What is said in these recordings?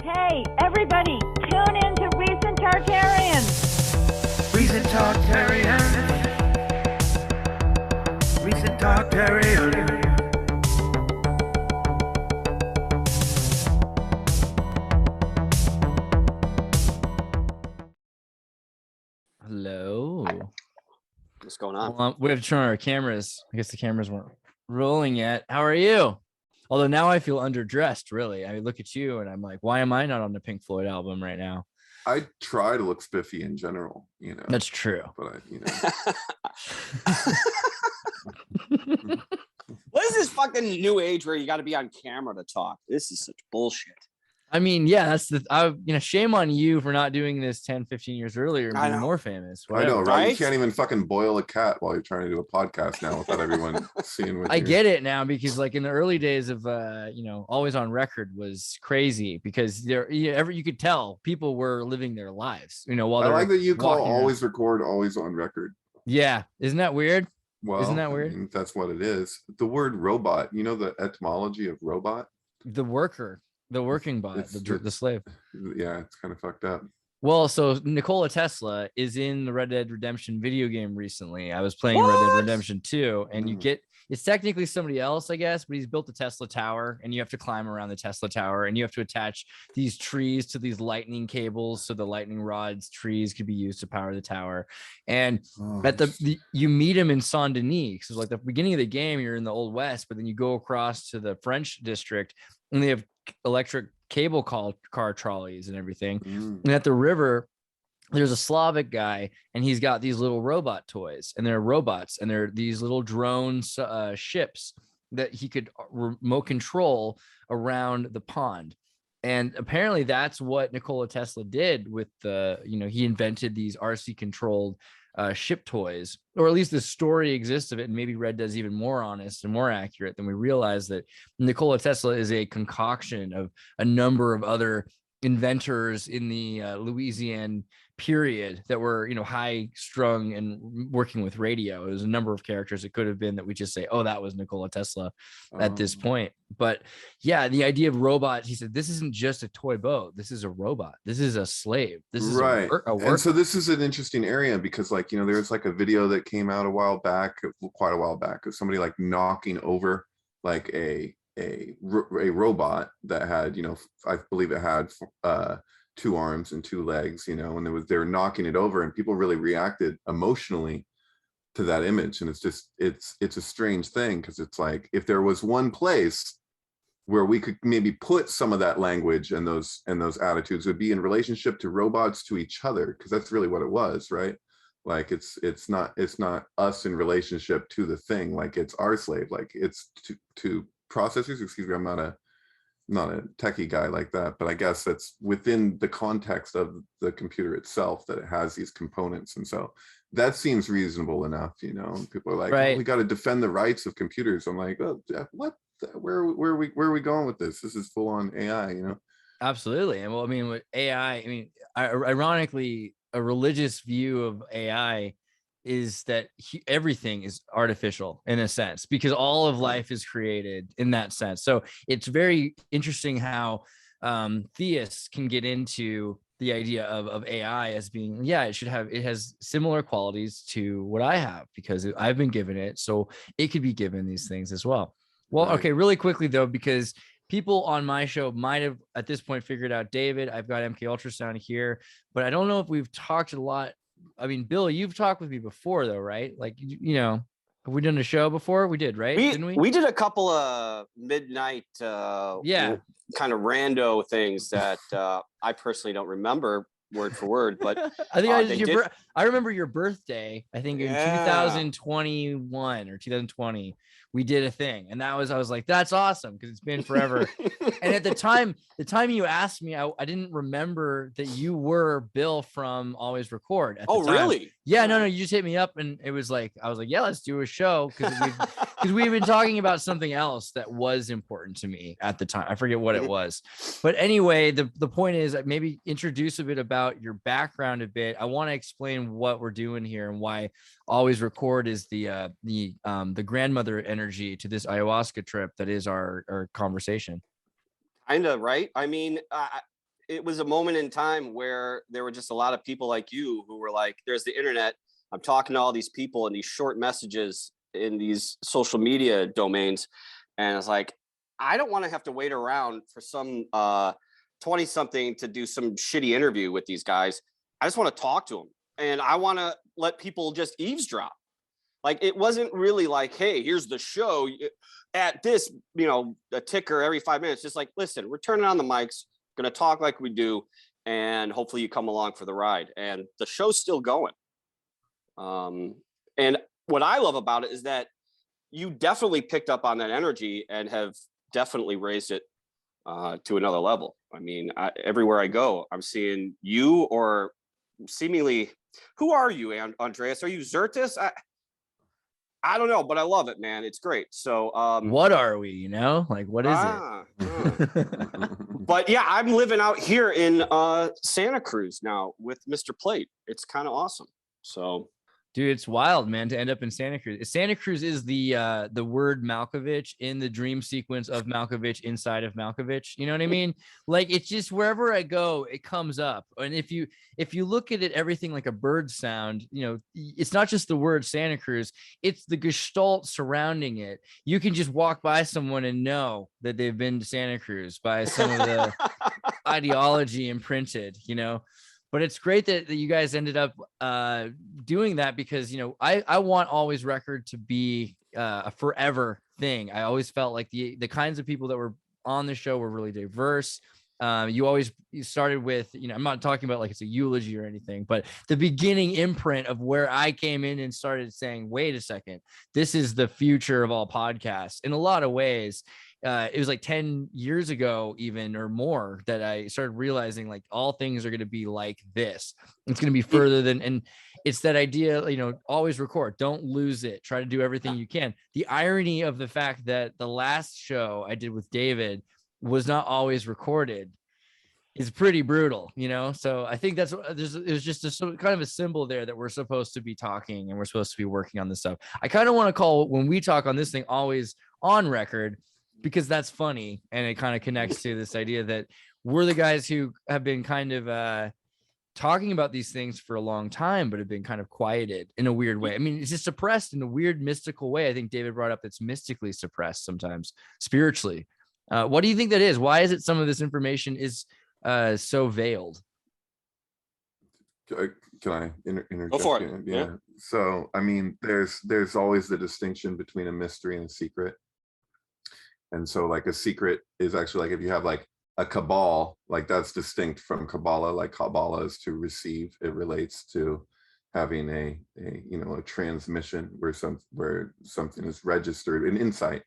Hey, everybody, tune in to Recent Tartarians. Recent Tartarians. Recent Tartarians. Hello. What's going on? Well, we have to turn on our cameras. I guess the cameras weren't rolling yet. How are you? Although now I feel underdressed, really. I look at you and I'm like, why am I not on the Pink Floyd album right now? I try to look spiffy in general, you know. That's true. But What is this fucking new age where you got to be on camera to talk? This is such bullshit. I mean, yeah, that's shame on you for not doing this 10, 15 years earlier and being more famous. Whatever. I know, right? You can't even fucking boil a cat while you're trying to do a podcast now without everyone seeing what I get it now, because like in the early days of Always on Record was crazy, because you could tell people were living their lives, while I like that you call Always around. Record Always on Record. Yeah, isn't that weird? Well, isn't that weird? I mean, that's what it is. The word robot, the etymology of robot? The worker. The working bot, the slave. Yeah, it's kind of fucked up. Well, so Nikola Tesla is in the Red Dead Redemption video game recently. I was playing Red Dead Redemption 2, and it's technically somebody else, I guess, but he's built the Tesla Tower, and you have to climb around the Tesla Tower, and you have to attach these trees to these lightning cables, so the lightning rods trees could be used to power the tower. And at you meet him in Saint Denis, because like the beginning of the game, you're in the Old West, but then you go across to the French district, and they have electric cable car trolleys and everything. And at the river, there's a Slavic guy, and he's got these little robot toys, and they're robots, and they're these little drone ships that he could remote control around the pond. And apparently that's what Nikola Tesla did with he invented these RC controlled ship toys, or at least the story exists of it. And maybe Red Dead's even more honest and more accurate than we realize, that Nikola Tesla is a concoction of a number of other inventors in the Louisiana period that were, high strung and working with radio. There's a number of characters it could have been that we just say, oh, that was Nikola Tesla at this point. But yeah, the idea of robots, he said, this isn't just a toy boat. This is a robot. This is a slave. This is right. a worker. And so this is an interesting area, because there's like a video that came out quite a while back, of somebody like knocking over like a robot that had, I believe it had 2 arms and 2 legs, and they were knocking it over, and people really reacted emotionally to that image. And it's a strange thing, because it's like, if there was one place where we could maybe put some of that language and those attitudes, would be in relationship to robots to each other, because that's really what it was, right? Like it's not us in relationship to the thing, like it's our slave, like it's to processors. Excuse me, I'm not a techie guy like that, but I guess that's within the context of the computer itself, that it has these components. And so that seems reasonable enough, people are like, right. Oh, we got to defend the rights of computers. I'm like, oh, what? Where are we going with this? This is full on AI, Absolutely. And well, I mean, with AI, ironically, a religious view of AI is that everything is artificial in a sense, because all of life is created in that sense. So it's very interesting how theists can get into the idea of AI as being, it has similar qualities to what I have, because I've been given it, so it could be given these things as well. Well, right. Okay, really quickly though, because people on my show might have at this point figured out David. I've got MK Ultrasound here, but I don't know if we've talked a lot. I mean, Bill, you've talked with me before though, right? Like, have we done a show before? We did, right? Didn't we? We did a couple of midnight, kind of rando things that I personally don't remember word for word, but I think I remember your birthday. I think in 2021 or 2020, we did a thing, and I was like, that's awesome, because it's been forever. And at the time you asked me, I didn't remember that you were Bill from Always Record. At the time. Really? Yeah, no, you just hit me up, and it was like, I was like, yeah, let's do a show, because we've been talking about something else that was important to me at the time. I forget what it was, but anyway, the point is, maybe introduce a bit about your background a bit. I want to explain what we're doing here and why Always Record is the grandmother energy to this ayahuasca trip that is our conversation. Kind of, right? I mean, it was a moment in time where there were just a lot of people like you who were like, there's the internet. I'm talking to all these people in these short messages in these social media domains. And it's like, I don't want to have to wait around for some 20 something to do some shitty interview with these guys. I just want to talk to them. And I want to let people just eavesdrop. Like, it wasn't really like, hey, here's the show at this, a ticker every 5 minutes. Just like, listen, we're turning on the mics, going to talk like we do, and hopefully you come along for the ride. And the show's still going. And what I love about it is that you definitely picked up on that energy and have definitely raised it to another level. I mean, everywhere I go, I'm seeing you, or seemingly, who are you, Andreas? Are you Xirtus? I don't know, but I love it, man. It's great. So what are we, like, what is it? But yeah, I'm living out here in Santa Cruz now with Mr. Plate. It's kind of awesome. So dude, it's wild, man, to end up in Santa Cruz. Santa Cruz is the word Malkovich in the dream sequence of Malkovich inside of Malkovich. You know what I mean? Like, it's just wherever I go, it comes up. And if you look at it, everything like a bird sound, it's not just the word Santa Cruz, it's the gestalt surrounding it. You can just walk by someone and know that they've been to Santa Cruz by some of the ideology imprinted, But it's great that you guys ended up doing that, because, I want Always Record to be a forever thing. I always felt like the kinds of people that were on the show were really diverse. You started with, I'm not talking about like it's a eulogy or anything, but the beginning imprint of where I came in and started saying, wait a second, this is the future of all podcasts in a lot of ways. It was like 10 years ago, even, or more, that I started realizing like all things are going to be like this. It's going to be further than, and it's that idea, always record, don't lose it. Try to do everything you can. The irony of the fact that the last show I did with David was not always recorded is pretty brutal, So I think it was just kind of a symbol there that we're supposed to be talking and we're supposed to be working on this stuff. I kind of want to call, when we talk on this thing, Always on Record, because that's funny. And it kind of connects to this idea that we're the guys who have been kind of talking about these things for a long time, but have been kind of quieted in a weird way. I mean, it's just suppressed in a weird mystical way. I think David brought up it's mystically suppressed sometimes, spiritually. What do you think that is? Why is it some of this information is so veiled? Can I interject? Go for it. Yeah. So, I mean, there's always the distinction between a mystery and a secret. And so like a secret is actually like, if you have like a cabal, like that's distinct from Kabbalah. Like Kabbalah is to receive. It relates to having a transmission where something is registered, an insight.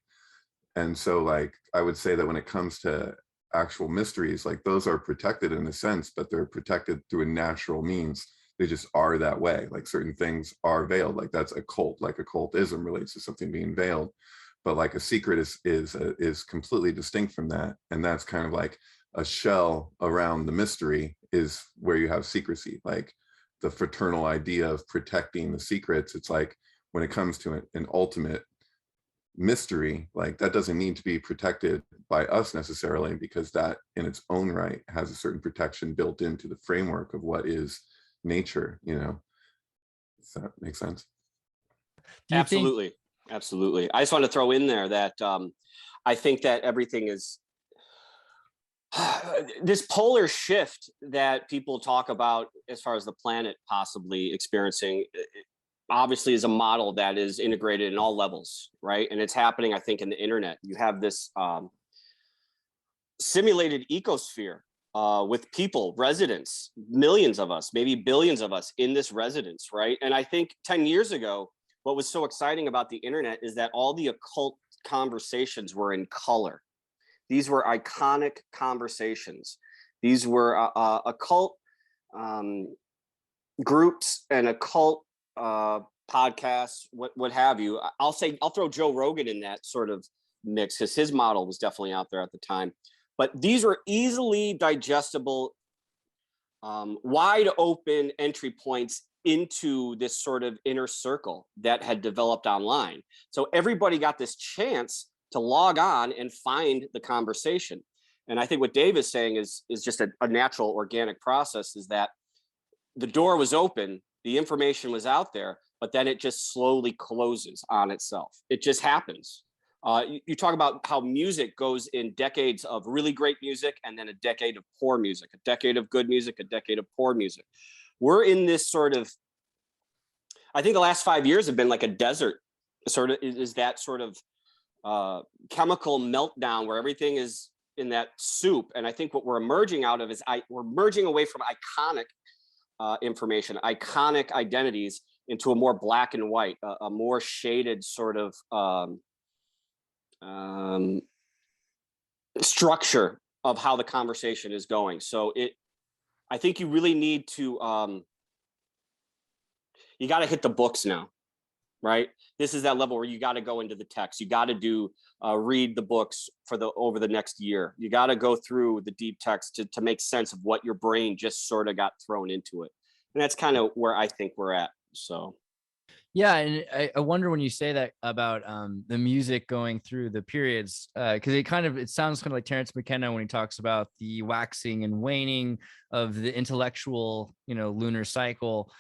And so like, I would say that when it comes to actual mysteries, like those are protected in a sense, but they're protected through a natural means. They just are that way. Like certain things are veiled. Like that's a cult, like occultism relates to something being veiled. But like a secret is completely distinct from that. And that's kind of like a shell around the mystery is where you have secrecy, like the fraternal idea of protecting the secrets. It's like when it comes to an ultimate mystery, like that doesn't need to be protected by us necessarily, because that in its own right has a certain protection built into the framework of what is nature, Does that make sense? Absolutely. Absolutely. I just want to throw in there that I think that everything is this polar shift that people talk about as far as the planet possibly experiencing, obviously is a model that is integrated in all levels, right? And it's happening, I think, in the internet. You have this simulated ecosphere with people, residents, millions of us, maybe billions of us in this residence, right? And I think 10 years ago, what was so exciting about the internet is that all the occult conversations were in color. These were iconic conversations. These were occult groups and occult podcasts, what have you. I'll throw Joe Rogan in that sort of mix because his model was definitely out there at the time. But these were easily digestible, wide open entry points into this sort of inner circle that had developed online. So everybody got this chance to log on and find the conversation. And I think what Dave is saying is just a natural organic process, is that the door was open, the information was out there, but then it just slowly closes on itself. It just happens. You talk about how music goes in decades of really great music and then a decade of poor music, a decade of good music, a decade of poor music. We're in this sort of, I think the last 5 years have been like a desert, sort of is that sort of chemical meltdown where everything is in that soup. And I think what we're emerging out of is we're merging away from iconic information, iconic identities, into a more black and white, a more shaded sort of structure of how the conversation is going. So I think you really need to, you got to hit the books now, right? This is that level where you got to go into the text. You got to read the books over the next year. You got to go through the deep text to make sense of what your brain just sort of got thrown into it. And that's kind of where I think we're at. So. Yeah, and I wonder when you say that about the music going through the periods, because it sounds kind of like Terence McKenna when he talks about the waxing and waning of the intellectual, lunar cycle.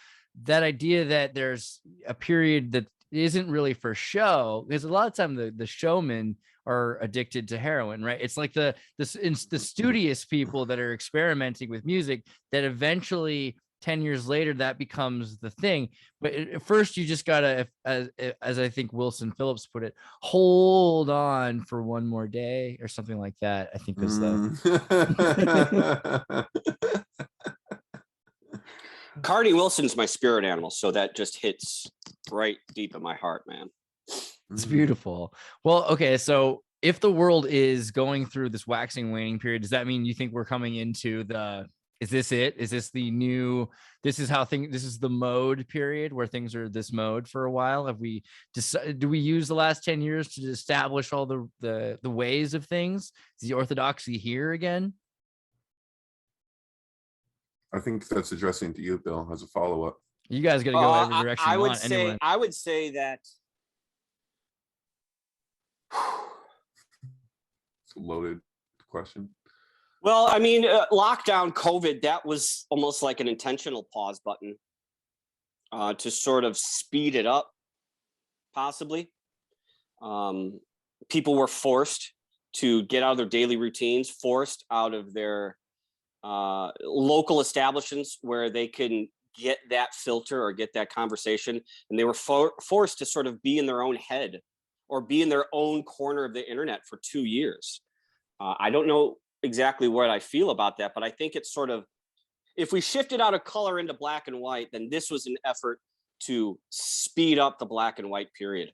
That idea that there's a period that isn't really for show, because a lot of time the showmen are addicted to heroin, right? It's like the studious people that are experimenting with music that eventually 10 years later that becomes the thing. But at first you just gotta, as I think Wilson Phillips put it, hold on for one more day or something like that. I think was the Carney Wilson's my spirit animal, so that just hits right deep in my heart, man. It's beautiful. Well, okay, so if the world is going through this waxing waning period, does that mean you think we're coming into is this it? Is this the new, this is the mode period where things are this mode for a while? Have we decided, do we use the last 10 years to establish all the ways of things? Is the orthodoxy here again? I think that's addressing to you, Bill, as a follow-up. You guys got to go every direction you want. I would say that It's a loaded question. Well, I mean, lockdown, COVID, that was almost like an intentional pause button to sort of speed it up, possibly. People were forced to get out of their daily routines, forced out of their local establishments where they can get that filter or get that conversation. And they were forced to sort of be in their own head or be in their own corner of the internet for 2 years. I don't know exactly what I feel about that, but I think it's sort of, if we shifted out of color into black and white, then this was an effort to speed up the black and white period.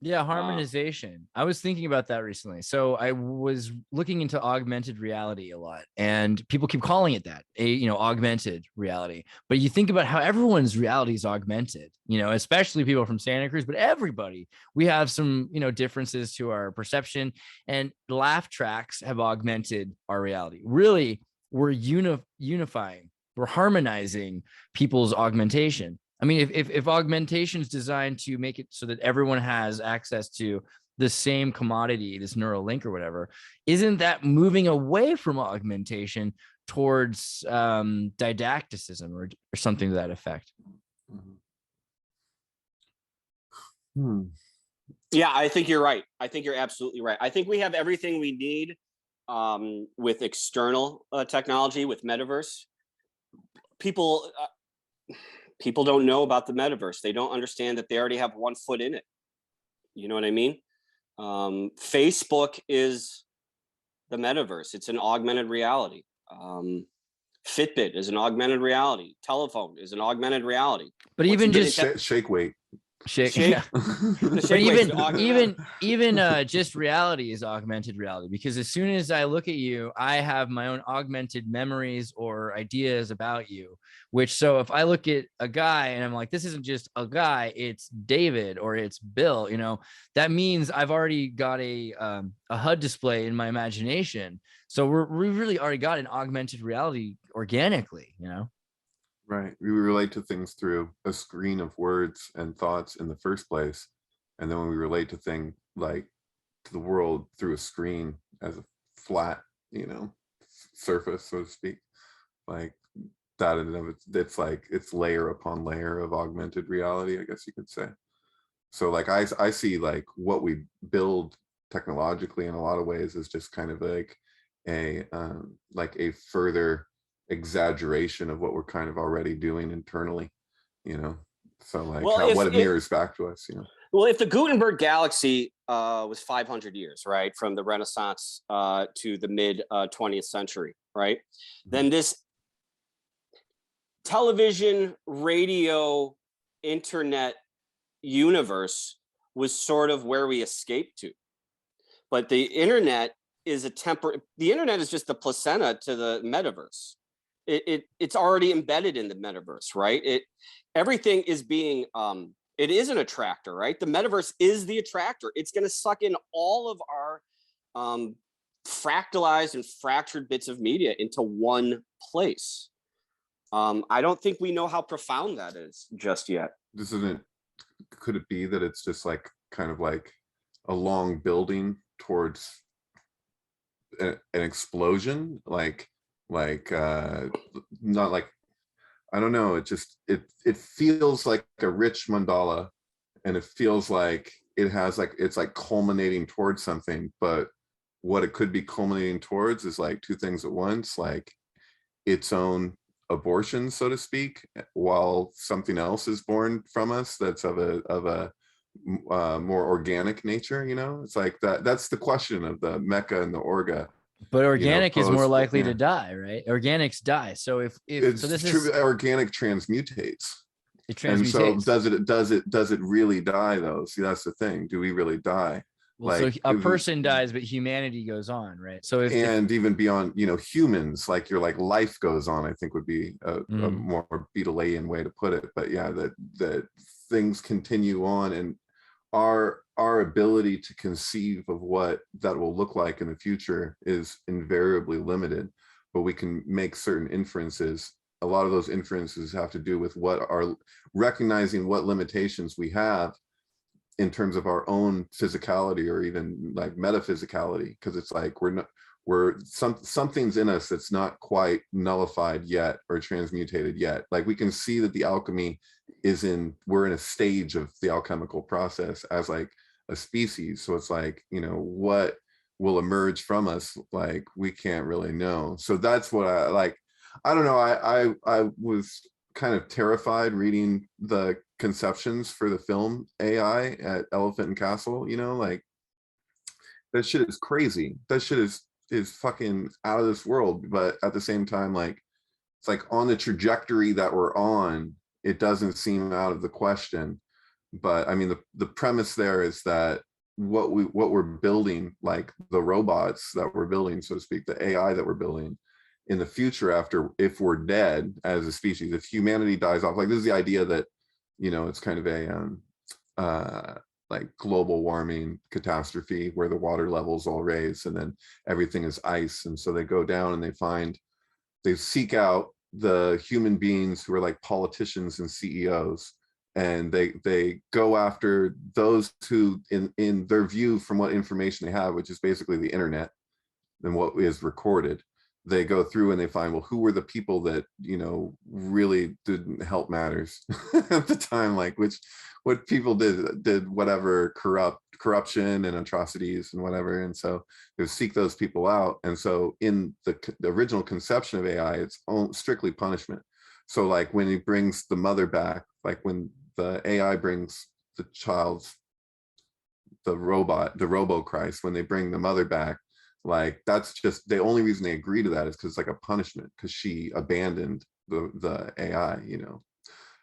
Yeah, harmonization. I was thinking about that recently. So I was looking into augmented reality a lot, and people keep calling it that, augmented reality. But you think about how everyone's reality is augmented, especially people from Santa Cruz, but everybody. We have some, differences to our perception, and laugh tracks have augmented our reality. Really, we're unifying, we're harmonizing people's augmentation. I mean, if augmentation is designed to make it so that everyone has access to the same commodity, this neural link or whatever, isn't that moving away from augmentation towards didacticism or something to that effect? Yeah, I think you're right. I think you're absolutely right. I think we have everything we need with external technology, with metaverse. People don't know about the metaverse. They don't understand that they already have 1 foot in it. You know what I mean? Facebook is the metaverse. It's an augmented reality. Fitbit is an augmented reality. Telephone is an augmented reality. But even just shake weight. Yeah. But even just reality is augmented reality, because as soon as I look at you, I have my own augmented memories or ideas about you, so if I look at a guy and I'm like, this isn't just a guy, it's David or it's Bill, that means I've already got a HUD display in my imagination. So we really already got an augmented reality organically, Right. We relate to things through a screen of words and thoughts in the first place. And then when we relate to the world through a screen as a flat, you know, surface, so to speak. Like that in and of it's like it's layer upon layer of augmented reality, I guess you could say. So like I see like what we build technologically in a lot of ways is just kind of like a further exaggeration of what we're kind of already doing internally, you know. So like Well, what it mirrors back to us, you know. Well, if the Gutenberg galaxy was 500 years, right, from the Renaissance to the mid 20th century, right, then this television, radio, internet universe was sort of where we escaped to. But the internet is the internet is just the placenta to the metaverse. It's already embedded in the metaverse, right? Everything is being it is an attractor, right? The metaverse is the attractor. It's going to suck in all of our fractalized and fractured bits of media into one place. I don't think we know how profound that is just yet. Could it be that it's just like kind of like a long building towards an explosion? Like not like, I don't know, it feels like a rich mandala, and it feels like it has like, it's like culminating towards something, but what it could be culminating towards is like two things at once, like its own abortion, so to speak, while something else is born from us that's of a more organic nature, you know. It's like that's the question of the mecha and the orga. But organic is more likely to die, right? Organics die. So if so, this true, is organic transmutates. It transmutates. And so does it really die though? See, that's the thing. Do we really die? Well, like, so a person dies, but humanity goes on, right? So if even beyond, you know, humans, like your like life goes on, I think would be a more Beatleian way to put it. But yeah, that things continue on, and our ability to conceive of what that will look like in the future is invariably limited, but we can make certain inferences. A lot of those inferences have to do with what are recognizing what limitations we have in terms of our own physicality or even like metaphysicality, because it's like something's in us that's not quite nullified yet or transmutated yet. Like we can see that the alchemy we're in a stage of the alchemical process as like a species. So it's like, you know, what will emerge from us, like we can't really know. So that's what I like. I don't know. I was kind of terrified reading the conceptions for the film AI at Elephant and Castle, you know, like that shit is crazy. That shit is fucking out of this world. But at the same time, like it's like on the trajectory that we're on, it doesn't seem out of the question. But I mean, the premise there is that what we're building, like the robots that we're building, so to speak, the AI that we're building in the future, if we're dead as a species, if humanity dies off, like this is the idea that, you know, it's kind of a like global warming catastrophe where the water levels all raise and then everything is ice, and so they go down and they seek out the human beings who are like politicians and CEOs, and they go after those who in their view, from what information they have, which is basically the internet and what is recorded, they go through and they find, well, who were the people that, you know, really didn't help matters at the time, like what people did whatever corruption and atrocities and whatever. And so they seek those people out. And so in the original conception of AI, it's strictly punishment. So like when he brings the mother back, like when the AI brings the Robo-Christ, when they bring the mother back, like that's just the only reason they agree to that is because it's like a punishment, because she abandoned the AI, you know.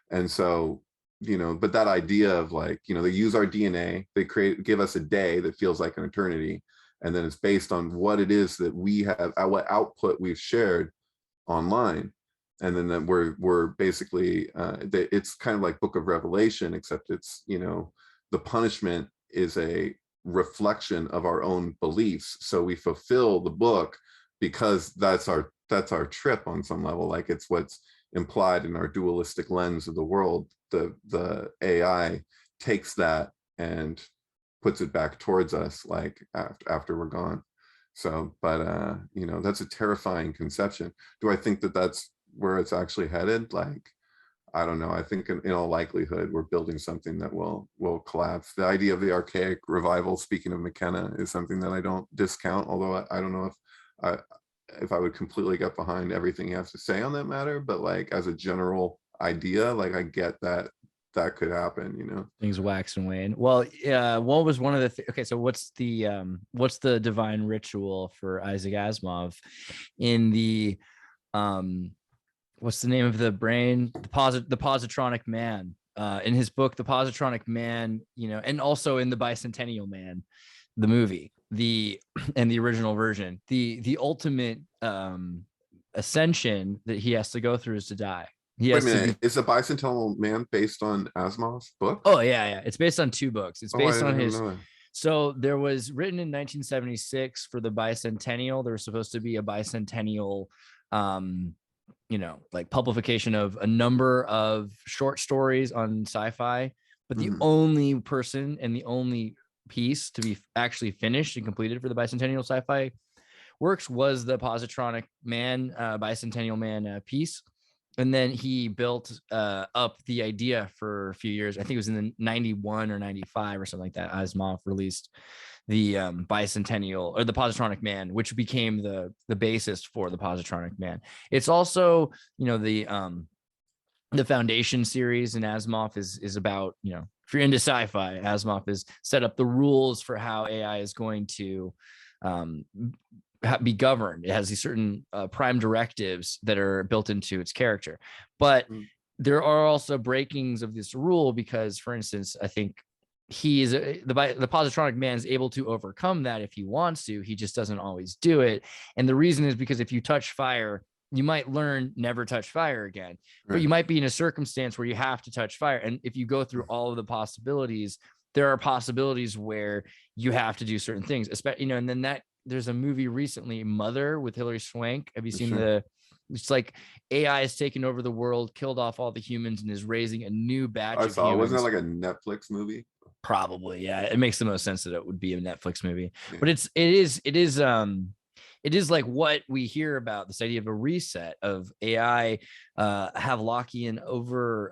And so, you know, but that idea of like, you know, they use our DNA, they give us a day that feels like an eternity, and then it's based on what it is that we have, what output we've shared online, and then that we're basically it's kind of like Book of Revelation, except it's, you know, the punishment is a reflection of our own beliefs. So we fulfill the book because that's our trip on some level. Like it's what's implied in our dualistic lens of the world. The AI takes that and puts it back towards us, like after we're gone. So, but you know, that's a terrifying conception. Do I think that that's where it's actually headed? Like, I don't know. I think in all likelihood, we're building something that will collapse. The idea of the archaic revival, speaking of McKenna, is something that I don't discount. Although I don't know if I would completely get behind everything he has to say on that matter. But like as a general idea, like I get that could happen. You know, Things wax and wane. Well, yeah. What was one of the okay? So what's the divine ritual for Isaac Asimov in the what's the name of the brain? The positronic man. In his book, The Positronic Man, you know, and also in the Bicentennial Man, the movie, the original version, the ultimate ascension that he has to go through is to die. wait a minute. Is the Bicentennial Man based on Asimov's book? Oh yeah. It's based on 2 books. It's based on his. Know that. So there was written in 1976 for the bicentennial. There was supposed to be a bicentennial, you know, like publication of a number of short stories on sci-fi, but the only person and the only piece to be actually finished and completed for the bicentennial sci-fi works was the Positronic Man, Bicentennial Man piece. And then he built up the idea for a few years. I think it was in the 91 or 95 or something like that. Asimov released the bicentennial or the Positronic Man, which became the basis for the Positronic Man. It's also, you know, the Foundation series in Asimov is about, you know, if you're into sci-fi, Asimov has set up the rules for how AI is going to be governed. It has these certain prime directives that are built into its character, but there are also breakings of this rule because, for instance, I think the Positronic Man is able to overcome that if he wants to. He just doesn't always do it, and the reason is because if you touch fire, you might learn never touch fire again, but you might be in a circumstance where you have to touch fire, and if you go through all of the possibilities, there are possibilities where you have to do certain things, especially, you know, and then that. There's a movie recently, Mother, with Hilary Swank. Have you seen it's like AI has taken over the world, killed off all the humans, and is raising a new batch of humans. Wasn't that like a Netflix movie? Probably, yeah. It makes the most sense that it would be a Netflix movie. Yeah. But it is like what we hear about, this idea of a reset of AI, Havelockian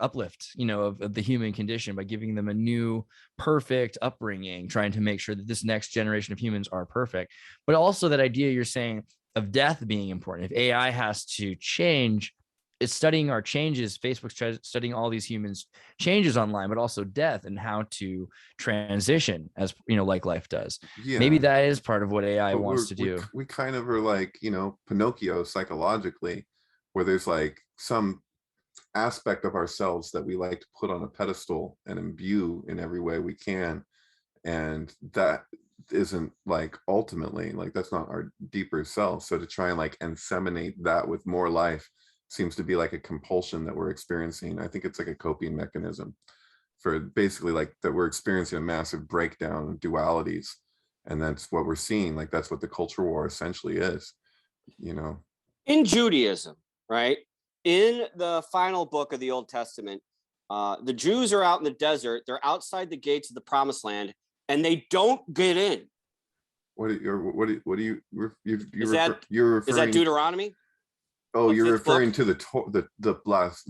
uplift, you know, of the human condition by giving them a new perfect upbringing, trying to make sure that this next generation of humans are perfect. But also that idea you're saying of death being important. If AI has to change, it's studying our changes. Facebook's studying all these humans' changes online, but also death and how to transition, as you know, like life does. Yeah. Maybe that is part of what AI wants to do. We kind of are like, you know, Pinocchio psychologically, where there's like some aspect of ourselves that we like to put on a pedestal and imbue in every way we can. And that isn't like ultimately, like that's not our deeper self. So to try and like inseminate that with more life seems to be like a compulsion that we're experiencing. I think it's like a coping mechanism for basically like that we're experiencing a massive breakdown of dualities. And that's what we're seeing. Like that's what the culture war essentially is, you know. In Judaism, right? In the final book of the Old Testament, the Jews are out in the desert. They're outside the gates of the promised land and they don't get in. Is that Deuteronomy? Oh, you're referring to the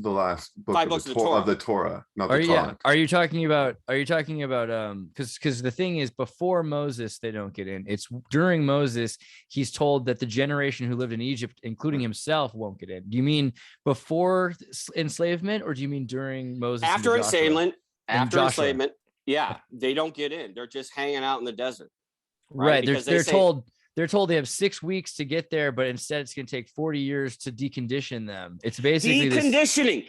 last book of the Torah, not the Torah. Are you talking about because the thing is, before Moses they don't get in. It's during Moses he's told that the generation who lived in Egypt, including himself, won't get in. Do you mean before enslavement, or do you mean during Moses? After enslavement, yeah, they don't get in. They're just hanging out in the desert. Right. They're told they have 6 weeks to get there, but instead it's going to take 40 years to decondition them. It's basically deconditioning,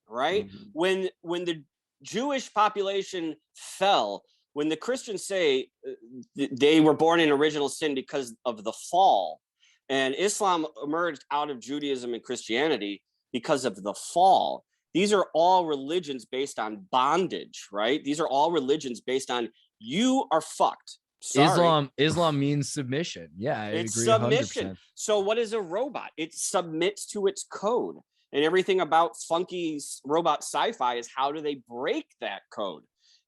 right? Mm-hmm. When the Jewish population fell, when the Christians say they were born in original sin because of the fall, and Islam emerged out of Judaism and Christianity because of the fall. These are all religions based on bondage, right? These are all religions based on you are fucked. Sorry. Islam means submission. Yeah, I agree. Submission. 100%. So what is a robot? It submits to its code. And everything about funky robot sci-fi is how do they break that code?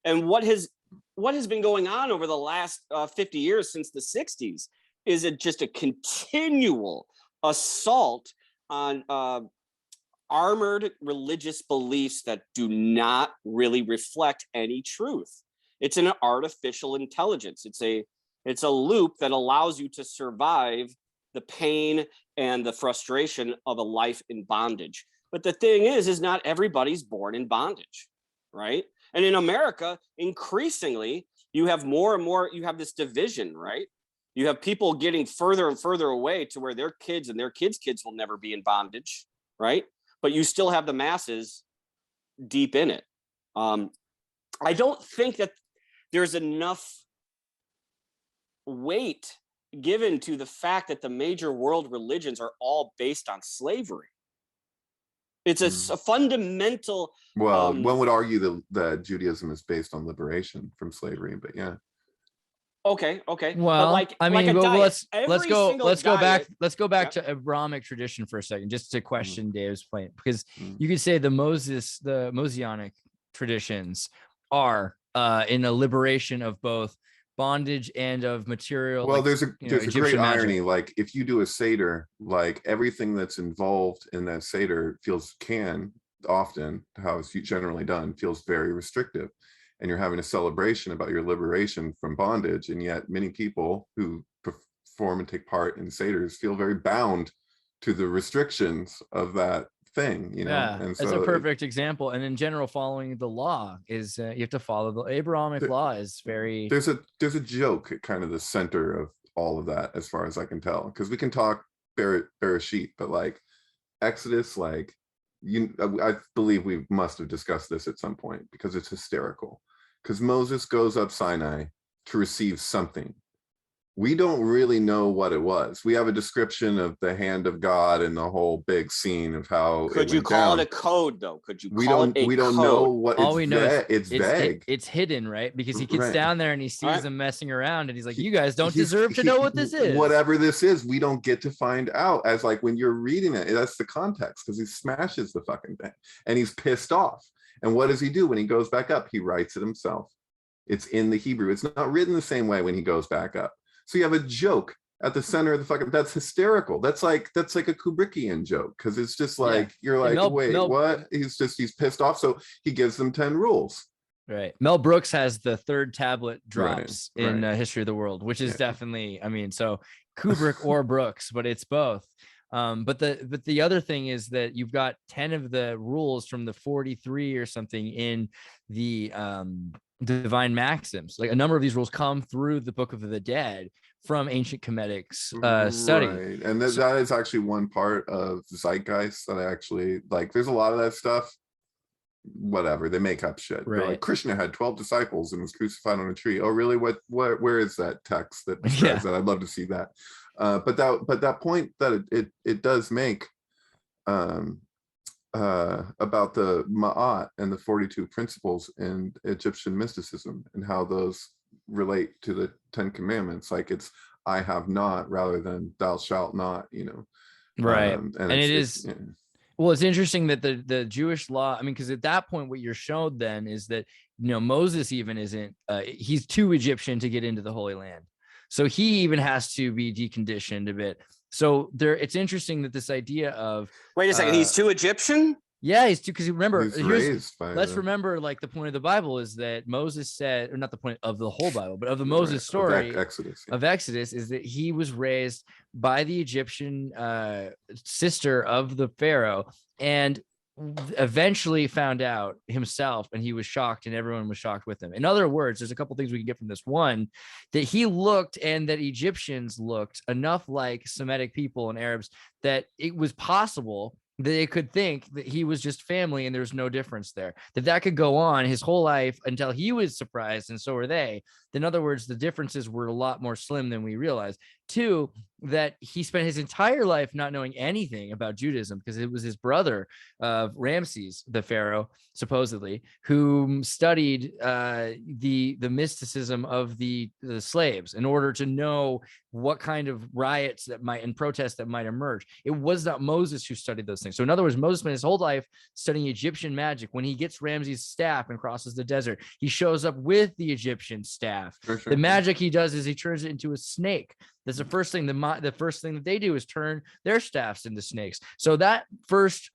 And what has what has been going on over the last 50 years since the 60s is it just a continual assault on armored religious beliefs that do not really reflect any truth. It's an artificial intelligence. It's a loop that allows you to survive the pain and the frustration of a life in bondage. But the thing is not everybody's born in bondage, right? And in America, increasingly, you have more and more, you have this division, right? You have people getting further and further away to where their kids and their kids' kids will never be in bondage, right? But you still have the masses deep in it. I don't think that there's enough weight given to the fact that the major world religions are all based on slavery. It's a fundamental. Well, one would argue that Judaism is based on liberation from slavery, but yeah. Okay. Well, but I mean, let's go back Yeah. to Abrahamic tradition for a second, just to question Dave's point, because you could say the Mosaic traditions are in a liberation of both bondage and of material. Well, there's a Egyptian great magic. irony. Like if you do a Seder, like everything that's involved in that Seder often, how it's generally done, feels very restrictive. And you're having a celebration about your liberation from bondage. And yet many people who perform and take part in Seders feel very bound to the restrictions of that thing, you know. Yeah, and it's a perfect example. And in general, following the law is you have to follow the Abrahamic law is very. There's a joke at kind of the center of all of that, as far as I can tell, because we can talk Bereshit, but like Exodus, like I believe we must have discussed this at some point because it's hysterical. Because Moses goes up Sinai to receive something. We don't really know what it was. We have a description of the hand of God and the whole big scene of how. Could you call it a code, though? Could you? We don't know what. All we know is it's vague. It's hidden, right? Because he gets down there and he sees them messing around, and he's like, "You guys don't He's- deserve to know what this is." Whatever this is, we don't get to find out. As like when you're reading it, that's the context, because he smashes the fucking thing and he's pissed off. And what does he do when he goes back up? He writes it himself. It's in the Hebrew. It's not written the same way when he goes back up. So you have a joke at the center of the fucking. That's hysterical. That's like a Kubrickian joke, because it's just like you're like, wait, what? He's pissed off. So he gives them 10 rules. Right. Mel Brooks has the third tablet drops in History of the World, which is definitely, I mean, so Kubrick or Brooks, but it's both. But the other thing is that you've got 10 of the rules from the 43 or something in the divine maxims. Like a number of these rules come through the Book of the Dead from ancient Kemetic study. Right. And that is actually one part of Zeitgeist that I actually like. There's a lot of that stuff. Whatever, they make up shit. Right. Like Krishna had 12 disciples and was crucified on a tree. Oh, really? Where is that text that describes that? I'd love to see that. But that point that it does make about the Ma'at and the 42 principles in Egyptian mysticism and how those relate to the 10 commandments. Like it's I have not rather than thou shalt not, you know. Right. And it is. Well, it's interesting that the Jewish law, I mean, because at that point, what you're showed then is that, you know, Moses even isn't, he's too Egyptian to get into the Holy Land. So he even has to be deconditioned a bit. So it's interesting that this idea of. Wait a second, he's too Egyptian? Yeah, he's too, because remember, let's remember, like the point of the Bible is that Moses said, or not the point of the whole Bible, but of the Moses story of Exodus is that he was raised by the Egyptian sister of the Pharaoh and eventually found out himself, and he was shocked and everyone was shocked with him. In other words, there's a couple things we can get from this. One, that he looked and that Egyptians looked enough like Semitic people and Arabs that it was possible they could think that he was just family and there's no difference there, that could go on his whole life until he was surprised, and so were they. In other words, the differences were a lot more slim than we realized. Two, that he spent his entire life not knowing anything about Judaism because it was his brother of Ramses, the pharaoh, supposedly, who studied the mysticism of the slaves in order to know what kind of riots that might and protests that might emerge. It was not Moses who studied those things. So in other words, Moses spent his whole life studying Egyptian magic. When he gets Ramses' staff and crosses the desert, he shows up with the Egyptian staff. Sure. The magic he does is he turns it into a snake. That's the first thing. The first thing that they do is turn their staffs into snakes. So that first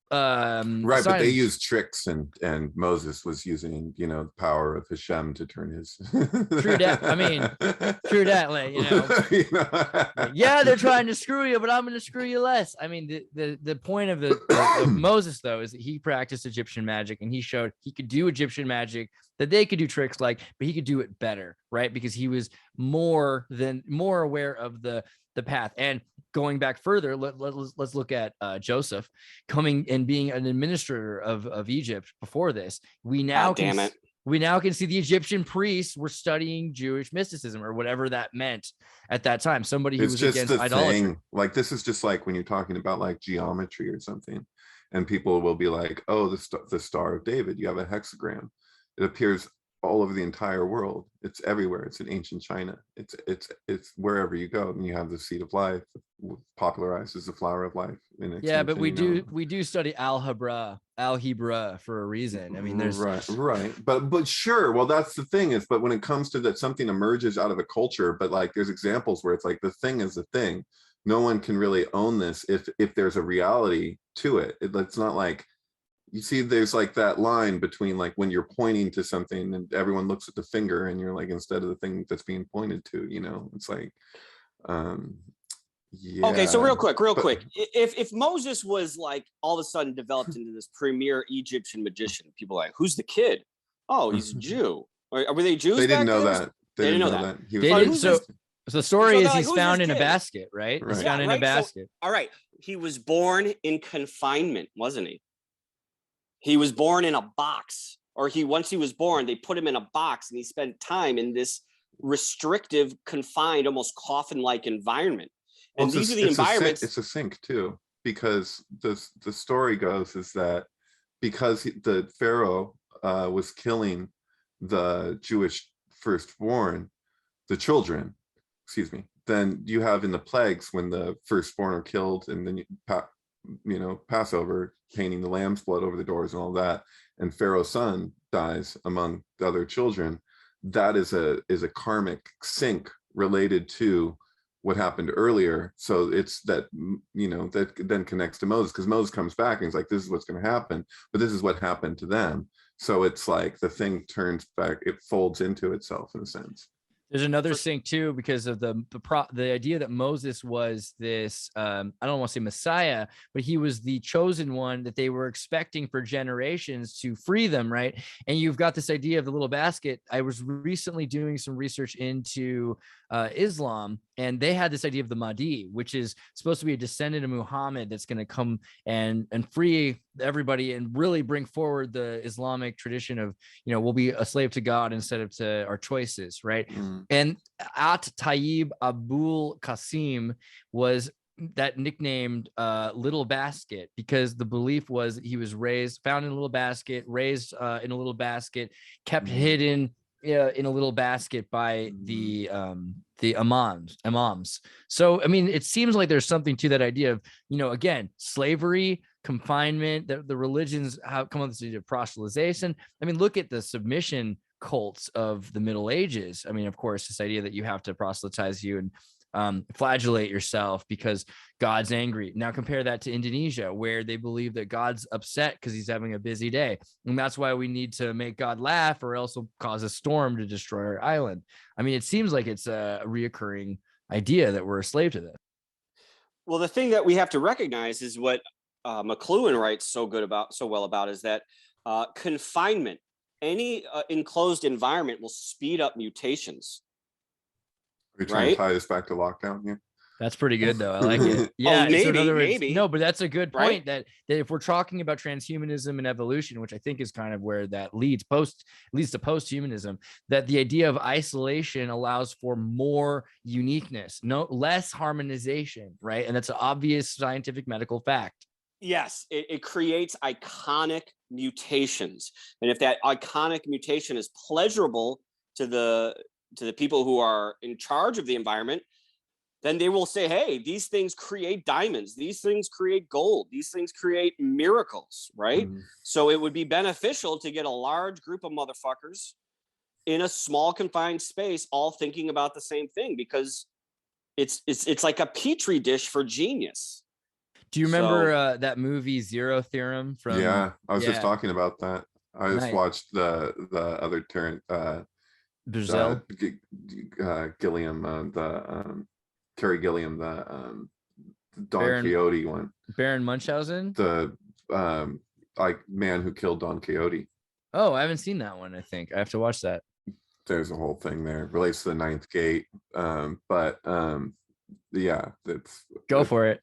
Right, but they used tricks, and Moses was using, you know, the power of Hashem to turn his true that. I mean, true that, like, you know, yeah, they're trying to screw you, but I'm going to screw you less. I mean, the point of of Moses, though, is that he practiced Egyptian magic, and he showed he could do Egyptian magic that they could do tricks like, but he could do it better, right? Because he was more aware of the path. And going back further, let's look at Joseph coming and being an administrator of Egypt before this. We now can see the Egyptian priests were studying Jewish mysticism or whatever that meant at that time. Somebody who was against idolatry. Like, this is just like when you're talking about like geometry or something, and people will be like, oh, the Star of David, you have a hexagram. It appears all over the entire world. It's everywhere. It's in ancient China. It's wherever you go. And you have the seed of life, popularized as the flower of life. Yeah, but we do study algebra for a reason. I mean, there's right. But sure. Well, that's the thing is, but when it comes to that, something emerges out of a culture. But like, there's examples where it's like the thing is the thing. No one can really own this if there's a reality to it. It's not like. You see, there's like that line between like when you're pointing to something and everyone looks at the finger and you're like, instead of the thing that's being pointed to, you know, it's like, yeah. Okay, so real quick, if Moses was like all of a sudden developed into this premier Egyptian magician, people are like, who's the kid? Oh, he's a Jew. Or were they Jews? They didn't know that. They didn't know that. So the story is he's found in a basket, right? He's found in a basket. So, all right. He was born in confinement, wasn't he? He was born in a box, or once he was born, they put him in a box and he spent time in this restrictive, confined, almost coffin-like environment. And these are the environments. It's a sink too, because the story goes is that because the Pharaoh was killing the Jewish firstborn, the children, then you have in the plagues when the firstborn are killed, and then Passover, painting the lamb's blood over the doors and all that, and Pharaoh's son dies among the other children. That is a karmic sink related to what happened earlier. So it's that, that then connects to Moses, because Moses comes back and he's like, this is what's going to happen, but this is what happened to them. So it's like the thing turns back, it folds into itself in a sense. There's another sink too, because of the idea that Moses was this, I don't want to say Messiah, but he was the chosen one that they were expecting for generations to free them, right? And you've got this idea of the little basket. I was recently doing some research into Islam, and they had this idea of the Mahdi, which is supposed to be a descendant of Muhammad that's going to come and free everybody and really bring forward the Islamic tradition of, we'll be a slave to God instead of to our choices, right? And At Tayyib Abul Qasim was that nicknamed Little Basket, because the belief was he was found in a little basket, raised in a little basket, kept hidden in a little basket by the imams. So, I mean, it seems like there's something to that idea of, again, slavery, confinement, the religions have come up with this idea of proselytization. I mean, look at the submission cults of the Middle Ages. I mean, of course, this idea that you have to proselytize you and flagellate yourself because God's angry. Now compare that to Indonesia, where they believe that God's upset because he's having a busy day. And that's why we need to make God laugh, or else he'll cause a storm to destroy our island. I mean, it seems like it's a reoccurring idea that we're a slave to this. Well, the thing that we have to recognize is what McLuhan writes so well about is that confinement, any enclosed environment will speed up mutations. Are you trying to tie this back to lockdown here? That's pretty good though. I like it. Yeah. So in maybe, other words, maybe. no, but that's a good Right? point that if we're talking about transhumanism and evolution, which I think is kind of where that leads to post-humanism, that the idea of isolation allows for more uniqueness, no less harmonization, right? And that's an obvious scientific medical fact. Yes, it creates iconic mutations. And if that iconic mutation is pleasurable to the people who are in charge of the environment, then they will say, hey, these things create diamonds, these things create gold, these things create miracles, right? So it would be beneficial to get a large group of motherfuckers in a small confined space all thinking about the same thing, because it's like a petri dish for genius. Do you remember that movie Zero Theorem from I was just talking about that. I just watched the other turn Brazil? Gilliam, Terry Gilliam, the Don Quixote one. Baron Munchausen? The like man who killed Don Quixote. Oh, I haven't seen that one. I think I have to watch that. There's a whole thing there. It relates to the ninth gate. Yeah, go for it.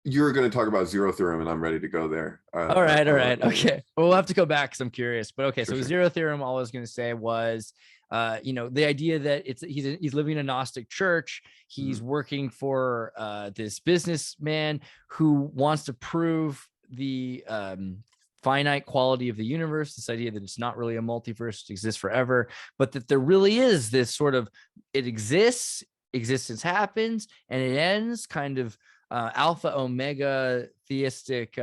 You're going to talk about Zero Theorem, and I'm ready to go there. All right. Okay. Well, we'll have to go back because I'm curious. But okay, so Sure. Zero Theorem, all I was going to say was, the idea that he's living in a Gnostic church. He's working for this businessman who wants to prove the finite quality of the universe, this idea that it's not really a multiverse, it exists forever, but that there really is this sort of, it exists, existence happens, and it ends, kind of alpha omega theistic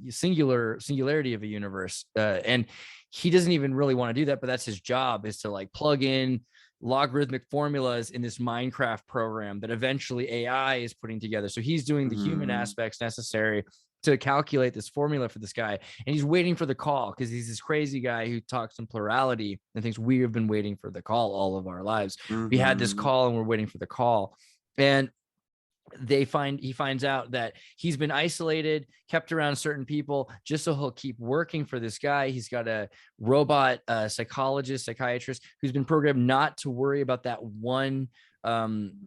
singularity of a universe. And he doesn't even really want to do that, but that's his job, is to like plug in logarithmic formulas in this Minecraft program that eventually AI is putting together. So he's doing the human aspects necessary to calculate this formula for this guy. And he's waiting for the call because he's this crazy guy who talks in plurality and thinks we have been waiting for the call all of our lives. We had this call and we're waiting for the call. And he finds out that he's been isolated, kept around certain people, just so he'll keep working for this guy. He's got a robot psychiatrist who's been programmed not to worry about that one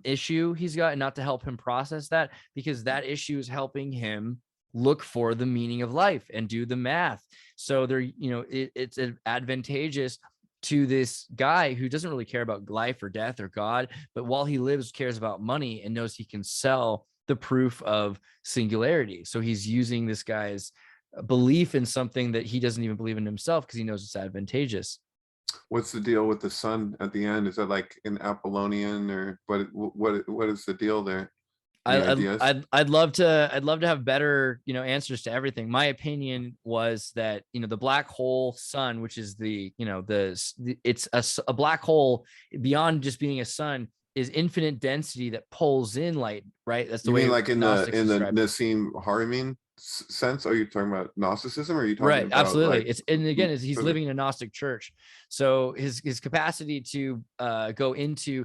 issue he's got and not to help him process that, because that issue is helping him look for the meaning of life and do the math. So it's advantageous to this guy who doesn't really care about life or death or God, but while he lives, cares about money and knows he can sell the proof of singularity. So he's using this guy's belief in something that he doesn't even believe in himself because he knows it's advantageous. What's the deal with the sun at the end? Is that like an Apollonian, or what is the deal there? I'd love to have better answers to everything. My opinion was that the black hole sun, which is it's a black hole beyond just being a sun, is infinite density that pulls in light, right? That's the way. You mean like in the Nassim Haramein sense? Are you talking about Gnosticism, or are you talking right? about, Absolutely. like, He's living in a Gnostic church, so his capacity to go into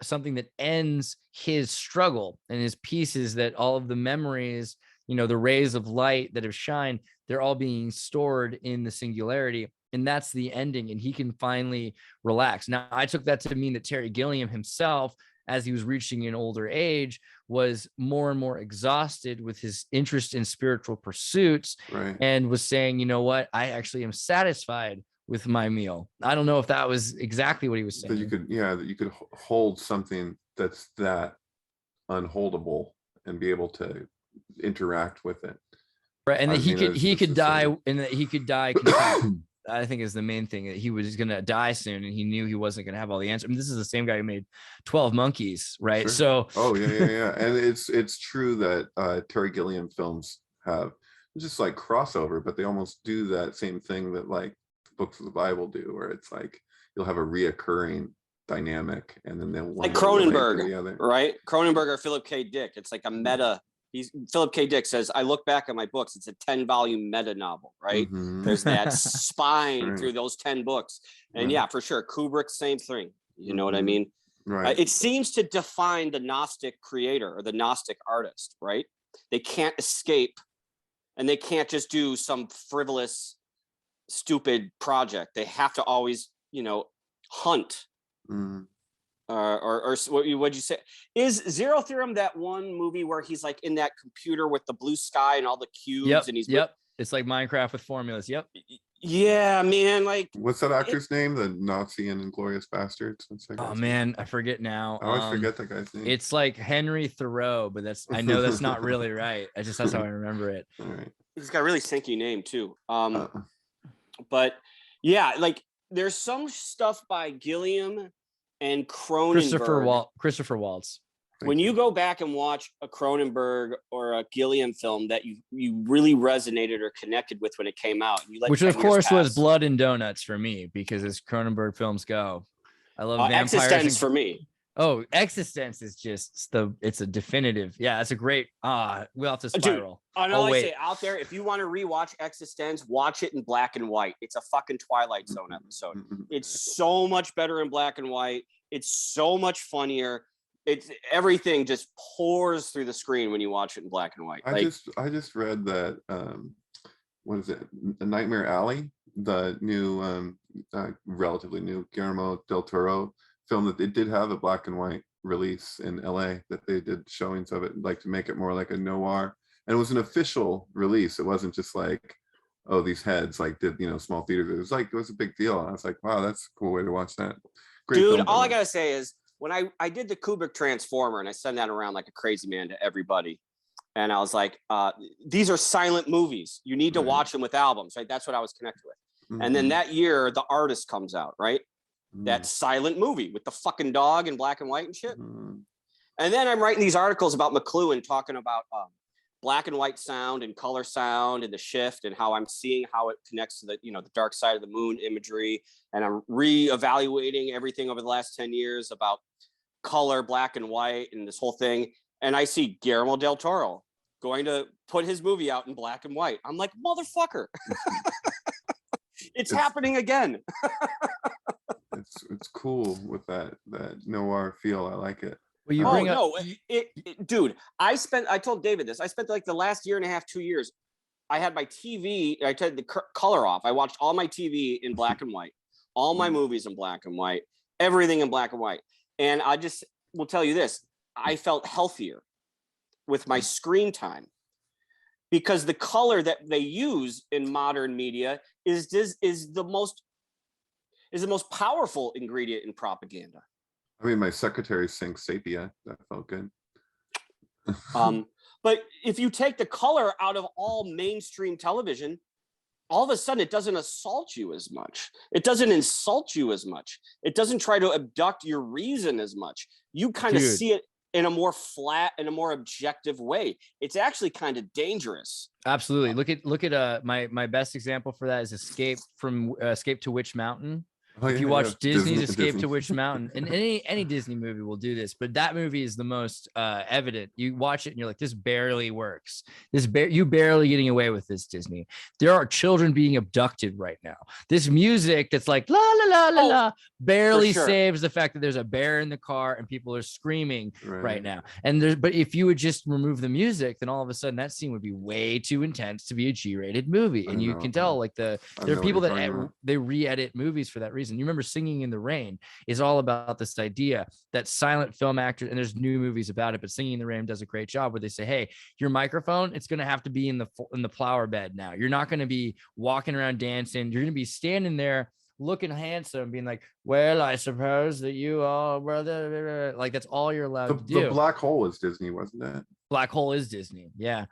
something that ends his struggle and his pieces, that all of the memories, the rays of light that have shined, they're all being stored in the singularity, and that's the ending, and he can finally relax. Now, I took that to mean that Terry Gilliam himself, as he was reaching an older age, was more and more exhausted with his interest in spiritual pursuits, right, and was saying, you know what, I actually am satisfied with my meal. I don't know if that was exactly what he was saying. That you could hold something that's that unholdable and be able to interact with it. Right. And that he could die, and that he could die content, I think is the main thing, that he was going to die soon and he knew he wasn't going to have all the answers. I mean, this is the same guy who made 12 Monkeys, right? Sure. So yeah. And it's true that Terry Gilliam films have just like crossover, but they almost do that same thing that like books of the Bible do, where it's like you'll have a reoccurring dynamic, and then they'll like Cronenberg, right? Cronenberg or Philip K. Dick. It's like a meta. Philip K. Dick says, I look back at my books, it's a 10-volume meta novel, right? There's that spine through those 10 books. And yeah, for sure. Kubrick, same thing. You know what I mean? Right. It seems to define the Gnostic creator or the Gnostic artist, right? They can't escape, and they can't just do some frivolous, stupid project. They have to always, hunt. or what'd you say? Is Zero Theorem that one movie where he's like in that computer with the blue sky and all the cubes and he's It's like Minecraft with formulas. Yep. Yeah, man. Like, what's that actor's name? The Nazi and Inglourious Bastards. Oh man, I forget now. I always forget that guy's name. It's like Henry Thoreau, but I know that's not really right. That's how I remember it. All right. He's got a really sinky name too. But yeah, like there's some stuff by Gilliam and Cronenberg. Christopher Waltz. When you go back and watch a Cronenberg or a Gilliam film that you really resonated or connected with when it came out, which of course was Blood and Donuts for me, because as Cronenberg films go, I love vampires. Existence for me. Oh, Existence is just it's a definitive. Yeah, it's a great. We'll have to spiral. Dude, I say out there, if you want to rewatch Existence, watch it in black and white. It's a fucking Twilight Zone episode. It's so much better in black and white. It's so much funnier. It's everything just pours through the screen when you watch it in black and white. I just read that what is it? Nightmare Alley, the new relatively new Guillermo del Toro film, that they did have a black and white release in LA, that they did showings of it, like to make it more like a noir. And it was an official release. It wasn't just like, oh, these heads like did, small theaters. It was a big deal. I was like, wow, that's a cool way to watch that. Great dude, film, all I gotta say is, when I did the Kubrick Transformer, and I sent that around like a crazy man to everybody, and I was like, these are silent movies. You need to watch them with albums, right? That's what I was connected with. And then that year, The Artist comes out, right? That silent movie with the fucking dog in black and white and shit. And then I'm writing these articles about McLuhan, talking about black and white sound and color sound and the shift, and how I'm seeing how it connects to the, the dark side of the moon imagery. And I'm reevaluating everything over the last 10 years about color, black and white, and this whole thing. And I see Guillermo del Toro going to put his movie out in black and white. I'm like, motherfucker, it's happening again. It's cool with that noir feel. I like it. Well, you bring up, dude, I told David this. I spent like the last year and a half, 2 years. I had my TV, I turned the color off. I watched all my TV in black and white, all my movies in black and white, everything in black and white. And I just will tell you this, I felt healthier with my screen time, because the color that they use in modern media is the most powerful ingredient in propaganda. I mean, my secretary sings Sepia. That felt good. But if you take the color out of all mainstream television, all of a sudden it doesn't assault you as much. It doesn't insult you as much. It doesn't try to abduct your reason as much. You kind of see it in a more flat and a more objective way. It's actually kind of dangerous. Absolutely. Look at my best example for that is Escape to Witch Mountain. If you watch Disney's Escape to Witch Mountain, and any Disney movie will do this, but that movie is the most evident. You watch it and you're like, this barely works. You barely getting away with this, Disney. There are children being abducted right now. This music that's like la la la la la barely saves the fact that there's a bear in the car and people are screaming right now. But if you would just remove the music, then all of a sudden that scene would be way too intense to be a G-rated movie. And you can tell, like, there are people that they re-edit movies for that reason. You remember Singing in the Rain is all about this idea that silent film actors, and there's new movies about it, but Singing in the Rain does a great job where they say, hey, your microphone, it's going to have to be in the flower bed now. You're not going to be walking around dancing. You're going to be standing there looking handsome, being like, well, I suppose that you all brother, like that's all you're allowed to do. The Black Hole is Disney, wasn't it? Black Hole is Disney. Yeah.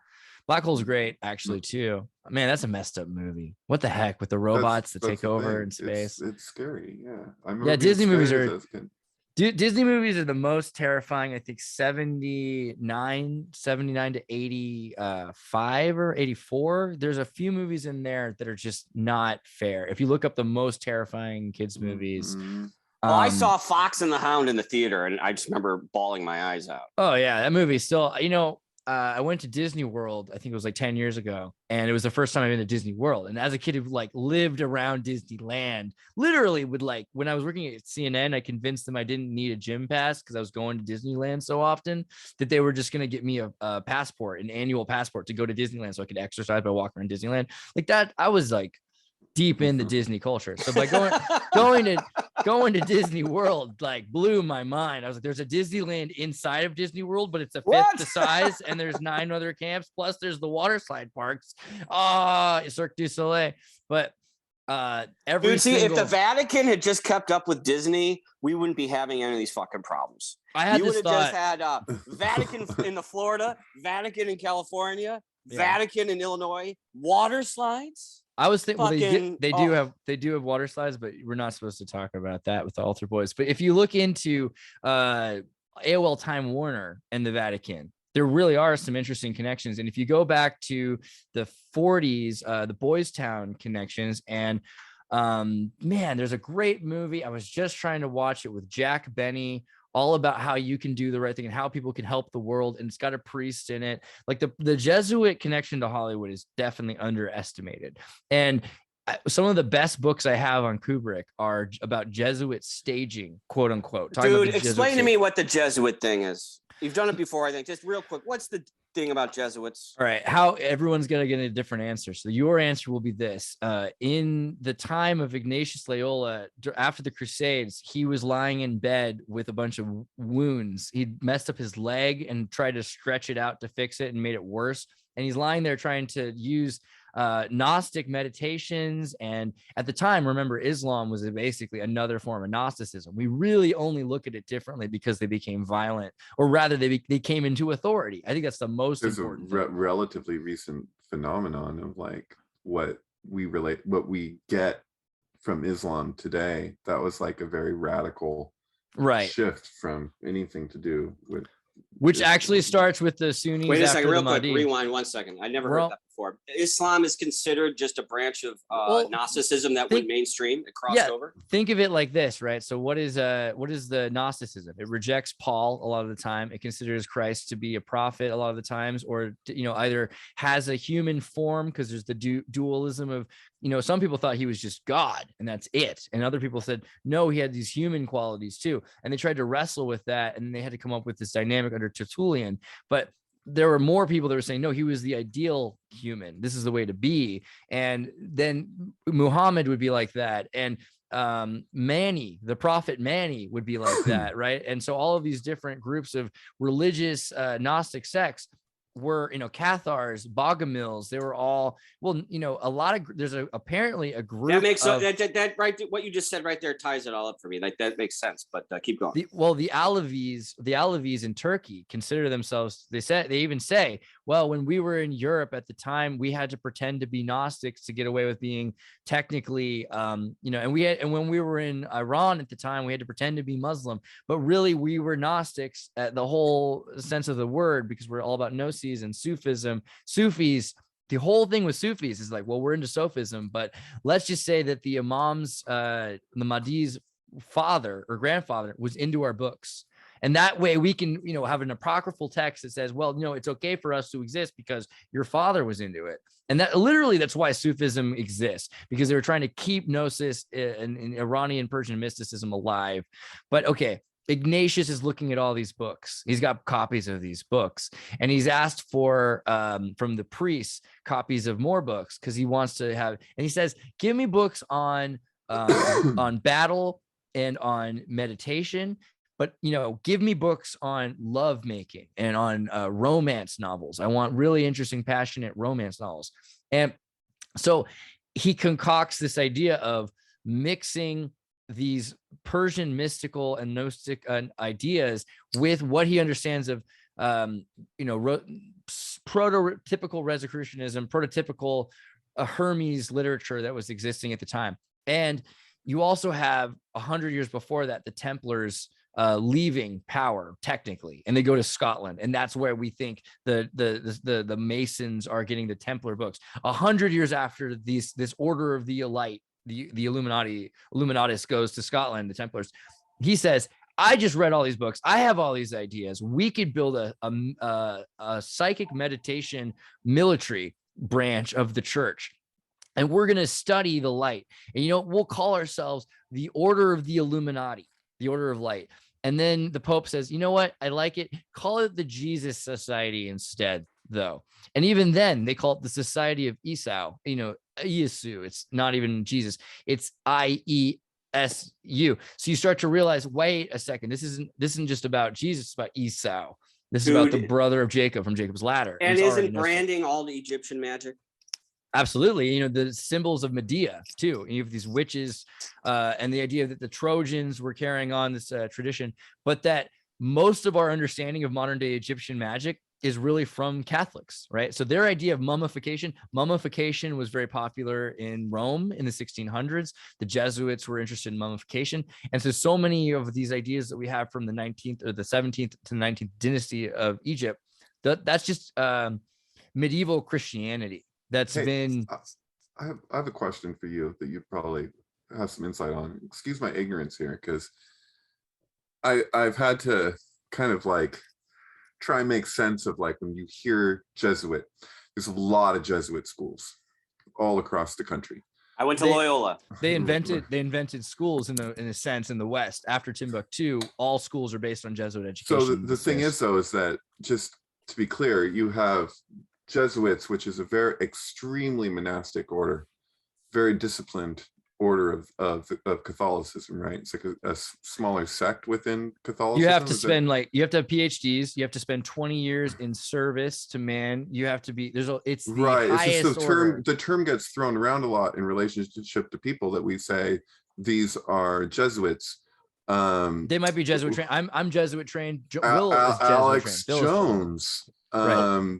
Black Hole's great, actually, too. Man, that's a messed up movie. What the heck with the robots that take over in space? It's scary. Yeah. Disney movies are Disney movies are the most terrifying. I think 79 to 85 or 84. There's a few movies in there that are just not fair. If you look up the most terrifying kids movies. Well, I saw Fox and the Hound in the theater, and I just remember bawling my eyes out. Oh yeah, that movie still, I went to Disney World, I think it was like 10 years ago, and it was the first time I've been to Disney World. And as a kid who like lived around Disneyland, literally would like, when I was working at CNN, I convinced them I didn't need a gym pass because I was going to Disneyland so often that they were just going to get me a passport, an annual passport to go to Disneyland so I could exercise by walking around Disneyland. Like that, I was like deep into Disney culture. So by going going to Disney World like blew my mind. I was like, there's a Disneyland inside of Disney World, but it's a fifth the size, and there's 9 other camps, plus there's the water slide parks. Cirque du Soleil. But if the Vatican had just kept up with Disney, we wouldn't be having any of these fucking problems. You would have just had Vatican in the Florida, Vatican in California, Vatican in Illinois, water slides. I was thinking they do have water slides, but we're not supposed to talk about that with the altar boys. But if you look into AOL Time Warner and the Vatican, there really are some interesting connections. And if you go back to the 40s, the Boys Town connections, and man, there's a great movie. I was just trying to watch it with Jack Benny, all about how you can do the right thing and how people can help the world. And it's got a priest in it. Like the Jesuit connection to Hollywood is definitely underestimated. And some of the best books I have on Kubrick are about Jesuit staging, quote unquote. Dude, explain to me what the Jesuit thing is. You've done it before, I think. Just real quick, what's the thing about Jesuits? All right, how everyone's gonna get a different answer. So your answer will be this: in the time of Ignatius Loyola, after the Crusades, he was lying in bed with a bunch of wounds. He messed up his leg and tried to stretch it out to fix it, and made it worse. And he's lying there trying to use Gnostic meditations. And at the time, remember, Islam was basically another form of Gnosticism. We really only look at it differently because they became violent, or rather they came into authority. I think that's the most important. There's a relatively recent phenomenon of like what we get from Islam today. That was like a very radical shift from anything to do with, which actually starts with the Sunnis. Wait a second, real quick, rewind 1 second. I never heard that before. Islam is considered just a branch of Gnosticism that went mainstream. It crossed over. Think of it like this, right? So what is the Gnosticism? It rejects Paul a lot of the time. It considers Christ to be a prophet a lot of the times, or either has a human form, because there's the dualism of, some people thought he was just God and that's it. And other people said, no, he had these human qualities too. And they tried to wrestle with that. And they had to come up with this dynamic under Tertullian. But there were more people that were saying, no, he was the ideal human. This is the way to be. And then Muhammad would be like that. And Mani, the prophet Mani, would be like that. Right. And so all of these different groups of religious Gnostic sects were, Cathars, Bogomils, they were all, a lot of, there's apparently a group that makes that right. What you just said right there ties it all up for me. Like that makes sense, but keep going. The Alevis in Turkey consider themselves, they even say, well, when we were in Europe at the time, we had to pretend to be Gnostics to get away with being technically, and when we were in Iran at the time, we had to pretend to be Muslim, but really we were Gnostics at the whole sense of the word, because we're all about gnosis and Sufism. Sufis, the whole thing with Sufis is like, well, we're into Sufism, but let's just say that the Imam's, the Mahdi's father or grandfather was into our books. And that way we can, have an apocryphal text that says, well, it's okay for us to exist because your father was into it. And that's why Sufism exists, because they were trying to keep gnosis and Iranian Persian mysticism alive. But okay, Ignatius is looking at all these books. He's got copies of these books, and he's asked for from the priests copies of more books, because he wants to have, and he says, give me books on on battle and on meditation, but give me books on love making and on romance novels. I want really interesting, passionate romance novels. And so he concocts this idea of mixing these Persian mystical and Gnostic ideas with what he understands of, prototypical Rosicrucianism, prototypical Hermes literature that was existing at the time. And you also have 100 years before that, the Templars leaving power technically, and they go to Scotland, and that's where we think the Masons are getting the Templar books. 100 years after this Order of the Elite, the Illuminatus goes to Scotland, the Templars. He says, I just read all these books. I have all these ideas. We could build a psychic meditation military branch of the church, and we're going to study the light. And, we'll call ourselves the Order of the Illuminati, the Order of Light. And then the Pope says, you know what? I like it. Call it the Jesus Society instead, though. And even then they call it the Society of Esau, Iesu. It's not even Jesus. It's IESU. SU. So you start to realize, wait a second, this isn't just about Jesus, it's about Esau. This is about the brother of Jacob from Jacob's ladder. And isn't branding all the Egyptian magic? Absolutely. You know, the symbols of Medea too. You have these witches, and the idea that the Trojans were carrying on this tradition, but that most of our understanding of modern day Egyptian magic is really from Catholics, right? So their idea of mummification was very popular in Rome in the 1600s. The Jesuits were interested in mummification. And so many of these ideas that we have from the 19th or the 17th to the 19th dynasty of Egypt, that's just medieval Christianity. That's been. I have a question for you that you probably have some insight on. Excuse my ignorance here, because I've had to kind of like try and make sense of, like, when you hear Jesuit, there's a lot of Jesuit schools all across the country. I went to Loyola. They invented schools in a sense in the West. After Timbuktu, all schools are based on Jesuit education. So the thing is, though, is that, just to be clear, you have Jesuits, which is a very extremely monastic order, very disciplined order of Catholicism, right? It's like a smaller sect within Catholicism. You have to spend you have to have PhDs. You have to spend 20 years in service to man. You have to be it's the right. highest It's just order. the term gets thrown around a lot in relationship to people that we say these are Jesuits. They might be Jesuit trained. I'm Jesuit trained. Will is Jesuit Alex trained. Jones. Right.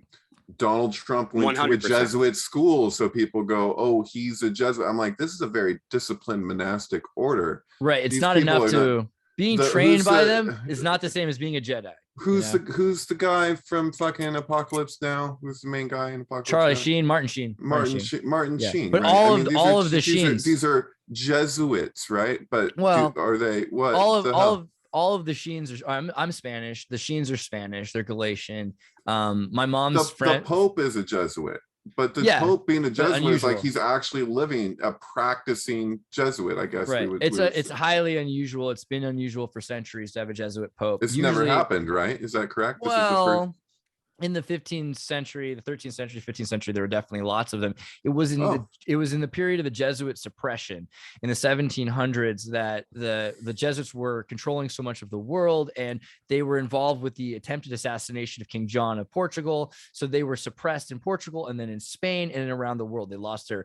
Donald Trump went 100%. To a Jesuit school, so people go, "Oh, he's a Jesuit." I'm like, this is a very disciplined monastic order. Right. It's not enough to being trained by them is not the same as being a Jedi. Who's the guy from fucking Apocalypse Now? Who's the main guy in Apocalypse? Charlie Sheen, Martin Sheen. Martin Sheen. But right? all of the Sheens. These are Jesuits, right? But are they what? All of the Sheens are. I'm Spanish. The Sheens are Spanish. They're Galatian. My mom's friend. The Pope is a Jesuit, but the Pope being a Jesuit is like he's actually living a practicing Jesuit, I guess. Right. It's highly unusual. It's been unusual for centuries to have a Jesuit Pope. It's never happened, right? Is that correct? Well, in the 15th century, the 13th century, 15th century, there were definitely lots of them. It was in the period of the Jesuit suppression in the 1700s that the Jesuits were controlling so much of the world, and they were involved with the attempted assassination of King John of Portugal. So they were suppressed in Portugal and then in Spain and around the world. They lost their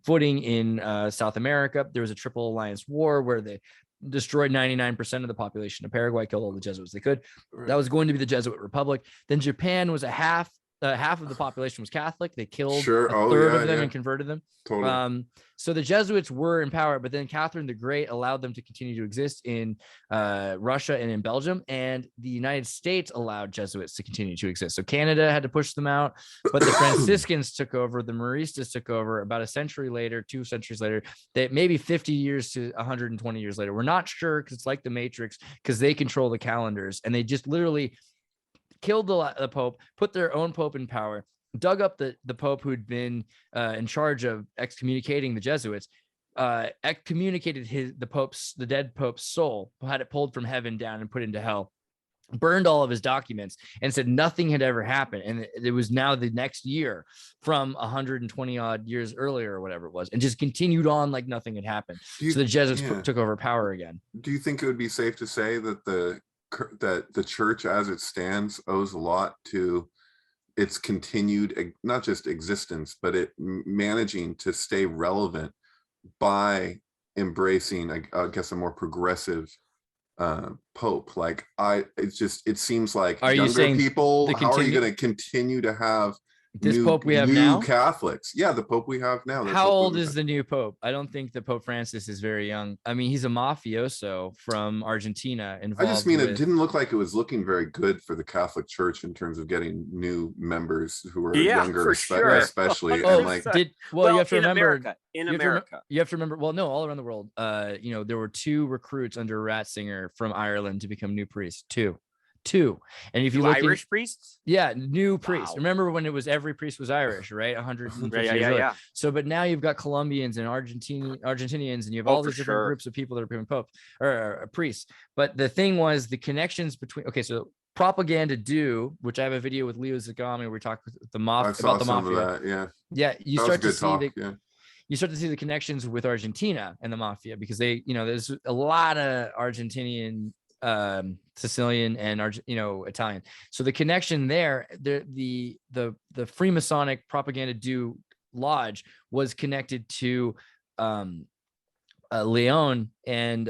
footing in South America. There was a Triple Alliance War where they destroyed 99% of the population of Paraguay, killed all the Jesuits they could. Right. That was going to be the Jesuit Republic. Then Japan was half of the population was Catholic. They killed a third of them and converted them. Totally. So the Jesuits were in power, but then Catherine the Great allowed them to continue to exist in Russia and in Belgium, and the United States allowed Jesuits to continue to exist. So Canada had to push them out, but the Franciscans took over, the Maristas took over about a century later, 2 centuries later, that maybe 50 years to 120 years later. We're not sure, because it's like the Matrix, because they control the calendars, and they just literally killed the Pope, put their own Pope in power, dug up the Pope who'd been in charge of excommunicating the Jesuits, excommunicated the dead Pope's soul, had it pulled from heaven down and put into hell, burned all of his documents, and said nothing had ever happened. And it was now the next year from 120 odd years earlier or whatever it was, and just continued on like nothing had happened. So the Jesuits took over power again. Do you think it would be safe to say that the church as it stands owes a lot to its continued, not just existence, but it managing to stay relevant by embracing, I guess, a more progressive Pope? Like, it seems like younger people, how are you going to continue to have Pope we have now? Catholics? Yeah, the Pope we have now. How old is the new Pope? I don't think the Pope Francis is very young. I mean, he's a mafioso from Argentina. I just mean it didn't look like it was looking very good for the Catholic Church in terms of getting new members who were younger, especially. You have to remember in America. You have to remember. Well, no, all around the world. There were 2 recruits under Ratzinger from Ireland to become new priests. Two. And if you look Irish priests, new priests. Remember when it was every priest was Irish, right? 150 years yeah. So, but now you've got Colombians and Argentinians, and you have all these different groups of people that are becoming popes or priests. But the thing was the connections between. Okay, so Propaganda Do, which I have a video with Leo Zagami where we talk with the mafia about the mafia. You start to see you start to see the connections with Argentina and the mafia, because they, there's a lot of Argentinian, Sicilian, and Italian. So the connection there, the Freemasonic Propaganda Due Lodge was connected to Leon and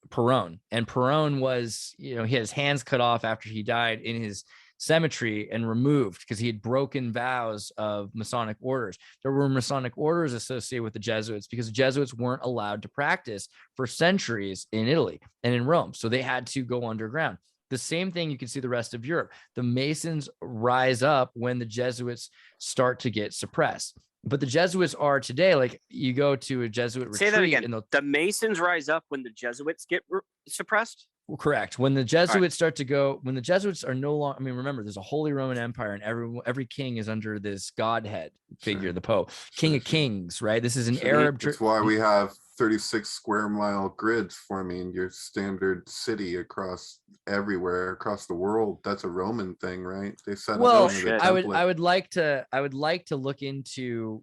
Perón. And Perón was, he had his hands cut off after he died in his cemetery and removed because he had broken vows of Masonic orders. There were Masonic orders associated with the Jesuits because the Jesuits weren't allowed to practice for centuries in Italy and in Rome. So they had to go underground. The same thing you can see the rest of Europe. The Masons rise up when the Jesuits start to get suppressed. But the Jesuits are today, like you go to a Jesuit retreat. Say that again. The Masons rise up when the Jesuits get suppressed? Correct. When the Jesuits start to go, when the Jesuits are no longer, remember, there's a Holy Roman Empire and every king is under this Godhead figure, the Pope, King of Kings, right? This is an Arab. That's why we have 36 square mile grids forming your standard city everywhere across the world. That's a Roman thing, right? They set well, I would like to look into,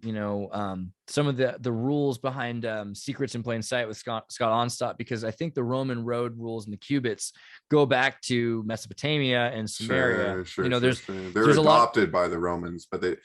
some of the rules behind Secrets in Plain Sight with Scott Onstopp, because I think the Roman road rules and the cubits go back to Mesopotamia and Samaria. They're adopted by the Romans, but they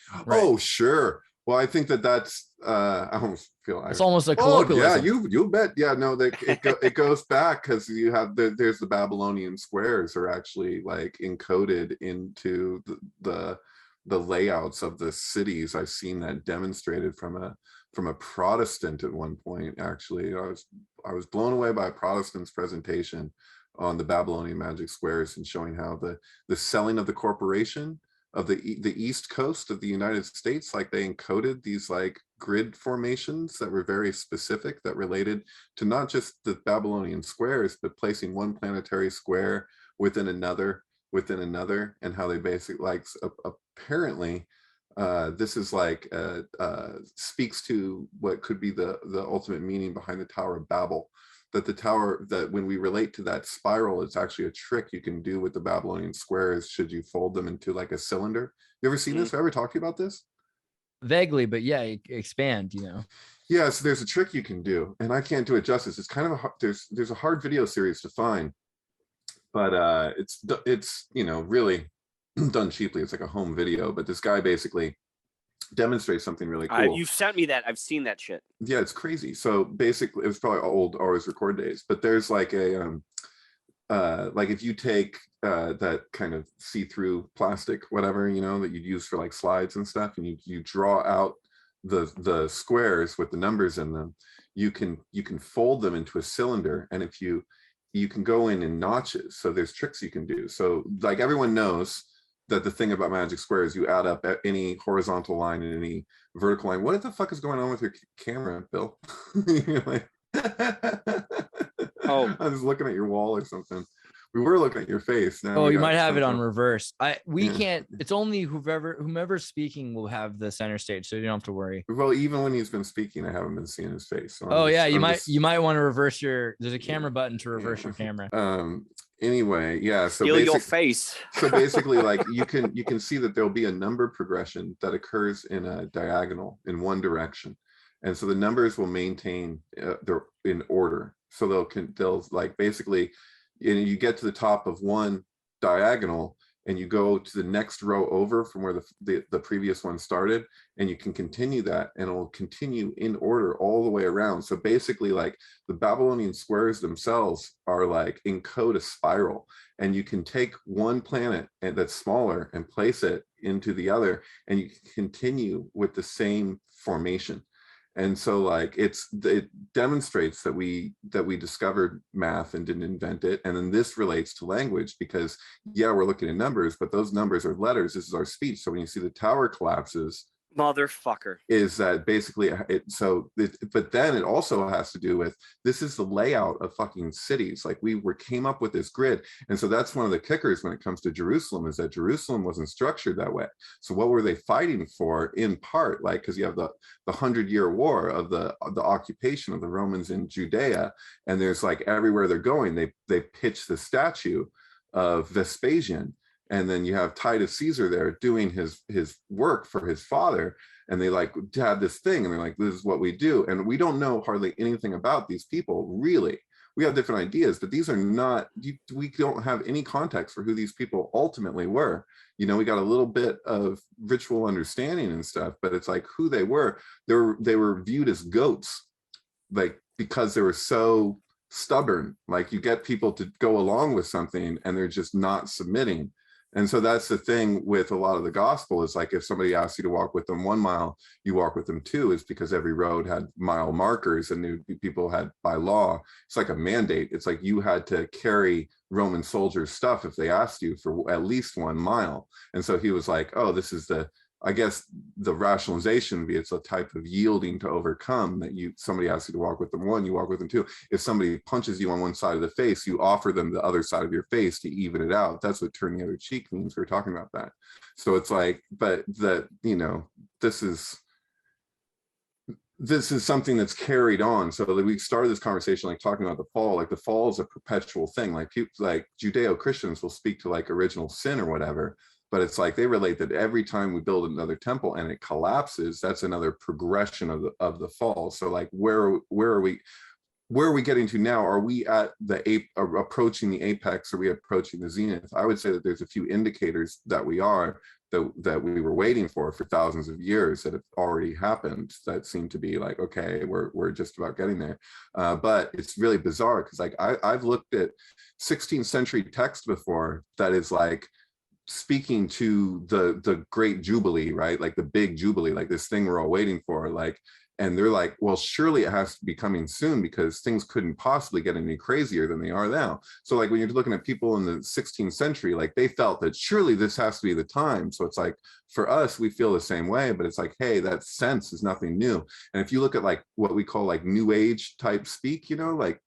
sure. Well, I think that's I almost feel it's almost like colloquialism. Yeah, you bet. Yeah, no, it goes back because you have there's the Babylonian squares are actually like encoded into the layouts of the cities. I've seen that demonstrated from a Protestant at one point. Actually, I was blown away by a Protestant's presentation on the Babylonian magic squares and showing how the selling of the corporation of the East Coast of the United States, like they encoded these like grid formations that were very specific, that related to not just the Babylonian squares, but placing one planetary square within another, and how they basically like apparently this is like speaks to what could be the ultimate meaning behind the Tower of Babel. That when we relate to that spiral, it's actually a trick you can do with the Babylonian squares should you fold them into like a cylinder. You ever seen this? Have I ever talked to you about this? Vaguely, but yeah, expand, Yeah, so there's a trick you can do, and I can't do it justice. It's kind of there's a hard video series to find, but it's really done cheaply. It's like a home video, but this guy basically demonstrate something really cool. You've sent me that. I've seen that shit. Yeah, it's crazy. So basically, it was probably old always record days, but there's like a like if you take that kind of see-through plastic, whatever, that you'd use for like slides and stuff, and you draw out the squares with the numbers in them, you can fold them into a cylinder, and if you can go in notches. So there's tricks you can do. So like everyone knows that the thing about magic squares, you add up any horizontal line and any vertical line. What the fuck is going on with your camera, Bill? You're like, oh, I was looking at your wall or something. We were looking at your face. Now you might have it on reverse. We can't. It's only whomever's speaking will have the center stage, so you don't have to worry. Well, even when he's been speaking, I haven't been seeing his face. So you might want to reverse your. There's a camera button to reverse your camera. Anyway, yeah. So your face. So basically, like you can see that there'll be a number progression that occurs in a diagonal in one direction, and so the numbers will maintain they're in order. So they'll like basically, you get to the top of one diagonal, and you go to the next row over from where the previous one started, and you can continue that, and it will continue in order all the way around. So basically, like the Babylonian squares themselves are like encode a spiral, and you can take one planet that's smaller and place it into the other, and you can continue with the same formation. And so like it demonstrates that we discovered math and didn't invent it. And then this relates to language because we're looking at numbers, but those numbers are letters. This is our speech. So when you see the tower collapses, motherfucker, is that basically but then it also has to do with, this is the layout of fucking cities. Like we came up with this grid. And so that's one of the kickers when it comes to Jerusalem, is that Jerusalem wasn't structured that way. So what were they fighting for? In part, like, because you have the 100-year war of the occupation of the Romans in Judea, and there's like everywhere they're going, they pitch the statue of Vespasian. And then you have Titus Caesar there doing his work for his father. and they like have this thing, and they're like, this is what we do, and we don't know hardly anything about these people, really. We have different ideas, but these are not, we don't have any context for who these people ultimately were. You know, we got a little bit of ritual understanding and stuff, but it's like who they were. They were viewed as goats, like, because they were so stubborn. Like, you get people to go along with something and they're just not submitting. And so that's the thing with a lot of the gospel, is like, if somebody asks you to walk with them 1 mile, you walk with them 2, is because every road had mile markers, and people had, by law, it's like a mandate. It's like you had to carry Roman soldiers' stuff if they asked you for at least 1 mile. And so he was like, oh, this is the, I guess the rationalization would be, it's a type of yielding to overcome, that somebody asks you to walk with them 1, you walk with them 2. If somebody punches you on one side of the face, you offer them the other side of your face to even it out. That's what turn the other cheek means. We're talking about that. So it's like, but that, you know, this is something that's carried on. So that we started this conversation like talking about the fall. Like, the fall is a perpetual thing. Like, people like Judeo-Christians will speak to like original sin or whatever, but it's like they relate that every time we build another temple and it collapses, that's another progression of the fall. So like, where are we getting to now? Are we at approaching the apex? Are we approaching the zenith? I would say that there's a few indicators that we are, that we were waiting for thousands of years, that have already happened, that seem to be like, okay, we're just about getting there. But it's really bizarre, because like I've looked at 16th century text before that is like speaking to the great jubilee, right? Like the big jubilee, like this thing we're all waiting for, like, and they're like, well, surely it has to be coming soon, because things couldn't possibly get any crazier than they are now. So like, when you're looking at people in the 16th century, like, they felt that surely this has to be the time. So it's like, for us, we feel the same way, but it's like, hey, that sense is nothing new. And if you look at like what we call like new age type speak, you know, like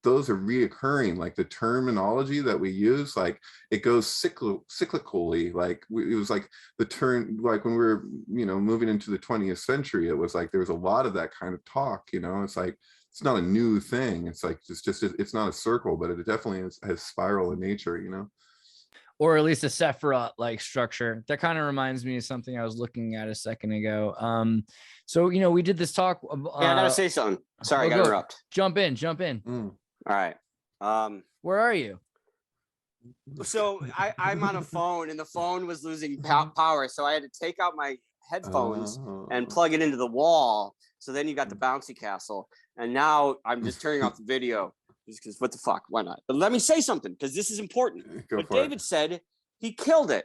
those are reoccurring, like the terminology that we use, like it goes cyclically. Like it was like the turn, like when we were, you know, moving into the 20th century, it was like there was a lot of that kind of talk, you know. It's like, it's not a new thing. It's like, it's not a circle, but it definitely has spiral in nature, you know. Or at least a Sephiroth like structure. That kind of reminds me of something I was looking at a second ago. So, you know, we did this talk. Yeah, I gotta say something. Sorry, I gotta interrupt. Jump in. All right. Where are you? So I'm on a phone, and the phone was losing power, so I had to take out my headphones and plug it into the wall. So then you got the bouncy castle, and now I'm just turning off the video, just because what the fuck, why not? But let me say something, because this is important. What David said, he killed it.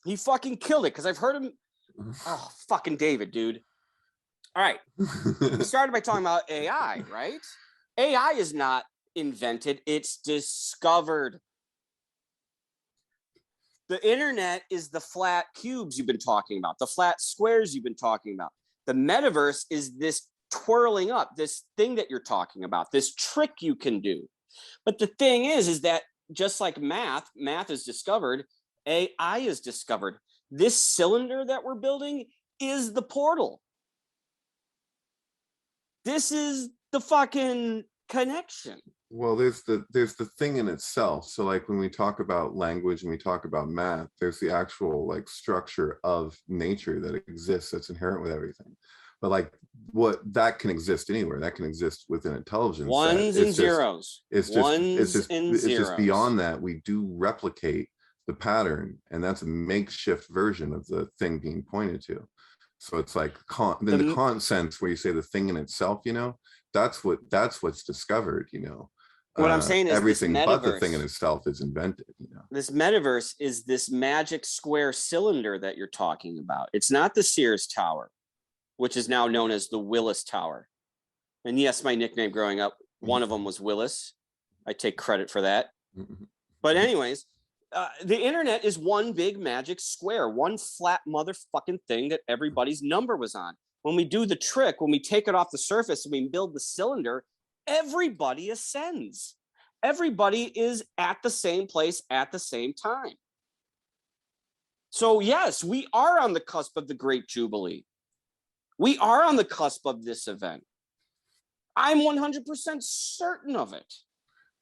He fucking killed it, because I've heard him. Oh, fucking David, dude. All right. We started by talking about AI, right? AI is not invented, it's discovered. The internet is the flat cubes you've been talking about, the flat squares you've been talking about. The metaverse is this twirling up, this thing that you're talking about, this trick you can do. But the thing is that just like math is discovered, AI is discovered. This cylinder that we're building is the portal. This is the fucking connection. Well, there's the thing in itself. So like when we talk about language and we talk about math, there's the actual like structure of nature that exists, that's inherent with everything. But like what that can exist anywhere, that can exist within intelligence. Ones and zeros. It's just beyond that. We do replicate the pattern, and that's a makeshift version of the thing being pointed to. So it's like the Kant sense, where you say the thing in itself, you know, that's what's discovered, you know. What I'm saying is everything but the thing in itself is invented, you know. This metaverse is this magic square cylinder that you're talking about. It's not the Sears Tower, which is now known as the Willis Tower. And yes, my nickname growing up, one of them was Willis. I take credit for that. But anyways, the internet is one big magic square, one flat motherfucking thing that everybody's number was on. When we do the trick, when we take it off the surface and we build the cylinder, everybody ascends. Everybody is at the same place at the same time. So yes, we are on the cusp of the Great Jubilee. We are on the cusp of this event. I'm 100% certain of it.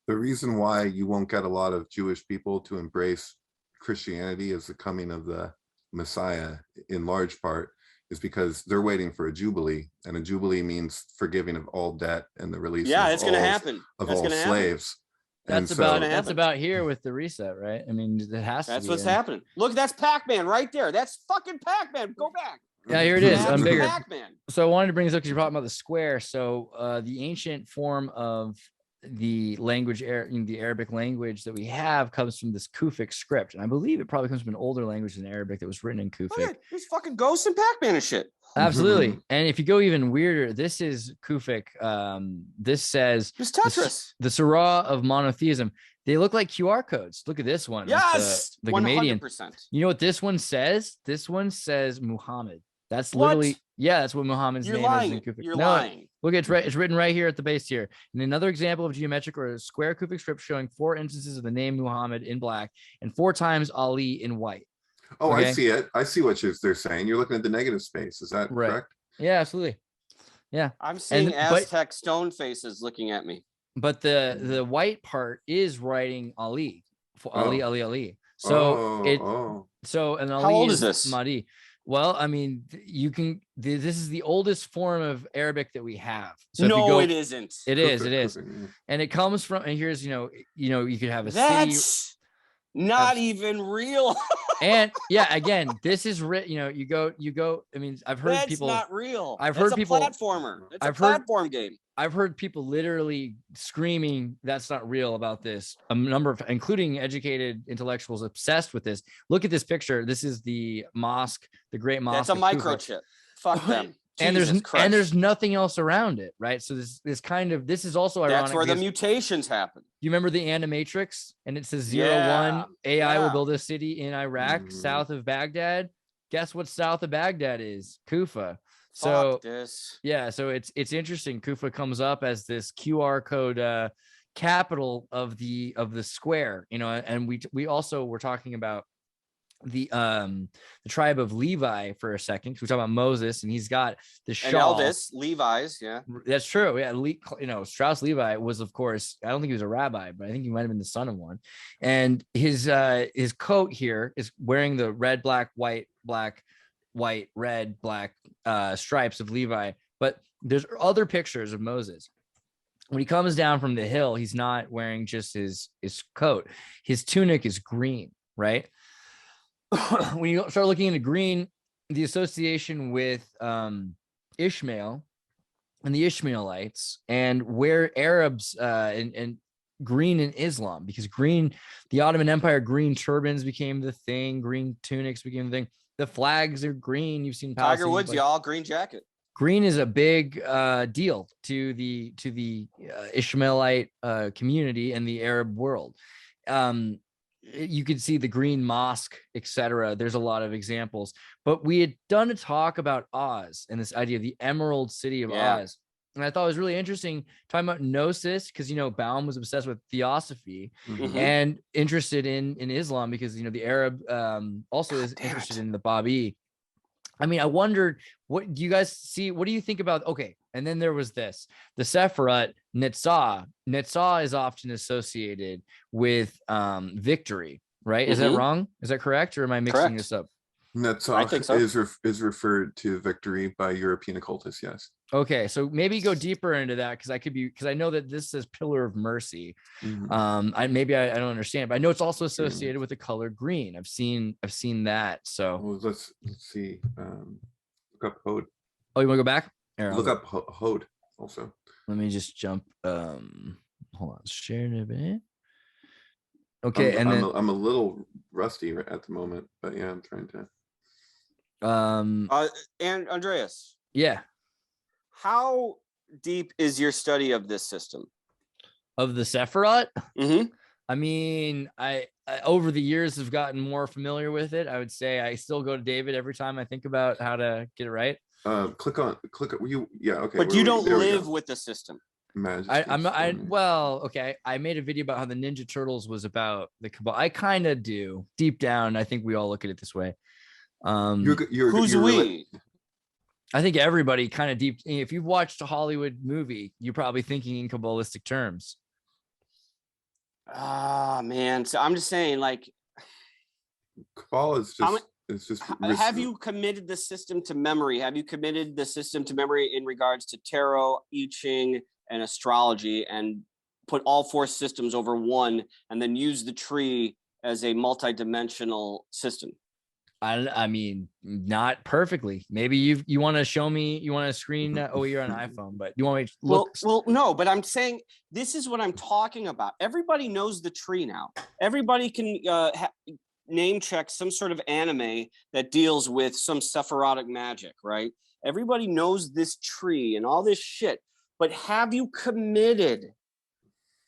The reason why you won't get a lot of Jewish people to embrace Christianity as the coming of the Messiah, in large part, is because they're waiting for a jubilee, and a jubilee means forgiving of all debt and the release Yeah, of it's going to all, happen. of That's all going to happen. slaves. And That's so, about here with the reset, right? I mean, it has to That's be what's in. happening. Look, that's Pac-Man right there. That's fucking Pac-Man. Go back. Yeah, here it is. That's I'm bigger. Pac-Man. So I wanted to bring this up because you're talking about the square. So the ancient form of the language, the Arabic language that we have comes from this Kufic script. And I believe it probably comes from an older language than Arabic that was written in Kufic. Okay, there's fucking ghosts and Pac-Man and shit. Absolutely. And if you go even weirder, this is Kufic. This says It's Tetris. the Surah of monotheism. They look like QR codes. Look at this one. Yes, the Gamadian. 100%. You know what this one says? This one says Muhammad. That's literally, that's what Muhammad's You're name lying. is in Kufic. You're No, lying. look, it's written right here at the base here. And another example of geometric or square Kufic script showing 4 instances of the name Muhammad in black and 4 times Ali in white. oh, Okay. I see it. I see what they're saying. You're looking at the negative space. Is that Right. correct? Yeah, absolutely. Yeah. I'm seeing but- Aztec stone faces looking at me. But the white part is writing Ali. For Ali, Oh. Ali. So and Ali How old is this? Mahdi. Well, I mean, this is the oldest form of Arabic that we have. So No, it isn't. It is. Kufic. And it comes from, and here's, you could have a city. That's not even real. And yeah, again, this is written, you go, I mean, I've heard That's people, not real. I've That's heard a people- platformer. It's I've a heard- platform game. I've heard people literally screaming that's not real about this. A number of, including educated intellectuals, obsessed with this. Look at this picture. This is the mosque, the great mosque. That's a of Kufa. microchip. Fuck them. And Jesus Christ. there's nothing else around it, right? So this is also ironic. That's where the because mutations happen. you remember the Animatrix, and it says 01 Yeah, AI will yeah. build a city in Iraq Mhm. south of Baghdad. Guess what south of Baghdad is? Kufa. So Fuck this. yeah, so it's interesting. Kufa comes up as this QR code capital of the square, and we also were talking about the tribe of Levi for a second, 'cause we talk about Moses, and he's got the And shawl. Elvis, Levi's, yeah. That's true. Yeah, Strauss Levi was, of course, I don't think he was a rabbi, but I think he might have been the son of one. And his coat here is wearing the red, black, white, red, black stripes of Levi. But there's other pictures of Moses. When he comes down from the hill, he's not wearing just his coat. His tunic is green, right? When you start looking into green, the association with Ishmael and the Ishmaelites, and where Arabs and green in Islam, because green, the Ottoman Empire, green turbans became the thing, green tunics became the thing. The flags are green. You've seen Tiger Palestinian Woods, flags. y'all, green jacket. Green is a big deal to the Ishmaelite community and the Arab world. You could see the green mosque, etc. There's a lot of examples, but we had done a talk about Oz and this idea of the Emerald City of Yeah. Oz. And I thought it was really interesting talking about Gnosis, because Baum was obsessed with theosophy Mhm. and interested in Islam, because the Arab also is damn interested it. in the Babi. I mean, I wondered, what do you guys see? What do you think about? Okay, and then there was this, the Sephirat Netzah. Netzah is often associated with victory, right? Is that Mhm. wrong? Is that correct, or am I mixing Correct. this up? I think so. is referred to victory by European occultists. Yes. Okay, so maybe go deeper into that, because I know that this says Pillar of Mercy. Mhm. I don't understand, but I know it's also associated with the color green. I've seen that. So Well, let's see. Look up Hode. oh, you want to go back? Here, Look up Hode also. let me just jump. Hold on, share a bit. Okay, I'm a little rusty at the moment, but yeah, I'm trying to. And Andreas, yeah, how deep is your study of this system? of the Sephirat. Mm-hmm. I mean, I over the years have gotten more familiar with it. I would say I still go to David every time I think about how to get it right. Click you. Yeah. Okay. But you don't there we go. live with the system. Okay. I made a video about how the Ninja Turtles was about the Cabal. I kind of do deep down. I think we all look at it this way. Who's we? I think everybody kind of deep. If you've watched a Hollywood movie, you're probably thinking in Kabbalistic terms. Man. So I'm just saying, like, Kabbalah is Have you committed the system to memory? Have you committed the system to memory in regards to tarot, I Ching, and astrology, and put all 4 systems over one, and then use the tree as a multi-dimensional system? I mean, not perfectly. Maybe you want to show me, you want to screen. Oh, you're on iPhone, but you want me to look? Well, no, but I'm saying this is what I'm talking about. Everybody knows the tree now. Everybody can name check some sort of anime that deals with some Sephirotic magic, right? Everybody knows this tree and all this shit. But have you committed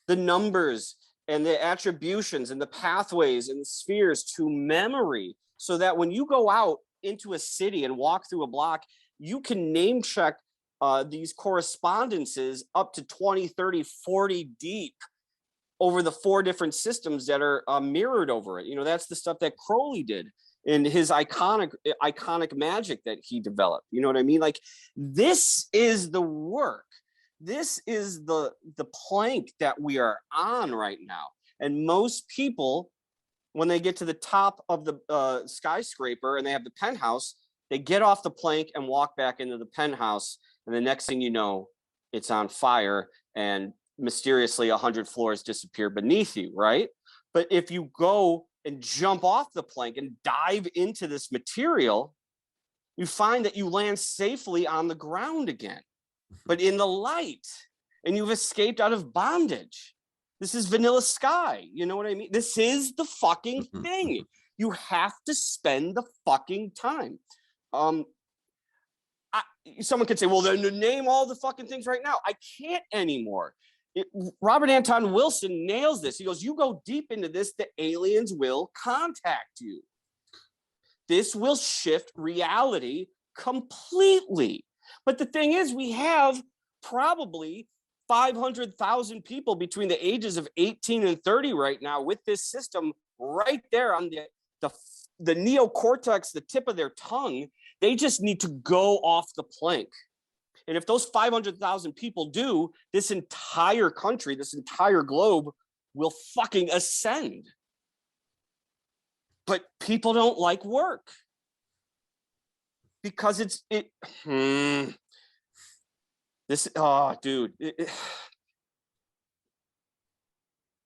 the numbers and the attributions and the pathways and the spheres to memory, so that when you go out into a city and walk through a block, you can name check these correspondences up to 20, 30, 40 deep over the 4 different systems that are mirrored over it? You know, that's the stuff that Crowley did in his iconic magic that he developed. You know what I mean? Like, this is the work. This is the plank that we are on right now. And most people, when they get to the top of the skyscraper and they have the penthouse, they get off the plank and walk back into the penthouse. And the next thing you know, it's on fire, and mysteriously 100 floors disappear beneath you, right? But if you go and jump off the plank and dive into this material, you find that you land safely on the ground again, but in the light, and you've escaped out of bondage. This is vanilla sky. You know what I mean? This is the fucking thing. You have to spend the fucking time. Someone could say, well, then name all the fucking things right now. I can't anymore. Robert Anton Wilson nails this. He goes, you go deep into this, the aliens will contact you. This will shift reality completely. But the thing is, we have probably 500,000 people between the ages of 18 and 30 right now with this system right there on the neocortex, the tip of their tongue. They just need to go off the plank. And if those 500,000 people do, this entire country, this entire globe will fucking ascend. But people don't like work because dude, the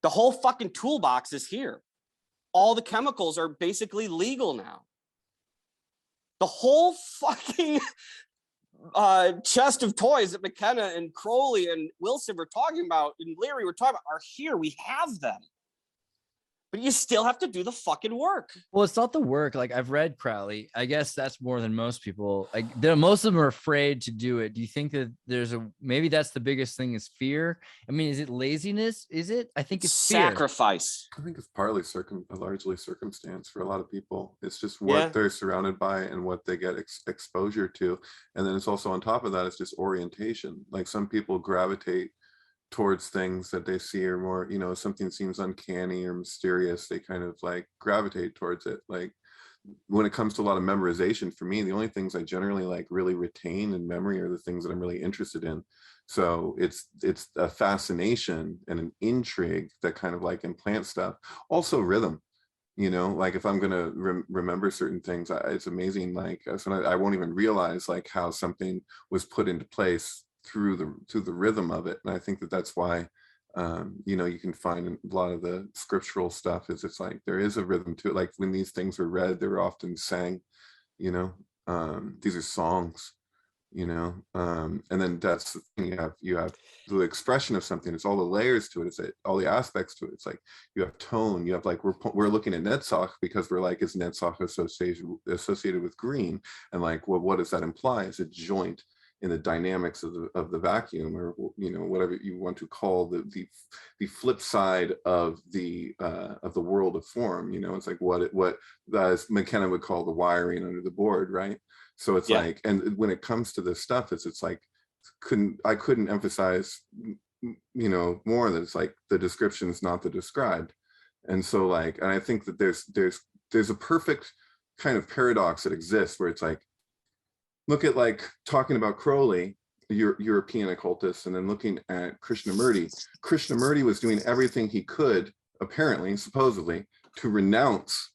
whole fucking toolbox is here. All the chemicals are basically legal now. The whole fucking chest of toys that McKenna and Crowley and Wilson were talking about and Leary were talking about are here. We have them. But you still have to do the fucking work. Well, it's not the work. Like, I've read Crowley. I guess that's more than most people. Like, most of them are afraid to do it. Do you think that maybe that's the biggest thing is fear? I mean, is it laziness? Is it? I think it's sacrifice. I think it's partly largely circumstance for a lot of people. It's just what they're surrounded by and what they get exposure to. And then it's also on top of that, it's just orientation. Like, some people gravitate towards things that they see are more, you know, something seems uncanny or mysterious, they kind of like gravitate towards it. Like, when it comes to a lot of memorization, for me, the only things I generally like really retain in memory are the things that I'm really interested in. So it's a fascination and an intrigue that kind of like implants stuff. Also rhythm, you know, like if I'm gonna remember certain things, it's amazing. Like, I won't even realize like how something was put into place through the rhythm of it. And I think that's why you know, you can find a lot of the scriptural stuff is it's like there is a rhythm to it. Like, when these things were read, they were often sang, you know. These are songs, you know. And then that's the thing, you have the expression of something. It's all the layers to it. It's all the aspects to it. It's like you have tone, you have like we're looking at Netzach because we're like, is Netzach associated with green? And like, well, what does that imply? Is a joint in the dynamics of the vacuum, or, you know, whatever you want to call the flip side of the world of form. You know, it's like what as McKenna would call the wiring under the board, right? So it's like, and when it comes to this stuff, it's like I couldn't emphasize, you know, more that it's like the description is not the described. And so like, and I think that there's a perfect kind of paradox that exists where it's like, look at like talking about Crowley, European occultists, and then looking at Krishnamurti. Krishnamurti was doing everything he could, apparently, supposedly, to renounce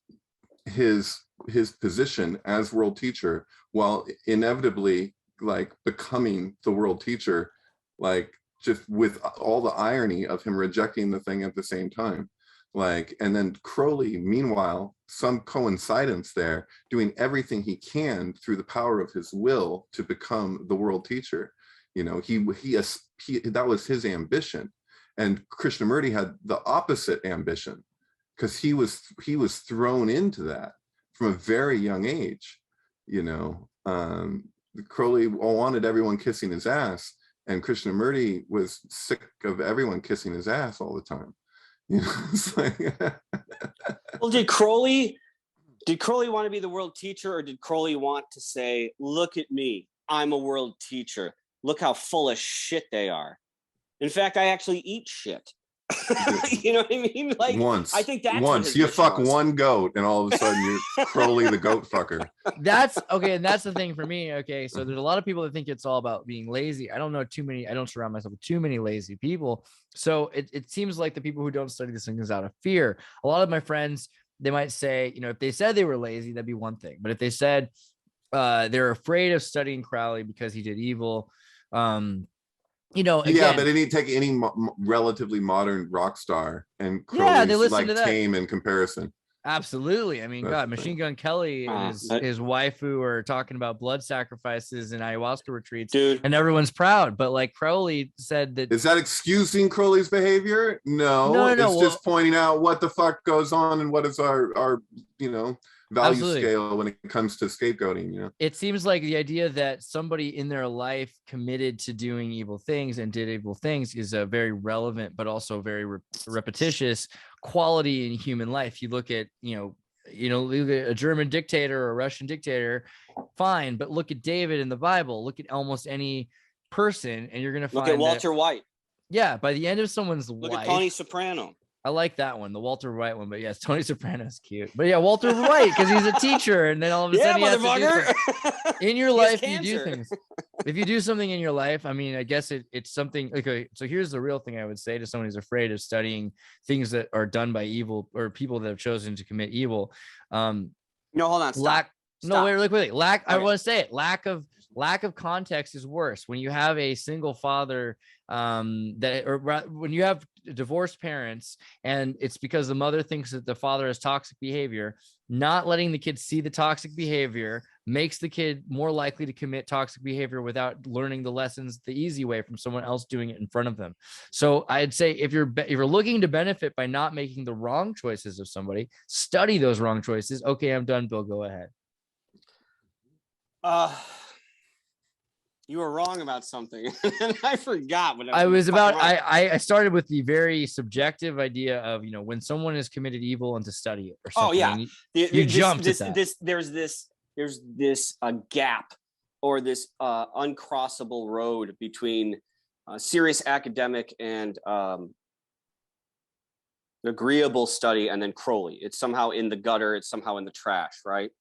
his his position as world teacher while inevitably like becoming the world teacher, like just with all the irony of him rejecting the thing at the same time. Like, and then Crowley, meanwhile, some coincidence there, doing everything he can through the power of his will to become the world teacher. You know, he that was his ambition. And Krishnamurti had the opposite ambition, because he was thrown into that from a very young age. You know, Crowley wanted everyone kissing his ass, and Krishnamurti was sick of everyone kissing his ass all the time. You know, it's like well, did Crowley want to be the world teacher, or did Crowley want to say, look at me, I'm a world teacher, look how full of shit they are? In fact, I actually eat shit. You know what I mean? Like, once, I think that's once you fuck one goat, and all of a sudden you're Crowley the goat fucker. That's okay, and that's the thing for me. Okay, so there's a lot of people that think it's all about being lazy. I don't know too many. I don't surround myself with too many lazy people. So it seems like the people who don't study this thing is out of fear. A lot of my friends, they might say, you know, if they said they were lazy, that'd be one thing. But if they said they're afraid of studying Crowley because he did evil, you know, again, yeah, but it didn't take any relatively modern rock star and Crowley's like tame in comparison. Absolutely. I mean, God, Machine Gun Kelly and his wife who are talking about blood sacrifices and ayahuasca retreats, dude, and everyone's proud. But like Crowley said that. Is that excusing Crowley's behavior? No. It's just pointing out what the fuck goes on and what is our you know, value scale when it comes to scapegoating. You know, it seems like the idea that somebody in their life committed to doing evil things and did evil things is a very relevant but also very repetitious quality in human life. You look at you look at a German dictator or a Russian dictator, fine, but look at David in the Bible, look at almost any person, and you're gonna find look at Walter White. Yeah, by the end of someone's life. Look at Tony Soprano. I like that one, the Walter White one, but yes, Tony Soprano's cute. But yeah, Walter White, because he's a teacher, and then all of a sudden he has to do in your life, you do things. If you do something in your life, I mean, I guess it's something. Okay, so here's the real thing I would say to someone who's afraid of studying things that are done by evil or people that have chosen to commit evil. No, hold on. Stop. No, wait. Okay. I want to say it. Lack of context is worse. When you have a single father, when you have divorced parents, and it's because the mother thinks that the father has toxic behavior, not letting the kid see the toxic behavior makes the kid more likely to commit toxic behavior without learning the lessons the easy way from someone else doing it in front of them. So I'd say if you're looking to benefit by not making the wrong choices of somebody, study those wrong choices. Okay, I'm done, Bill. Go ahead. You were wrong about something, and I forgot what I started with the very subjective idea of, you know, when someone has committed evil and to study it or something. Oh yeah, you jumped at that. There's this gap or this uncrossable road between serious academic and agreeable study, and then Crowley. It's somehow in the gutter. It's somehow in the trash, right?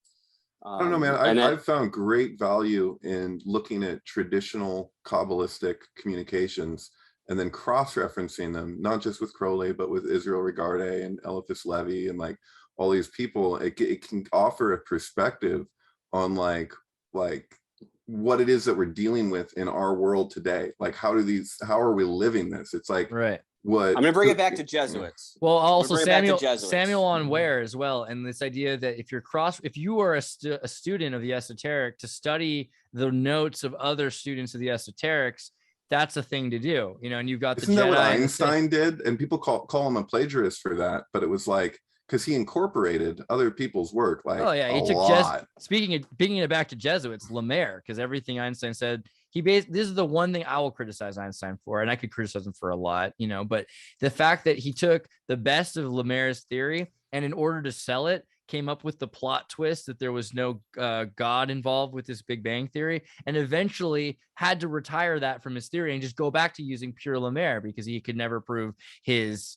I don't know, man. I've found great value in looking at traditional Kabbalistic communications and then cross-referencing them, not just with Crowley, but with Israel Regardie and Eliphas Levi and like all these people. It can offer a perspective on like what it is that we're dealing with in our world today. Like how are we living this? It's like, right. What I'm gonna bring it back to Jesuits. Well, also Samuel on Ware as well, and this idea that if you are a student of the esoteric, to study the notes of other students of the esoterics, that's a thing to do, you know. And you've got Isn't that what Einstein did? And people call him a plagiarist for that, but it was like because he incorporated other people's work. Like, oh yeah, he took bringing it back to Jesuits, Lemaire, because everything Einstein said. This is the one thing I will criticize Einstein for, and I could criticize him for a lot, you know, but the fact that he took the best of Lemaire's theory and in order to sell it, came up with the plot twist that there was no God involved with this Big Bang theory, and eventually had to retire that from his theory and just go back to using pure Lemaire because he could never prove his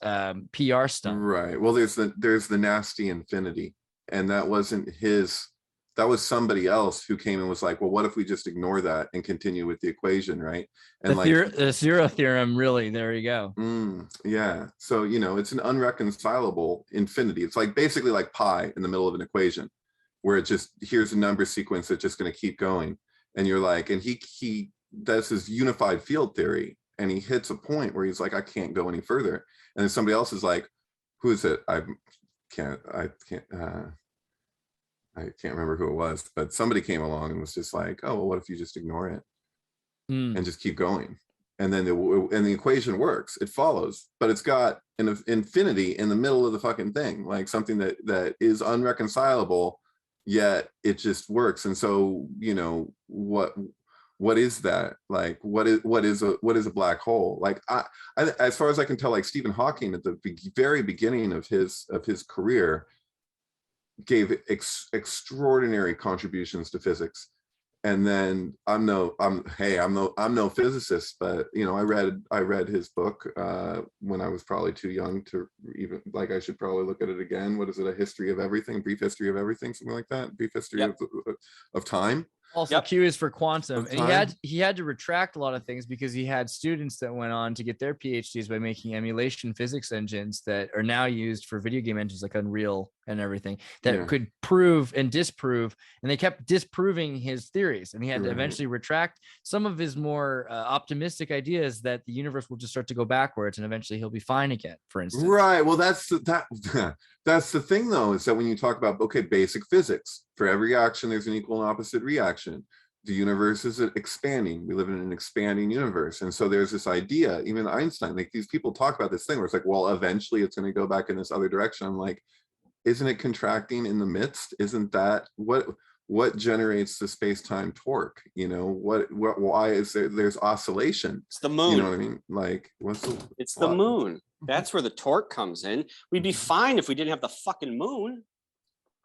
PR stunt. Right. Well, there's the nasty infinity, and that wasn't his. That was somebody else who came and was like, well, what if we just ignore that and continue with the equation, right? And the zero theorem, really, there you go. Yeah. So, you know, it's an unreconcilable infinity. It's like basically like pi in the middle of an equation where it just, here's a number sequence that's just going to keep going. And you're like, and he does his unified field theory, and he hits a point where he's like, I can't go any further. And then somebody else is like, who is it? I can't remember who it was, but somebody came along and was just like, oh, well, what if you just ignore it and just keep going? And then the equation works, it follows, but it's got an infinity in the middle of the fucking thing, like something that is unreconcilable, yet it just works. And so, you know, what is that? Like, what is a black hole? Like, I as far as I can tell, like Stephen Hawking at the very beginning of his career gave extraordinary contributions to physics. And then I'm no physicist, but you know, I read his book when I was probably too young to even, like, I should probably look at it again. What is it? A history of everything, brief history of everything, something like that. Brief history of time. Also, Q is for quantum, and he had to retract a lot of things because he had students that went on to get their PhDs by making emulation physics engines that are now used for video game engines like Unreal and everything that could prove and disprove, and they kept disproving his theories, and he had to eventually retract some of his more optimistic ideas that the universe will just start to go backwards and eventually he'll be fine again, for instance. Right. Well, that's the thing, though, is that when you talk about, okay, basic physics, for every action there's an equal and opposite reaction. The universe is expanding. We live in an expanding universe. And so there's this idea, even Einstein, like these people talk about this thing where it's like, well, eventually it's going to go back in this other direction. I'm like, isn't it contracting in the midst? Isn't that what generates the space-time torque? You know, why is there's oscillation? It's the moon. You know what I mean? Like, it's the moon. That's where the torque comes in. We'd be fine if we didn't have the fucking moon.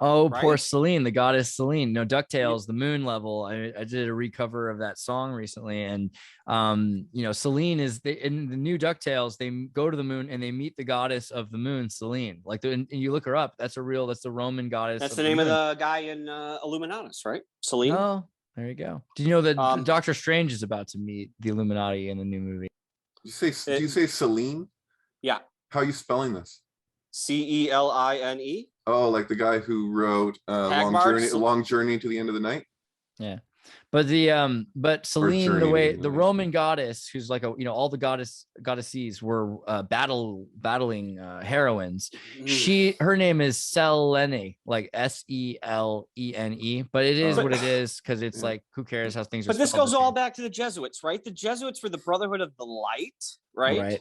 Oh, right? Poor Selene, the goddess Selene. No, DuckTales, the moon level. I did a recover of that song recently, and you know, Selene is in the new DuckTales. They go to the moon and they meet the goddess of the moon, Selene. Like, and you look her up. That's the Roman goddess. That's the name of the guy in Illuminatus, right? Selene. Oh, there you go. Do you know that Doctor Strange is about to meet the Illuminati in the new movie? Do you say Selene? Yeah. How are you spelling this? Celine. Oh, like the guy who wrote Long Journey to the End of the Night. Yeah, but Selene, the Roman goddess, who's like all the goddesses were battling heroines. Her name is Selene, like Selene, but it is what it is because it's like, who cares how things are. But this goes all back to the Jesuits, right? The Jesuits were the Brotherhood of the Light, right?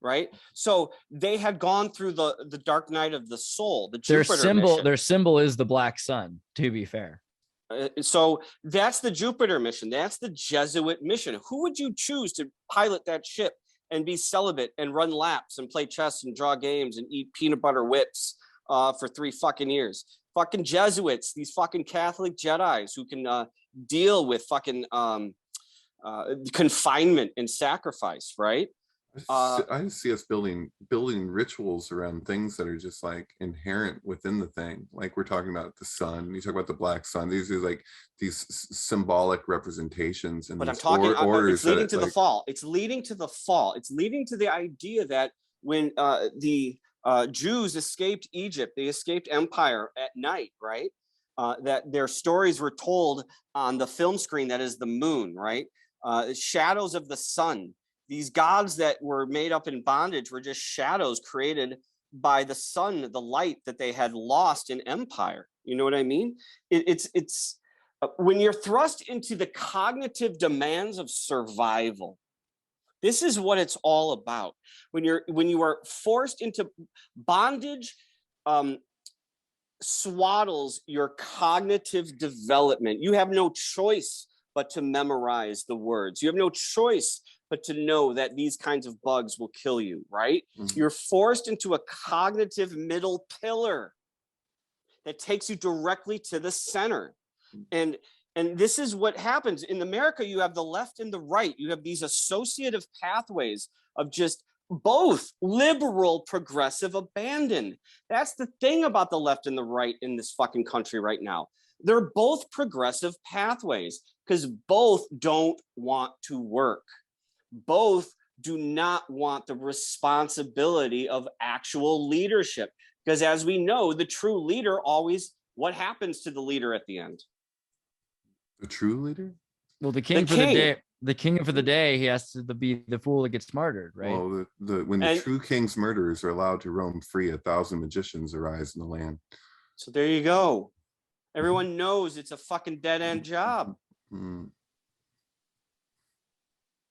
Right. So they had gone through the dark night of the soul. Their symbol is the black sun, to be fair. So that's the Jupiter mission. That's the Jesuit mission. Who would you choose to pilot that ship and be celibate and run laps and play chess and draw games and eat peanut butter whips for 3 fucking years? Fucking Jesuits, these fucking Catholic Jedis who can deal with fucking confinement and sacrifice, right? I just see us building rituals around things that are just like inherent within the thing. Like we're talking about the sun. You talk about the black sun. These are like these symbolic representations. And but I'm talking. It's leading to the fall. It's leading to the fall. It's leading to the idea that when the Jews escaped Egypt, they escaped empire at night, right? That their stories were told on the film screen that is the moon, right? Shadows of the sun. These gods that were made up in bondage were just shadows created by the sun, the light that they had lost in empire. You know what I mean? It's when you're thrust into the cognitive demands of survival. This is what it's all about. When you are forced into bondage, swaddles your cognitive development. You have no choice but to memorize the words. You have no choice but to know that these kinds of bugs will kill you, right? Mm-hmm. You're forced into a cognitive middle pillar that takes you directly to the center. And this is what happens. In America, you have the left and the right. You have these associative pathways of just both liberal, progressive, abandon. That's the thing about the left and the right in this fucking country right now. They're both progressive pathways because both don't want to work. Both do not want the responsibility of actual leadership. Because as we know, the true leader always what happens to the leader at the end? The true leader? Well, the king for the day. The king for the day, he has to be the fool that gets martyred, right? Well, when the true king's murderers are allowed to roam free, 1,000 magicians arise in the land. So there you go. Everyone knows it's a fucking dead end job.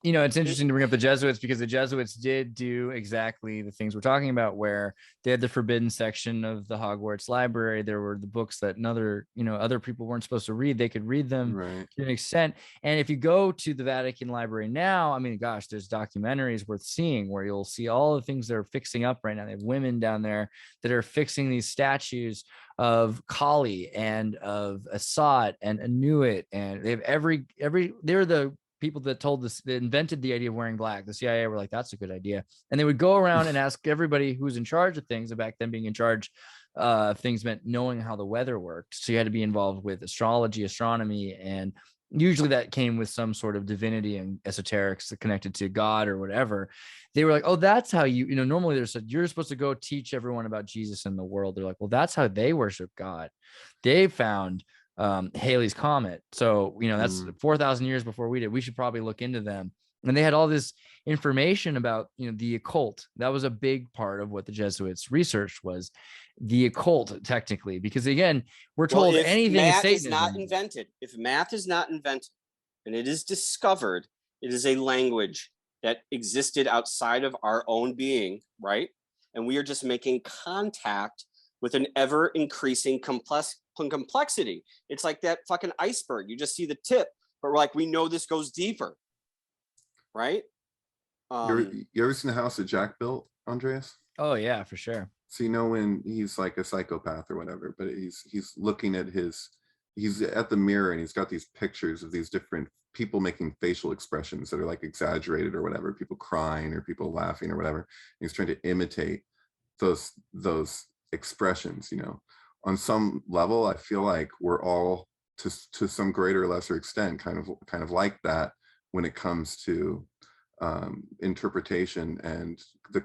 You know, it's interesting to bring up the Jesuits because the Jesuits did do exactly the things we're talking about, where they had the forbidden section of the Hogwarts library. There were the books that other people weren't supposed to read. They could read them to an extent. And if you go to the Vatican Library now, I mean, gosh, there's documentaries worth seeing where you'll see all the things they're fixing up right now. They have women down there that are fixing these statues of Kali and of Assad and Anuit, and they have they're the people that invented the idea of wearing black. The CIA were like, that's a good idea. And they would go around and ask everybody who was in charge of things, and back then being in charge of things meant knowing how the weather worked. So you had to be involved with astrology, astronomy, and usually that came with some sort of divinity and esoterics connected to God or whatever. They were like, oh, that's how normally they're said, you're supposed to go teach everyone about Jesus and the world. They're like, well, that's how they worship God. They found Halley's Comet. So, that's 4,000 years before we did. We should probably look into them. And they had all this information about, the occult. That was a big part of what the Jesuits researched, was the occult, technically, because again, we're told anything is Satanism. If math is not invented and it is discovered, it is a language that existed outside of our own being, right? And we are just making contact with an ever increasing complexity. It's like that fucking iceberg. You just see the tip, but we're like, we know this goes deeper, right? You ever seen the house that Jack built, Andreas? Oh yeah, for sure. So when he's like a psychopath or whatever, but he's looking at he's at the mirror and he's got these pictures of these different people making facial expressions that are like exaggerated or whatever, people crying or people laughing or whatever. And he's trying to imitate those expressions. On some level, I feel like we're all to some greater or lesser extent kind of like that when it comes to interpretation and the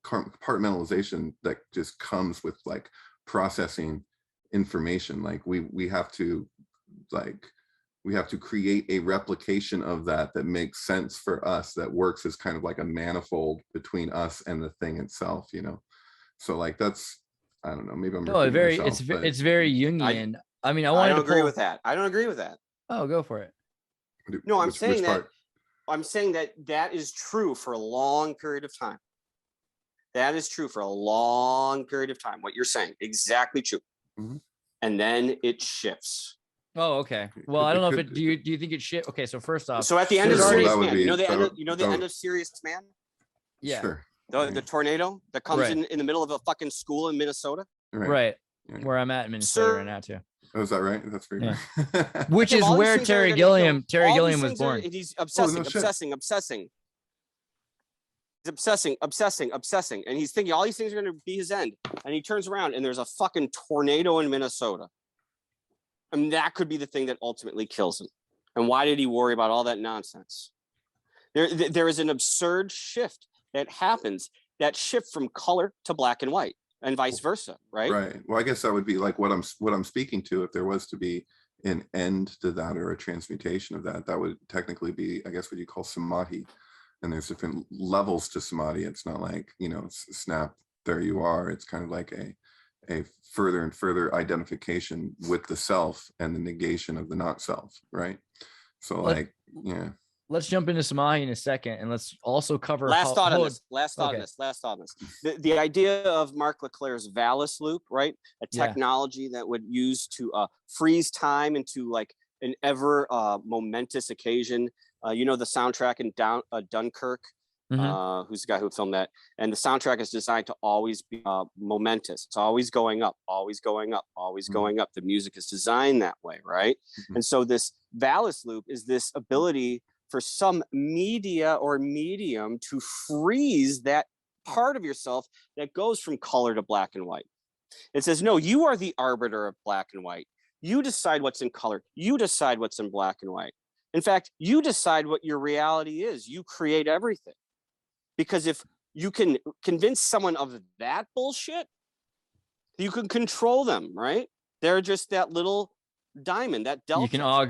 compartmentalization that just comes with like processing information. Like we have to create a replication of that makes sense for us, that works as kind of like a manifold between us and the thing itself. So like that's, I don't know, maybe I'm it's very Jungian. I don't agree with that. I don't agree with that. Oh, go for it. No, I'm saying that is true for a long period of time. That is true for a long period of time. What you're saying, exactly true. Mm-hmm. And then it shifts. Oh, okay. Well, I don't know if it. Do you think it shifts? Okay, so first off, so at the end of Serious Man, the end of Serious Man. Yeah. Sure. The tornado that comes in the middle of a fucking school in Minnesota. Right. Where I'm at in Minnesota right now too. Oh, is that right? That's very nice. Which is where Terry Gilliam was born. He's obsessing. He's obsessing. And he's thinking all these things are going to be his end. And he turns around and there's a fucking tornado in Minnesota. And that could be the thing that ultimately kills him. And why did he worry about all that nonsense? There is an absurd shift that happens, that shift from color to black and white and vice versa, right? Right. Well, I guess that would be like what I'm speaking to. If there was to be an end to that or a transmutation of that, that would technically be, I guess, what you call samadhi. And there's different levels to samadhi. It's not like, snap, there you are. It's kind of like a further and further identification with the self and the negation of the not self, right? So let's jump into samadhi in a second, and let's also cover last thought on this. The idea of Mark Leclerc's Vallis loop, right? A technology that would use to freeze time into like an ever momentous occasion. The soundtrack in Dunkirk. Who's the guy who filmed that? And the soundtrack is designed to always be momentous. It's always going up, always going up, always going up. The music is designed that way, right? And so this Vallis loop is this ability for some media or medium to freeze that part of yourself that goes from color to black and white. It says, no, you are the arbiter of black and white. You decide what's in color. You decide what's in black and white. In fact, you decide what your reality is. You create everything. Because if you can convince someone of that bullshit, you can control them, right? They're just that little diamond, that delta.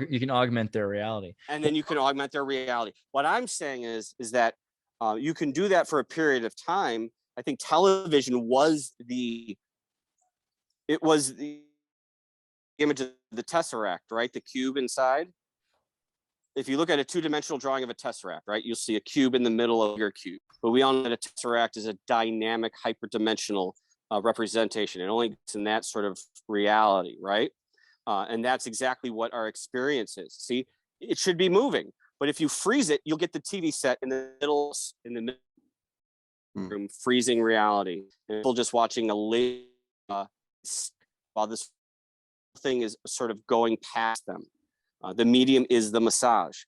You can augment their reality, and then you can augment their reality. What I'm saying is that you can do that for a period of time. I think television was the image of the tesseract, right? The cube inside. If you look at a two-dimensional drawing of a tesseract, right, you'll see a cube in the middle of your cube. But we all know that a tesseract is a dynamic, hyperdimensional representation. It only gets in that sort of reality, right? And that's exactly what our experience is. See, it should be moving, but if you freeze it, you'll get the TV set in the middle room, freezing reality, and people just watching while this thing is sort of going past them. The medium is the massage.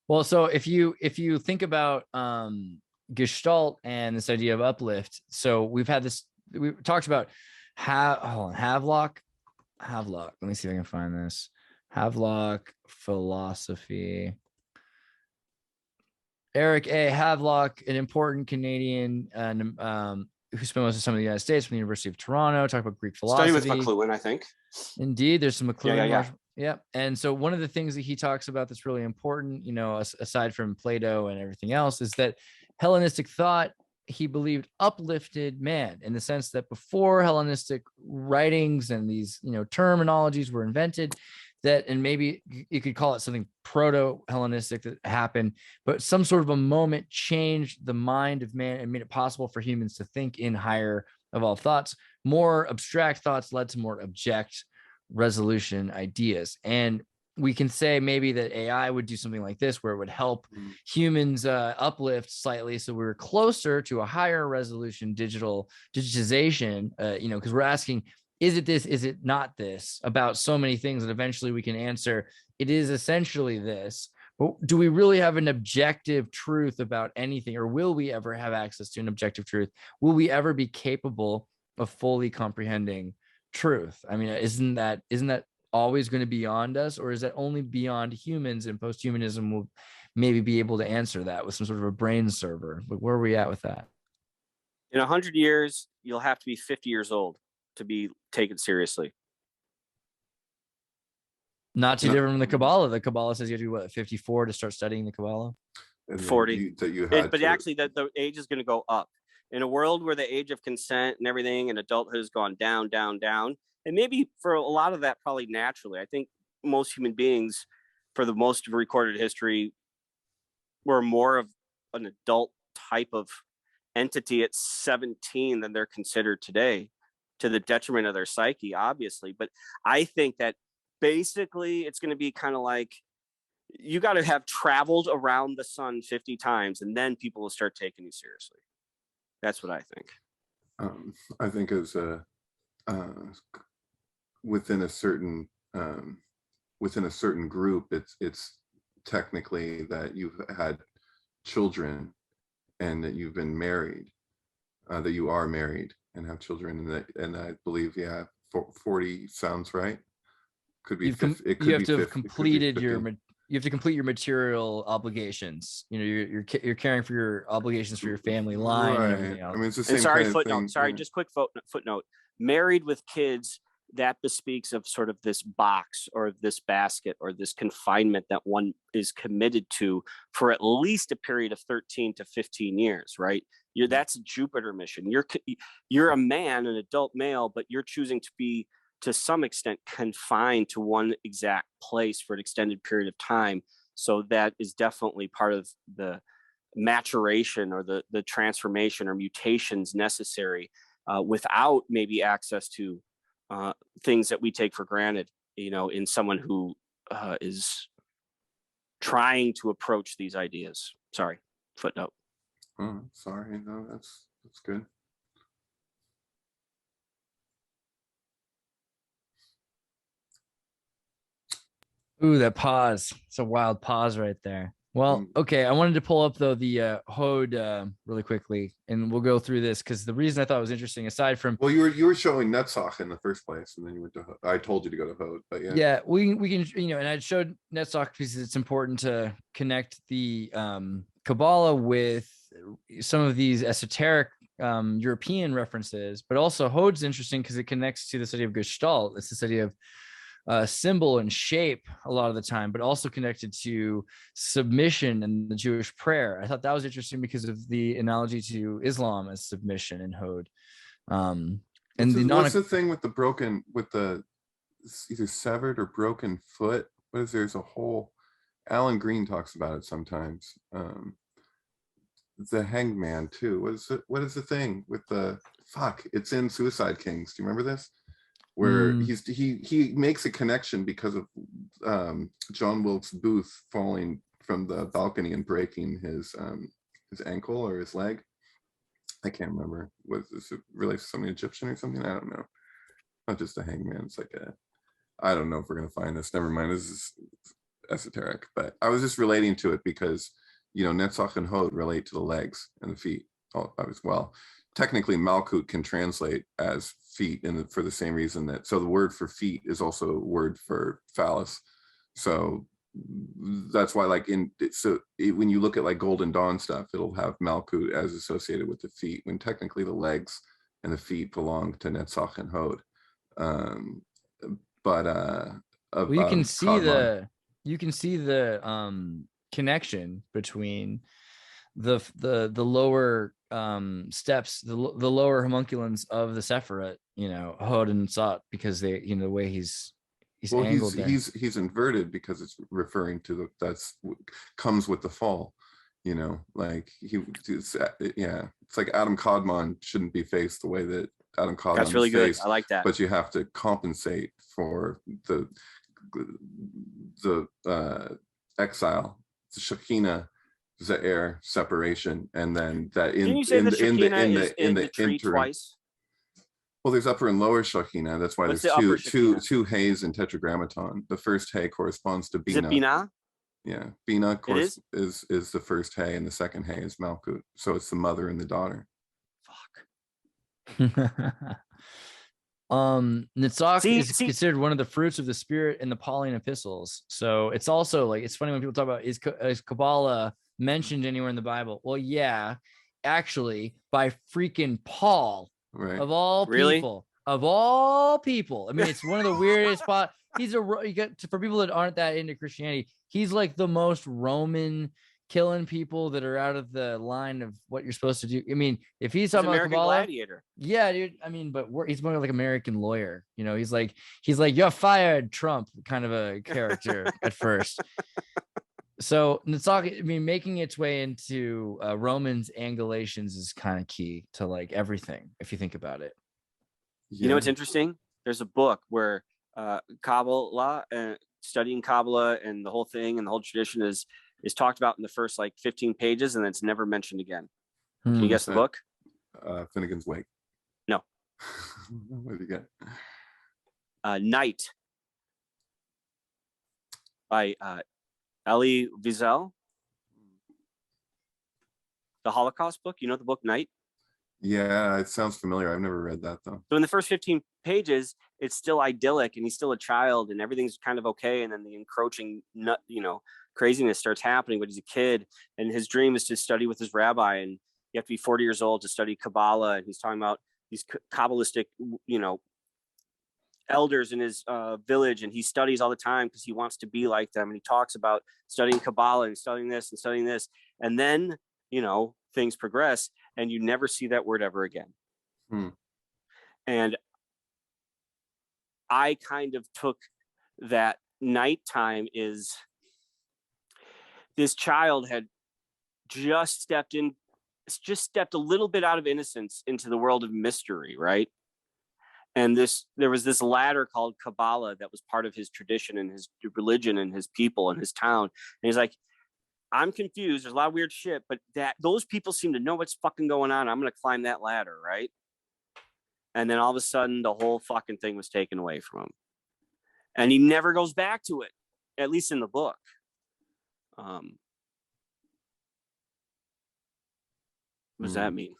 Well, so if you think about Gestalt and this idea of uplift, so we talked about Havelock. Let me see if I can find this. Havelock philosophy. Eric A. Havelock, an important Canadian who spent most of time in the United States from the University of Toronto, talk about Greek philosophy. Study with McLuhan, I think. Indeed, there's some McLuhan. Yeah. And so one of the things that he talks about that's really important, aside from Plato and everything else, is that Hellenistic thought, he believed, uplifted man, in the sense that before Hellenistic writings and these, terminologies were invented, that, and maybe you could call it something proto-Hellenistic that happened, but some sort of a moment changed the mind of man and made it possible for humans to think in higher evolved thoughts. More abstract thoughts led to more object resolution ideas. And we can say maybe that AI would do something like this, where it would help humans uplift slightly, so we're closer to a higher resolution digitization, because we're asking, is it this, is it not this, about so many things, that eventually we can answer, it is essentially this. But do we really have an objective truth about anything, or will we ever have access to an objective truth? Will we ever be capable of fully comprehending truth? I mean, isn't that always going to be beyond us, or is that only beyond humans, and post-humanism will maybe be able to answer that with some sort of a brain server? Like, where are we at with that? In 100 years, you'll have to be 50 years old to be taken seriously. Not too different from the Kabbalah. The Kabbalah says you have to be, what, 54 to start studying the Kabbalah? 40. Actually, the age is going to go up. In a world where the age of consent and everything and adulthood has gone down, down, down, and maybe for a lot of that, probably naturally, I think most human beings, for the most of recorded history, were more of an adult type of entity at 17 than they're considered today, to the detriment of their psyche, obviously. But I think that basically it's going to be kind of like, you got to have traveled around the sun 50 times, and then people will start taking you seriously. That's what I think. I think as within a certain group, it's technically that you've had children and that you've been married, that you are married and have children, and I believe 40 sounds right. Could be 50, it could you have be to 50, have completed you have to complete your material obligations. You're caring for your obligations for your family line, right. And everything else. I mean, it's the same. And sorry, kind of footnote. thing. Sorry, just quick footnote. Married with kids, that bespeaks of sort of this box or this basket or this confinement that one is committed to for at least a period of 13 to 15 years, right? That's a Jupiter mission. You're a man, an adult male, but you're choosing to be, to some extent, confined to one exact place for an extended period of time. So that is definitely part of the maturation or the transformation or mutations necessary without maybe access to things that we take for granted, in someone who is trying to approach these ideas. Sorry, footnote. Oh, sorry, no, that's good. Ooh, that pause. It's a wild pause right there. Well, okay. I wanted to pull up though the Hound really quickly, and we'll go through this because the reason I thought it was interesting, aside from, well, you were showing Netzach in the first place, and then you went to I told you to go to Hound, but yeah, we can, and I showed Netzach because it's important to connect the Kabbalah with some of these esoteric European references, but also Hode's interesting because it connects to this idea of Gestalt. It's this idea of symbol and shape a lot of the time, but also connected to submission and the Jewish prayer. I thought that was interesting because of the analogy to Islam as submission in Hode. What's the thing with the either severed or broken foot? There's a whole, Alan Green talks about it sometimes. The hanged man too. What is the thing with the it's in Suicide Kings. Do you remember this? Where he makes a connection because of John Wilkes Booth falling from the balcony and breaking his ankle or his leg. I can't remember. Was this related to something Egyptian or something? I don't know. Not just a hangman. It's like I don't know if we're gonna find this. Never mind. This is esoteric. But I was just relating to it because Netzach and Hod relate to the legs and the feet as well. Technically, Malkut can translate as feet, for the same reason that the word for feet is also a word for phallus. So that's why, when you look at like Golden Dawn stuff, it'll have Malkut as associated with the feet, when technically the legs and the feet belong to Netzach and Hod. You can see the connection between the lower steps, the lower homunculums of the Sephirot, Hod and Sot, because they, the way he's angled there. He's inverted because it's referring to comes with the fall, it's like Adam Kadmon shouldn't be faced the way that Adam Kadmon that's really good. I like that. But you have to compensate for the exile, the Shekinah, Ze'er, separation, and then that in the interim. Twice? Well, there's upper and lower Shekinah. That's why there's two hays in Tetragrammaton. The first hay corresponds to Bina. Is it Bina? Yeah, Bina, of course, is the first hay, and the second hay is Malkut. So it's the mother and the daughter. Fuck. Netzach is considered one of the fruits of the spirit in the Pauline epistles. So it's also it's funny when people talk about is Kabbalah mentioned anywhere in the Bible? Well, yeah, actually by freaking Paul, right? Of all people. I mean, it's one of the weirdest spots. For people that aren't that into Christianity, he's like the most Roman, killing people that are out of the line of what you're supposed to do. I mean, if he's talking about Kabbalah, gladiator. Yeah, dude. I mean, but he's more like American lawyer. He's like you're fired, Trump, kind of a character at first. So Netzach, I mean, making its way into Romans and Galatians is kind of key to everything if you think about it. Yeah. What's interesting? There's a book where Kabbalah and studying Kabbalah and the whole thing and the whole tradition is talked about in the first 15 pages, and then it's never mentioned again. Can you guess the book? Finnegan's Wake. No. What did you get? Night by Elie Wiesel. The Holocaust book. You know the book Night? Yeah, it sounds familiar. I've never read that though. So in the first 15 pages, it's still idyllic and he's still a child and everything's kind of okay. And then the encroaching craziness starts happening, but he's a kid and his dream is to study with his rabbi, and you have to be 40 years old to study Kabbalah. And he's talking about these Kabbalistic, elders in his village, and he studies all the time because he wants to be like them. And he talks about studying Kabbalah and studying this and studying this. And then, things progress and you never see that word ever again. And I kind of took that nighttime is this child had just stepped a little bit out of innocence into the world of mystery, right? And there was this ladder called Kabbalah that was part of his tradition and his religion and his people and his town. And he's like, I'm confused. There's a lot of weird shit, but those people seem to know what's fucking going on. I'm going to climb that ladder, right? And then all of a sudden, the whole fucking thing was taken away from him. And he never goes back to it, at least in the book. What does that mean?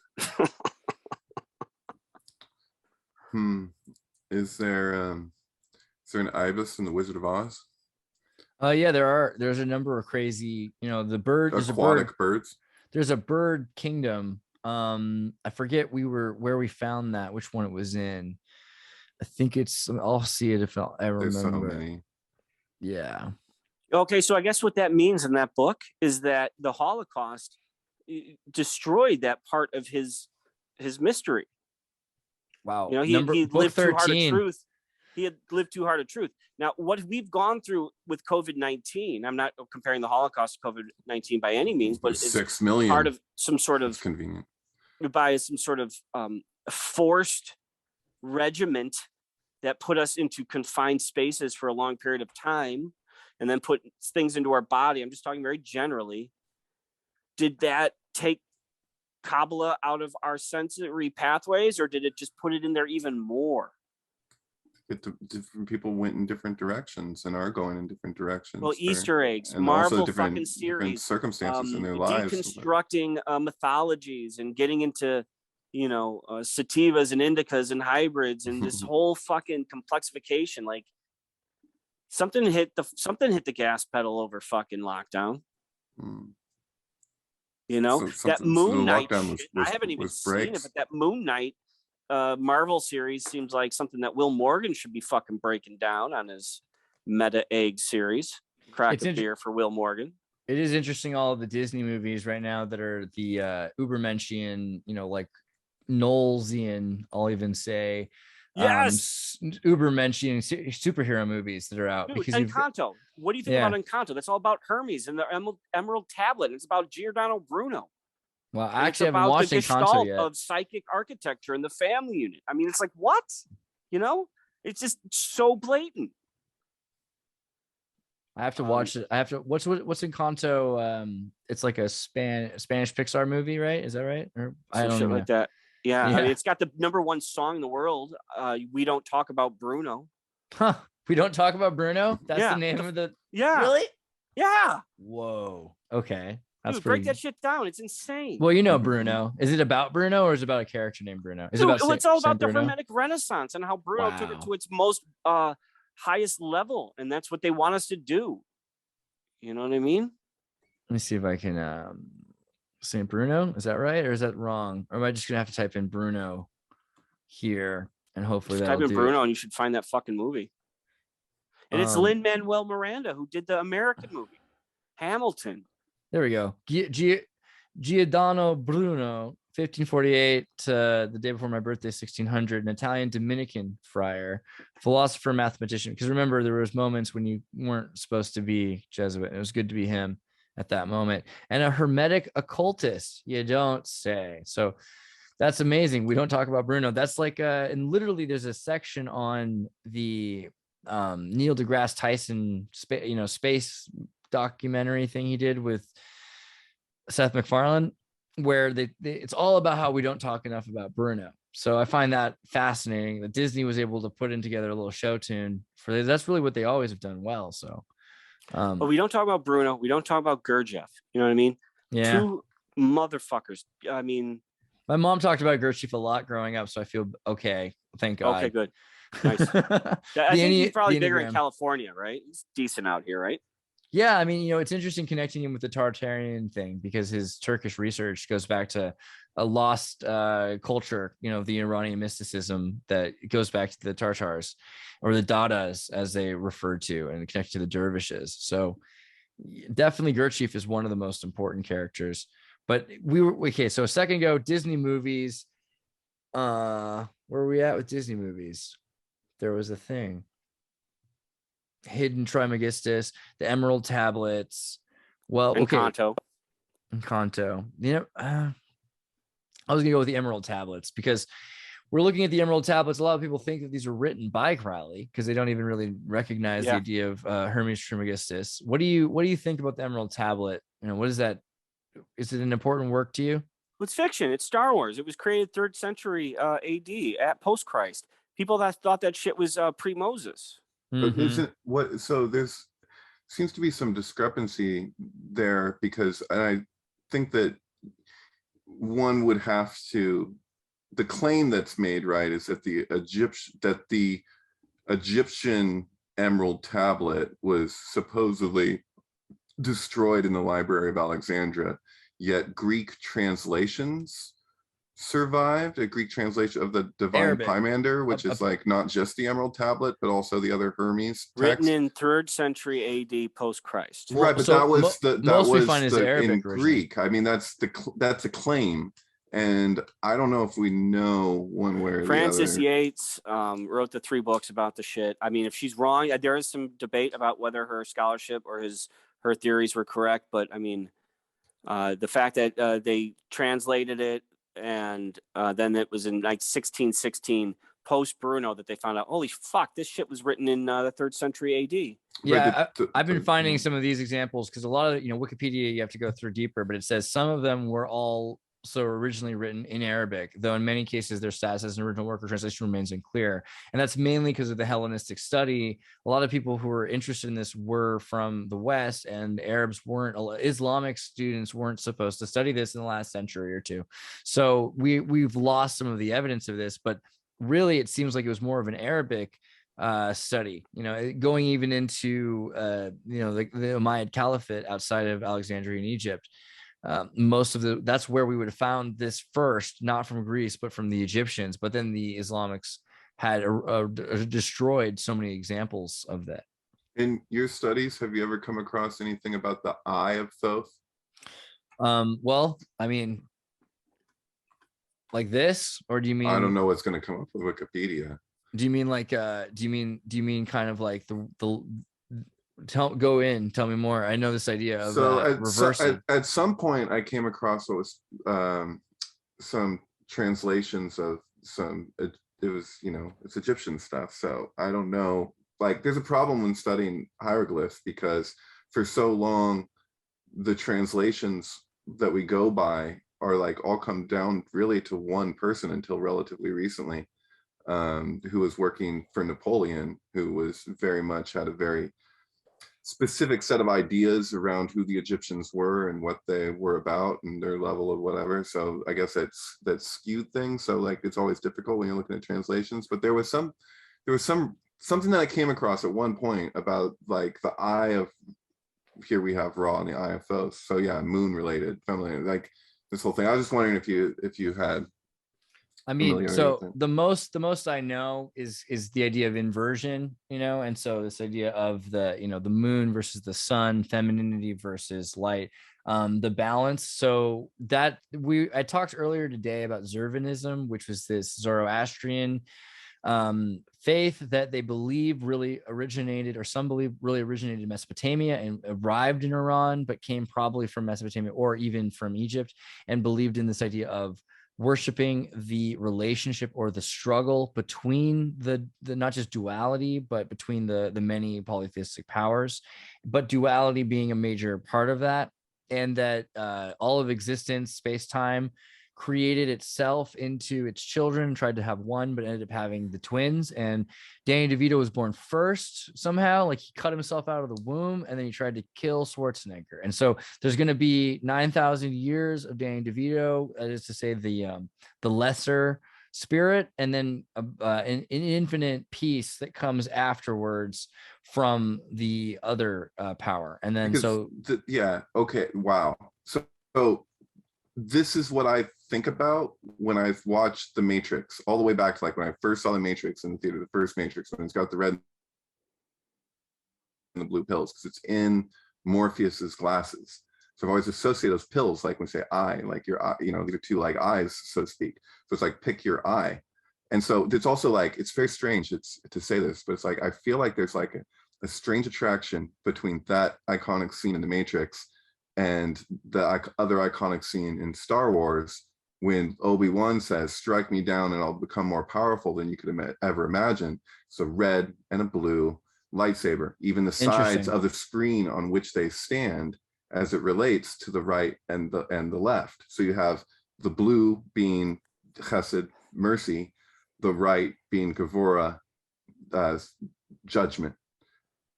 Is there an ibis in the Wizard of Oz? Yeah, there's a number of crazy, the bird. Aquatic birds. There's a bird kingdom I forget where we found that, which one it was in. I think I'll see it if I There's so remember. many. Yeah. Okay, so I guess what that means in that book is that the Holocaust destroyed that part of his mystery. Wow. You know, he book lived 13. too hard of truth. He had lived too hard of truth. Now, what we've gone through with COVID-19, I'm not comparing the Holocaust to COVID-19 by any means, but it's 6 million. part of some sort It's of convenient. by some sort of forced regiment that put us into confined spaces for a long period of time and then put things into our body. I'm just talking very generally. Did that take Kabbalah out of our sensory pathways, or did it just put it in there even more? Different people went in different directions and are going in different directions. Well, Easter eggs, and Marvel also different, fucking different series, circumstances in their lives. deconstructing mythologies and getting into, sativas and indicas and hybrids and this whole fucking complexification. Like something hit the gas pedal over fucking lockdown. That Moon Knight shit, I haven't even seen it, but that Moon Knight Marvel series seems like something that Will Morgan should be fucking breaking down on his Meta Egg series. Crack a beer for Will Morgan. It is interesting, all of the Disney movies right now that are the Ubermenschian, like Knowlesian, I'll even say. Yes. Ubermenschian superhero movies that are out. Dude, because Encanto. What do you think about Encanto? That's all about Hermes and the Emerald Tablet. It's about Giordano Bruno. Well, I actually haven't watched Encanto yet. Of psychic architecture in the family unit. I mean, it's like, what? It's just so blatant. I have to watch it. What's Encanto? It's like a Spanish Pixar movie, right? Is that right? Or I don't know. Like that. Yeah. I mean, it's got the #1 song in the world. We Don't Talk About Bruno. Huh. We Don't Talk About Bruno? That's the name of the. Yeah. Really? Yeah. Whoa. Okay. That's Dude, break that shit down. It's insane. Well, Bruno. Is it about Bruno or is it about a character named Bruno? It's all about the Hermetic Renaissance and how Bruno took it to its most highest level. And that's what they want us to do. You know what I mean? Let me see if I can Saint Bruno. Is that right? Or is that wrong? Or am I just going to have to type in Bruno here and hopefully that'll type in Bruno and you should find that fucking movie. And it's Lin-Manuel Miranda who did the American movie, Hamilton. There we go. Giordano Bruno, 1548 to the day before my birthday, 1600, an Italian Dominican friar, philosopher, mathematician. Because remember, there was moments when you weren't supposed to be Jesuit. It was good to be him at that moment. And a Hermetic occultist, you don't say. So that's amazing. We don't talk about Bruno. That's like, and literally there's a section on the Neil deGrasse Tyson, space documentary thing he did with Seth MacFarlane, where it's all about how we don't talk enough about Bruno. So I find that fascinating that Disney was able to put in together a little show tune for this. That's really what they always have done well. So, but we don't talk about Bruno. We don't talk about Gurdjieff. You know what I mean? Yeah. Two motherfuckers. I mean, my mom talked about Gurdjieff a lot growing up, so I feel okay. Thank God. Okay, good. Nice. I think he's probably bigger in California, right? He's decent out here, right? Yeah, I mean, it's interesting connecting him with the Tartarian thing because his Turkish research goes back to a lost culture, the Iranian mysticism that goes back to the Tartars or the Dadas, as they refer to, and connected to the dervishes. So definitely Gurdjieff is one of the most important characters. But so a second ago, Disney movies. Where are we at with Disney movies? There was a thing. Hidden Trismegistus, the Emerald Tablets. Well, Encanto. I was gonna go with the Emerald Tablets because we're looking at the Emerald Tablets. A lot of people think that these are written by Crowley because they don't even really recognize the idea of Hermes Trismegistus. What do you think about the Emerald Tablet? What is that? Is it an important work to you? It's fiction. It's Star Wars. It was created 3rd century AD at post-Christ. People that thought that shit was pre-Moses. Mm-hmm. So there's seems to be some discrepancy there because I think that one would have to, the claim that's made, right, is that the Egyptian Emerald Tablet was supposedly destroyed in the Library of Alexandria, yet Greek translations survived, a Greek translation of the Divine Arabic. Pymander, which is like not just the Emerald Tablet, but also the other Hermes Written text. in 3rd century AD post Christ. Right, but so that was most we find is Arabic in originally. Greek. I mean, that's a claim, and I don't know if we know one way or Francis the other. Yates wrote the 3 books about the shit. I mean, if she's wrong, there is some debate about whether her scholarship or her theories were correct. But I mean, the fact that they translated it and then it was in like 1616 post Bruno that they found out, holy fuck, this shit was written in the 3rd century AD. Yeah, I've been finding some of these examples because a lot of, Wikipedia, you have to go through deeper, but it says some of them were all originally written in Arabic, though in many cases their status as an original work or translation remains unclear. And that's mainly because of the Hellenistic study. A lot of people who were interested in this were from the West, and Arabs weren't, Islamic students weren't supposed to study this in the last century or two. So we've lost some of the evidence of this, but really it seems like it was more of an Arabic study, going even into the Umayyad Caliphate outside of Alexandria in Egypt. That's where we would have found this first, not from Greece, but from the Egyptians. But then the Islamics had destroyed so many examples of that. In your studies, have you ever come across anything about the Eye of Thoth? Well, I mean, like this, or do you mean? I don't know what's going to come up with Wikipedia. Do you mean like? Do you mean kind of like the? Tell me more. I know this idea of reversing. At some point, I came across what was some translations of some. It was it's Egyptian stuff. So I don't know. Like, there's a problem when studying hieroglyphs because for so long, the translations that we go by are like all come down really to one person until relatively recently, who was working for Napoleon, who was very much had a very specific set of ideas around who the Egyptians were and what they were about and their level of whatever. So I guess that skewed things. So like it's always difficult when you're looking at translations. But there was something that I came across at one point about like the eye of, here we have Ra and the Eye of Thoth. So yeah, moon related, family, like this whole thing. I was just wondering if you had. I mean, so the most I know is the idea of inversion, and so this idea of the the moon versus the sun, femininity versus light, the balance. So that I talked earlier today about Xervanism, which was this Zoroastrian faith that they believe really originated, or some believe really originated in Mesopotamia and arrived in Iran, but came probably from Mesopotamia or even from Egypt, and believed in this idea of worshiping the relationship or the struggle between the not just duality, but between the many polytheistic powers, but duality being a major part of that, and that all of existence, space-time, created itself into its children, tried to have one, but ended up having the twins. And Danny DeVito was born first somehow, like he cut himself out of the womb, and then he tried to kill Schwarzenegger. And so there's going to be 9,000 years of Danny DeVito, that is to say the lesser spirit, and then an infinite peace that comes afterwards from the other power. And then okay, wow. So this is what I think about when I've watched The Matrix, all the way back to like when I first saw The Matrix in the theater, the first Matrix, when it's got the red and the blue pills, because it's in Morpheus's glasses. So I've always associated those pills, like when we say eye, like your eye, these are two like eyes, so to speak. So it's like pick your eye. And so it's also like, it's very strange to say this, but it's like, I feel like there's like a strange attraction between that iconic scene in The Matrix and the other iconic scene in Star Wars, when Obi-Wan says, strike me down and I'll become more powerful than you could ever imagine. So red and a blue lightsaber, even the sides of the screen on which they stand as it relates to the right and the left. So you have the blue being chesed, mercy, the right being Gevurah, judgment.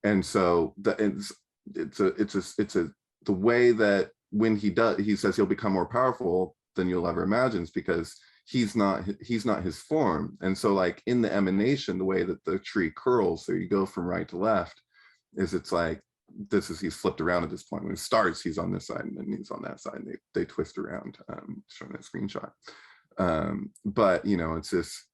And so it's the way that when he says he'll become more powerful than you'll ever imagine, is because he's not his form. And so like in the emanation, the way that the tree curls, so you go from right to left, it's like he's flipped around at this point. When it starts, he's on this side and then he's on that side, and they twist around, showing that screenshot. But you know, it's this.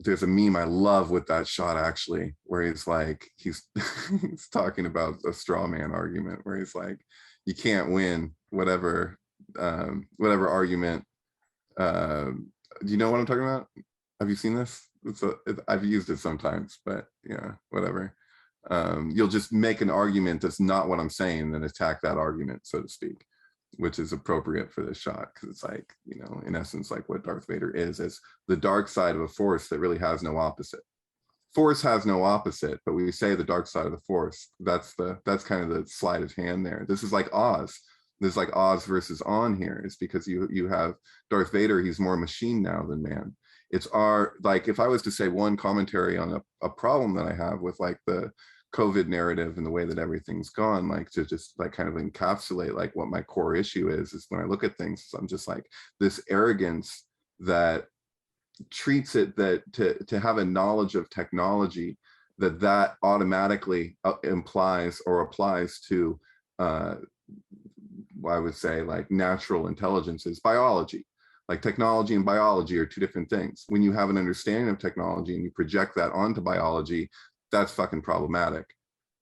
There's a meme I love with that shot actually, where he's like, he's talking about a straw man argument, where he's like, you can't win whatever argument. Do you know what I'm talking about? Have you seen this? I've used it sometimes, but yeah, whatever. You'll just make an argument that's not what I'm saying, then attack that argument, so to speak, which is appropriate for this shot, because it's like, you know, in essence, like what Darth Vader is the dark side of a force that really has no opposite. Force has no opposite, but we say the dark side of the force. That's kind of the sleight of hand there. This is like Oz. There's like Oz versus On here. It's because you have Darth Vader. He's more machine now than man. It's like, if I was to say one commentary on a problem that I have with like the COVID narrative and the way that everything's gone, like to just like kind of encapsulate like what my core issue is when I look at things, I'm just like, this arrogance that treats it that to have a knowledge of technology that automatically implies or applies to I would say like natural intelligences, biology. Like technology and biology are two different things. When you have an understanding of technology and you project that onto biology, that's fucking problematic.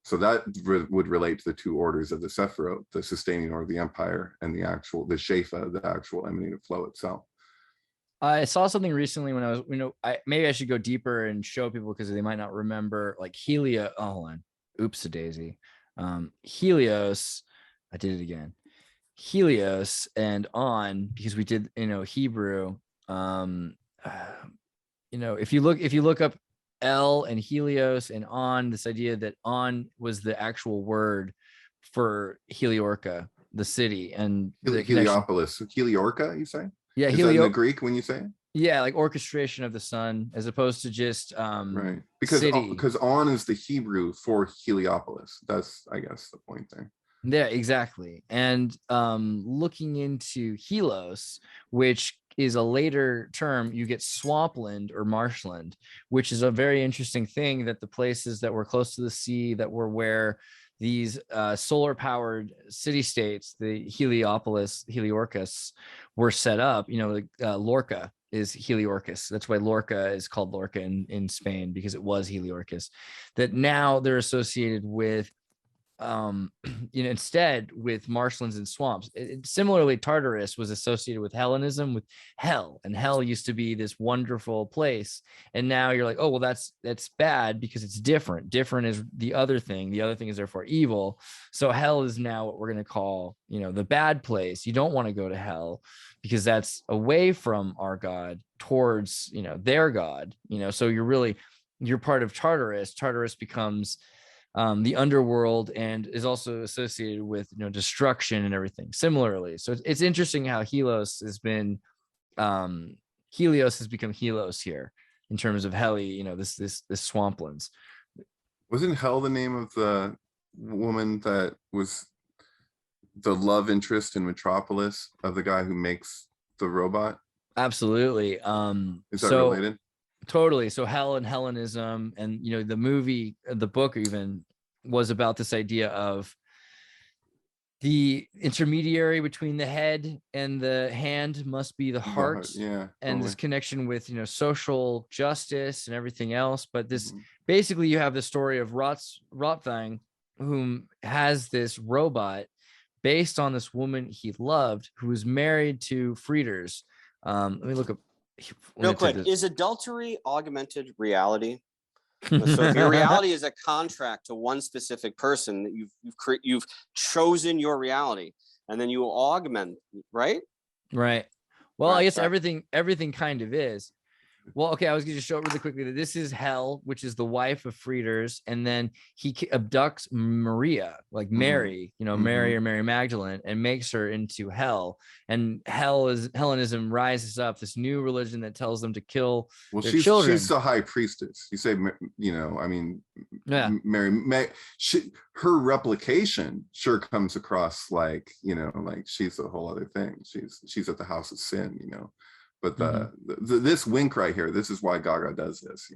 So that would relate to the two orders of the Sephiroth, the sustaining order of the Empire, and the Shefa, the actual emanating flow itself. I saw something recently when I was, maybe I should go deeper and show people because they might not remember, like Helio. Oh, hold on. Oops, a daisy. Helios. I did it again. Helios and On, because we did, Hebrew. If you look up El and Helios and On, this idea that On was the actual word for Heliorca, the city, and Heliopolis. Heliorca, you say? Yeah, is that in the Greek when you say it? Yeah, like orchestration of the sun, as opposed to just right, because On is the Hebrew for Heliopolis. That's, I guess, the point there. Yeah, exactly. And looking into Helos, which is a later term, you get swampland or marshland, which is a very interesting thing, that the places that were close to the sea, that were where these solar powered city states, the Heliorcas, were set up. Lorca is Heliorcas. That's why Lorca is called Lorca in Spain, because it was Heliorcas. That now they're associated with instead with marshlands and swamps. Similarly, Tartarus was associated with Hellenism, with hell, and hell used to be this wonderful place, and now you're like, oh well, that's bad because it's different is the other thing is therefore evil. So hell is now what we're going to call the bad place. You don't want to go to hell because that's away from our God towards their God. So you're part of Tartarus becomes the underworld, and is also associated with destruction and everything similarly. So it's interesting how Helios has become Helos here in terms of Heli, this swamplands. Wasn't Hel the name of the woman that was the love interest in Metropolis of the guy who makes the robot? Absolutely. Is that related? Totally. So Hell and Hellenism, and the movie, the book even, was about this idea of the intermediary between the head and the hand must be the heart. Yeah, and this connection with social justice and everything else. But this basically, you have the story of Rotfang, whom has this robot based on this woman he loved, who was married to Frieders. Let me look up. Real quick, is adultery augmented reality? So if your reality is a contract to one specific person, that you've chosen your reality, and then you augment, right? Right. Well, I guess everything kind of is. Well, okay, I was going to show it really quickly that this is Hel, which is the wife of Frieders, and then he abducts Maria, like Mary, Mary or Mary Magdalene, and makes her into Hel. And Hellenism rises up, this new religion that tells them to kill their children. She's the high priestess. You say, Mary, her replication sure comes across like, like she's a whole other thing. She's at the house of sin, But this wink right here, this is why Gaga does this,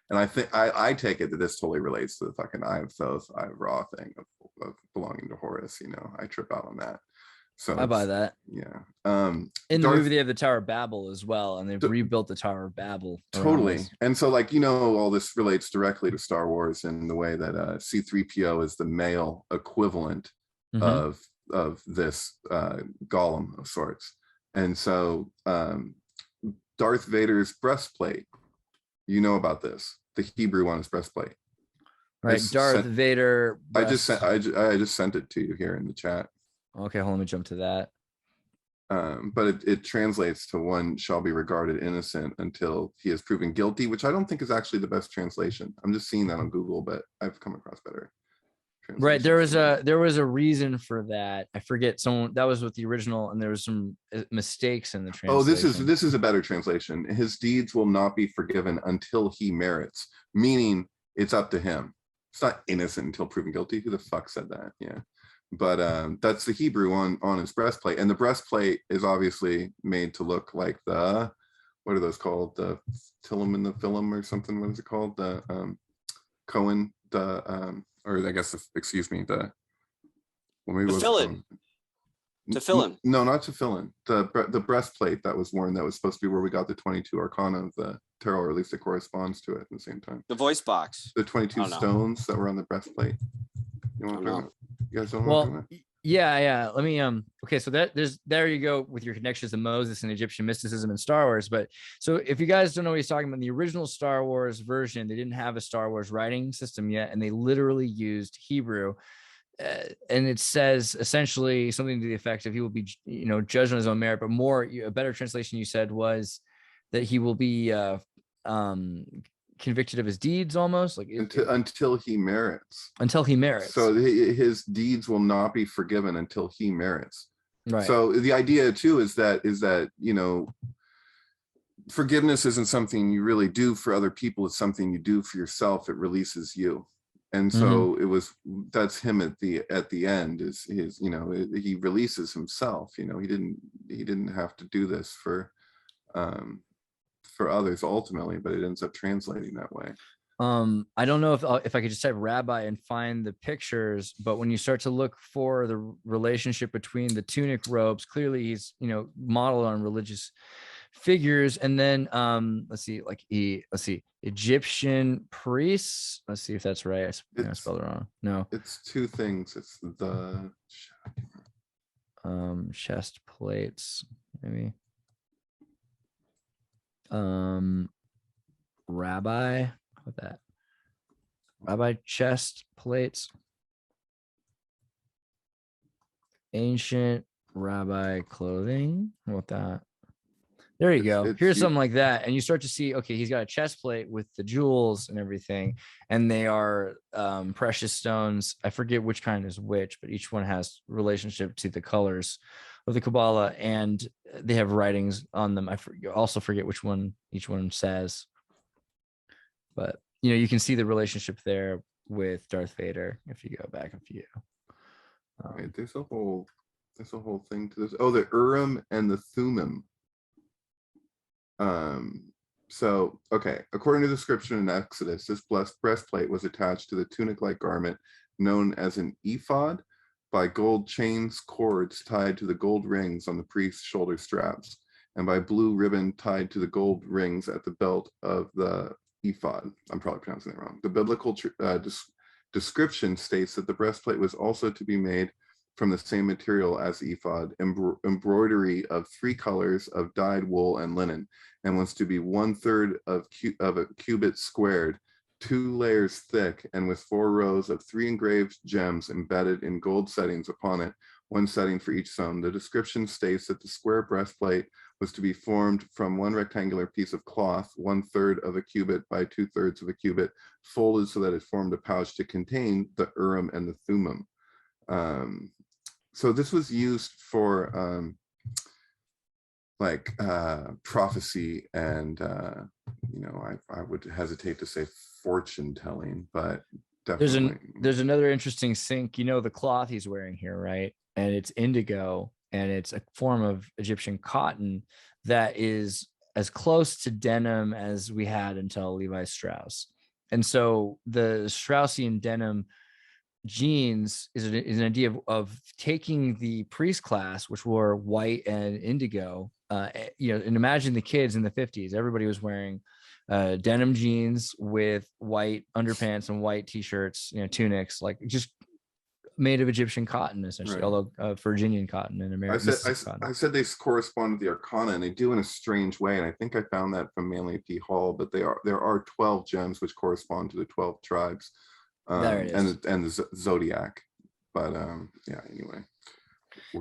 And I think I take it that this totally relates to the fucking Eye of Thoth, Eye of Ra thing of belonging to Horus. I trip out on that. So I buy that. Yeah. In the Darth- movie, they have the Tower of Babel as well, and they've T- rebuilt the Tower of Babel. around Totally. this. And so, like, you know, all this relates directly to Star Wars in the way that C-3PO is the male equivalent Mhm. of this golem of sorts. And so Darth Vader's breastplate, you know about this, the Hebrew on his breastplate. Right, Darth Vader. I just sent it to you here in the chat. Okay, hold on, let me jump to that. But it translates to one shall be regarded innocent until he is proven guilty, which I don't think is actually the best translation. I'm just seeing that on Google, but I've come across better. Right, there was a reason for that. I forget, someone that was with the original, and there was some mistakes in the translation. Oh, this is a better translation. His deeds will not be forgiven until he merits, meaning it's up to him. It's not innocent until proven guilty. Who the fuck said that? Yeah. But that's the Hebrew on his breastplate, and the breastplate is obviously made to look like the, what are those called, the Tillum and the Philum or something. What is it called? The Cohen, the or I guess excuse me, the Tefillin. Tefillin. No, not tefillin. The breastplate that was worn, that was supposed to be where we got the 22 arcana of the tarot, or at least it corresponds to it at the same time. The voice box. The 22 stones that were on the breastplate. You want to You guys don't know? Well, yeah. Let me okay, so there you go with your connections to Moses and Egyptian mysticism and Star Wars. But so if you guys don't know what he's talking about, in the original Star Wars version, they didn't have a Star Wars writing system yet, and they literally used Hebrew. And it says essentially something to the effect of he will be, judged on his own merit, but a better translation you said was that he will be convicted of his deeds, almost like until he merits. Until he merits. So his deeds will not be forgiven until he merits. Right. So the idea too is that forgiveness isn't something you really do for other people. It's something you do for yourself. It releases you. And so that's him at the end is he releases himself. He didn't have to do this for others ultimately, but it ends up translating that way. I don't know if I could just type rabbi and find the pictures, but when you start to look for the relationship between the tunic robes, clearly he's modeled on religious figures. And then let's see, Egyptian priests. Let's see if that's right. I spelled it wrong. No, it's two things. It's the chest plates, maybe. Rabbi, with that rabbi chest plates, ancient rabbi clothing. What that? There you go. Here's something like that, and you start to see, okay, he's got a chest plate with the jewels and everything, and they are precious stones. I forget which kind is which, but each one has relationship to the colors of the Kabbalah, and they have writings on them. I also forget which one each one says, but you can see the relationship there with Darth Vader if you go back a few. Wait, there's a whole thing to this. Oh, the Urim and the Thummim. So okay, according to the description in Exodus, this blessed breastplate was attached to the tunic-like garment known as an ephod by gold chains, cords tied to the gold rings on the priest's shoulder straps, and by blue ribbon tied to the gold rings at the belt of the ephod. I'm probably pronouncing it wrong. The biblical description states that the breastplate was also to be made from the same material as the ephod, embroidery of 3 colors of dyed wool and linen, and was to be 1/3 of a cubit squared, 2 layers thick, and with 4 rows of 3 engraved gems embedded in gold settings upon it, 1 setting for each stone. The description states that the square breastplate was to be formed from 1 rectangular piece of cloth, 1/3 of a cubit by 2/3 of a cubit, folded so that it formed a pouch to contain the Urim and the Thummim. So this was used for prophecy and I would hesitate to say fortune telling, but definitely there's another interesting sync. The cloth he's wearing here, right? And it's indigo, and it's a form of Egyptian cotton that is as close to denim as we had until Levi Strauss. And so the Straussian denim genes is an idea of taking the priest class, which were white and indigo, and imagine the kids in the 50s, everybody was wearing denim jeans with white underpants and white t-shirts, tunics, like just made of Egyptian cotton, essentially, Right. although Virginian cotton in America. I said they correspond to the Arcana, and they do in a strange way. And I think I found that from Manly P. Hall. But there are 12 gems which correspond to the 12 tribes, There it is. and the zodiac. But anyway.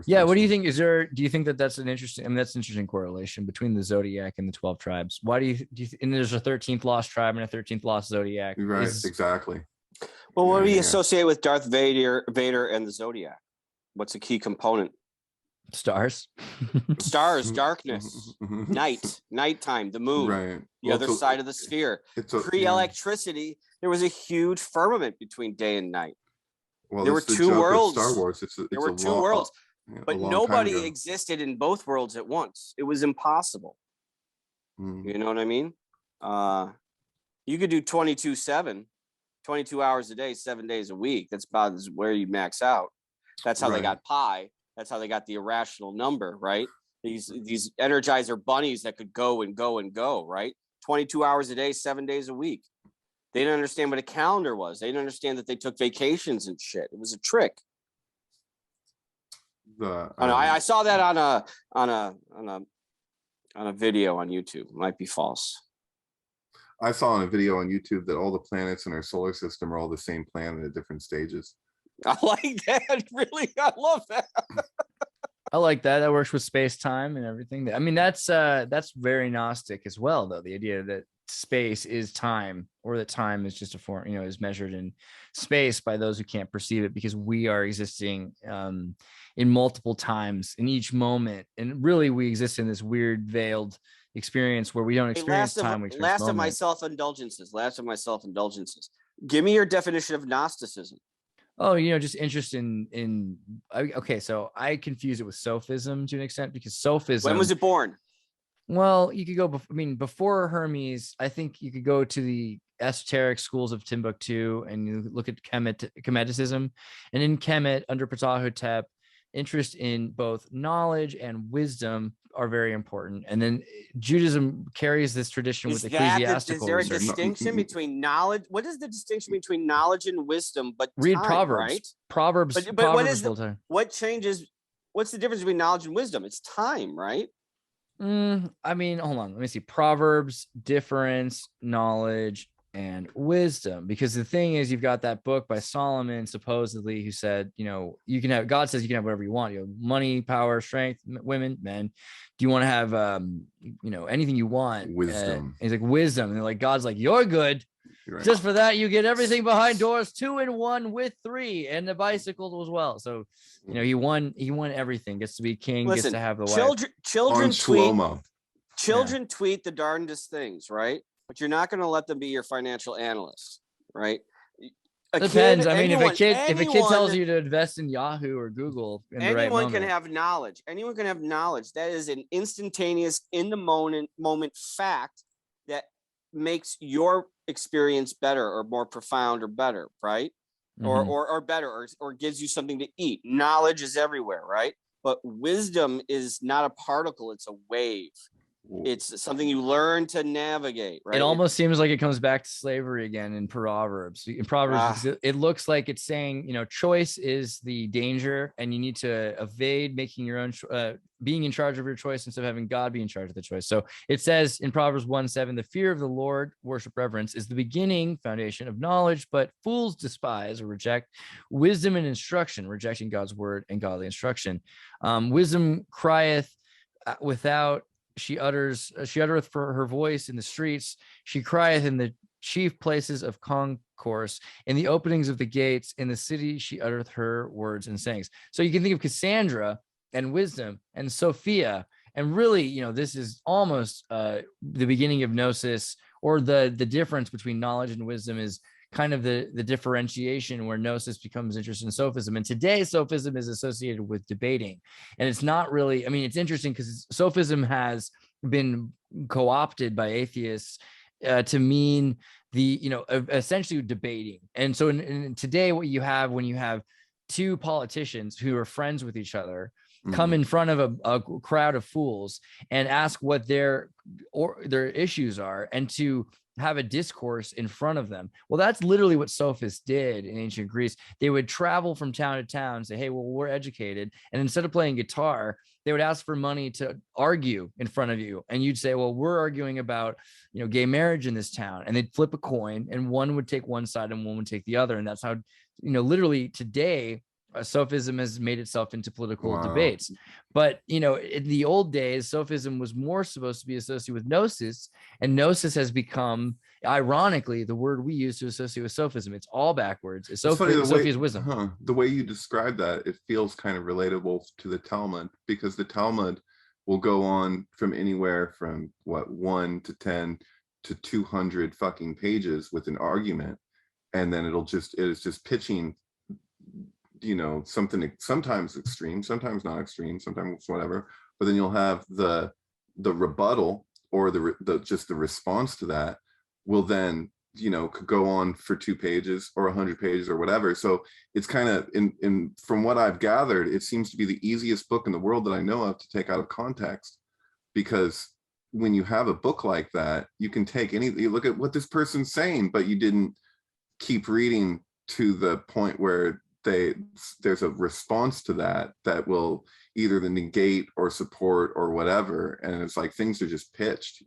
Yeah, what do you think? Do you think that that's an interesting? I mean, that's an interesting correlation between the zodiac and the 12 tribes. Why do you? And there's a 13th lost tribe and a 13th lost zodiac. Right, exactly. Well, what do we associate with Darth Vader and the Zodiac? What's a key component? Stars. Stars, darkness, nighttime, the moon, right. the other side of the sphere. Pre-electricity, there was a huge firmament between day and night. Well, there were two worlds. Star Wars. There were two worlds, but nobody existed in both worlds at once. It was impossible. You know what I mean? You could do 22/7. 22 hours a day, 7 days a week. That's about where you max out. That's how they got pi. That's how they got the irrational number, right? These Energizer bunnies that could go and go and go, right? 22 hours a day, 7 days a week. They didn't understand what a calendar was. They didn't understand that they took vacations and shit. It was a trick. I saw that on a video on YouTube. It might be false. I saw in a video on YouTube that all the planets in our solar system are all the same planet at different stages. I like that. Really, I love that. I like that. That works with space time and everything. I mean, that's very Gnostic as well, though. The idea that space is time, or that time is just a form, is measured in space by those who can't perceive it, because we are existing in multiple times in each moment, and really we exist in this weird veiled experience where we don't experience time. Last of my self-indulgences. Give me your definition of Gnosticism. Oh, just interest in okay, so I confuse it with Sophism to an extent, because Sophism. When was it born? Well, you could go. Before Hermes, I think you could go to the esoteric schools of Timbuktu and you look at Kemeticism, and in Kemet under Ptahhotep, interest in both knowledge and wisdom are very important. And then Judaism carries this tradition with ecclesiastical. Is there a distinction between knowledge? What is the distinction between knowledge and wisdom? But read time, Proverbs. Right? Proverbs. But Proverbs what changes? What's the difference between knowledge and wisdom? It's time, right? I mean, hold on. Let me see. Proverbs, difference, knowledge, and wisdom. Because the thing is, you've got that book by Solomon, supposedly, who said, you can have, God says you can have whatever you want. You have money, power, strength, women, men. Do you want to have, anything you want? Wisdom. He's like, wisdom. And they're like, God's like, you're good. Right. Just for that, you get everything behind doors, 2 and 1 with 3, and the bicycle as well. So, he won everything. Gets to be king. Listen, gets to have the wife. Children tweet the darndest things, right? But you're not going to let them be your financial analyst, right? Depends. If a kid tells you to invest in Yahoo or Google, anyone can have knowledge. Anyone can have knowledge. That is an instantaneous, in the moment fact that makes your experience better or more profound or better, right? Mm-hmm. Or better, or gives you something to eat. Knowledge is everywhere, right? But wisdom is not a particle; it's a wave. It's something you learn to navigate, right? It almost seems like it comes back to slavery again in Proverbs. In Proverbs, it looks like it's saying, choice is the danger, and you need to evade making your own, being in charge of your choice instead of having God be in charge of the choice. So it says in Proverbs 1:7, the fear of the Lord, worship, reverence, is the beginning foundation of knowledge, but fools despise or reject wisdom and instruction, rejecting God's word and godly instruction. Wisdom crieth without. She uttereth for her voice in the streets. She crieth in the chief places of concourse, in the openings of the gates, in the city. She uttereth her words and sayings. So you can think of Cassandra and wisdom and Sophia. And really, this is almost the beginning of Gnosis, or the difference between knowledge and wisdom is kind of the differentiation where Gnosis becomes interested in Sophism. And today Sophism is associated with debating. And it's not really, it's interesting because Sophism has been co-opted by atheists to mean essentially debating. And so in today, what you have when you have two politicians who are friends with each other come in front of a crowd of fools and ask what their issues are, and to have a discourse in front of them. Well, that's literally what sophists did in ancient Greece. They would travel from town to town and say, hey, well, we're educated. And instead of playing guitar, they would ask for money to argue in front of you. And you'd say, well, we're arguing about, gay marriage in this town. And they'd flip a coin, and one would take one side and one would take the other. And that's how, literally today, Sophism has made itself into political debates. But, in the old days, Sophism was more supposed to be associated with Gnosis, and Gnosis has become, ironically, the word we use to associate with Sophism. It's all backwards. Sophia is wisdom. The way you describe that, it feels kind of relatable to the Talmud, because the Talmud will go on from anywhere from 1 to 10 to 200 fucking pages with an argument, and then it is just pitching something sometimes extreme, sometimes not extreme, sometimes whatever, but then you'll have the rebuttal, or the response to that will then could go on for 2 pages or 100 pages or whatever. So it's kind of in from what I've gathered, it seems to be the easiest book in the world that I know of to take out of context, because when you have a book like that, you can take you look at what this person's saying, but you didn't keep reading to the point where there's a response to that will either negate or support or whatever, and it's like things are just pitched.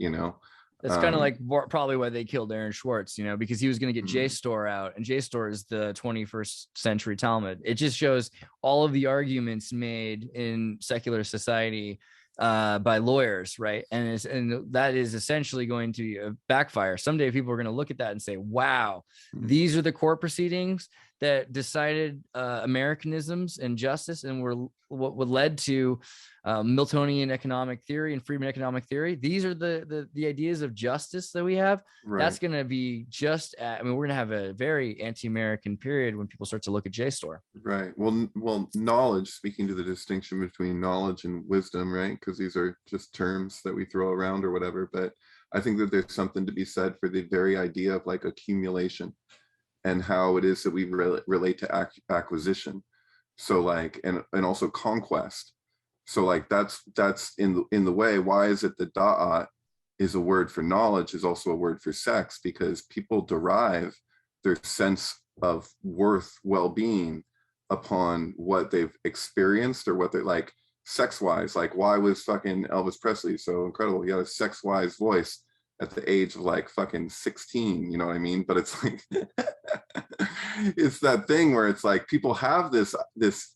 That's kind of like probably why they killed Aaron Schwartz, because he was going to get JSTOR out, and JSTOR is the 21st century Talmud. It just shows all of the arguments made in secular society by lawyers, right? And that is essentially going to backfire. Someday people are going to look at that and say, wow, these are the court proceedings that decided Americanisms and justice, and were what led to Miltonian economic theory and Friedman economic theory. These are the ideas of justice that we have. Right. That's going to be we're going to have a very anti-American period when people start to look at JSTOR. Right. Well, knowledge, speaking to the distinction between knowledge and wisdom, right? Because these are just terms that we throw around or whatever. But I think that there's something to be said for the very idea of like accumulation, and how it is that we relate to acquisition. So like, and also conquest. So like that's in the way. Why is it that da'at is a word for knowledge is also a word for sex? Because people derive their sense of worth, well-being upon what they've experienced, or what they like sex-wise. Like, why was fucking Elvis Presley so incredible? He had a sex-wise voice at the age of like fucking 16, you know what I mean? But it's like, it's that thing where it's like people have this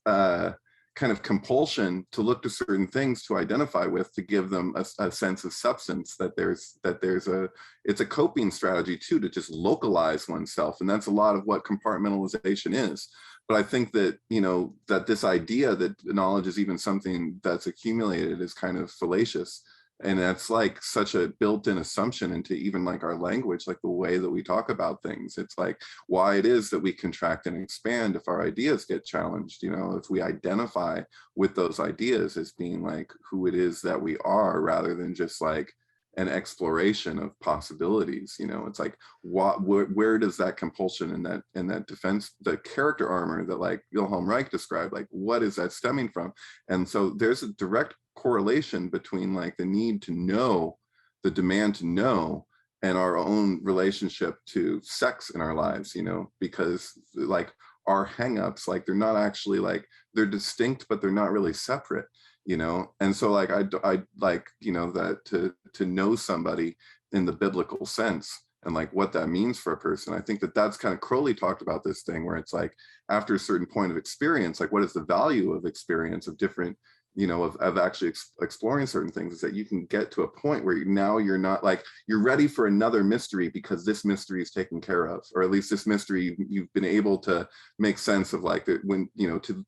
kind of compulsion to look to certain things to identify with, to give them a sense of substance, it's a coping strategy too, to just localize oneself. And that's a lot of what compartmentalization is. But I think that, that this idea that knowledge is even something that's accumulated is kind of fallacious. And that's like such a built-in assumption into even like our language, like the way that we talk about things. It's like why it is that we contract and expand if our ideas get challenged, if we identify with those ideas as being like who it is that we are, rather than just like an exploration of possibilities. It's like where does that compulsion and that defense, the character armor that like Wilhelm Reich described, like what is that stemming from? And so there's a direct correlation between like the need to know, the demand to know, and our own relationship to sex in our lives, because like our hangups, like they're not actually like, they're distinct, but they're not really separate, and so like I like that to know somebody in the biblical sense, and like what that means for a person. I think that's kind of Crowley talked about this thing where it's like after a certain point of experience, like what is the value of experience of different, of actually exploring certain things, is that you can get to a point where now you're not like, you're ready for another mystery because this mystery is taken care of, or at least this mystery you've been able to make sense of, like that when,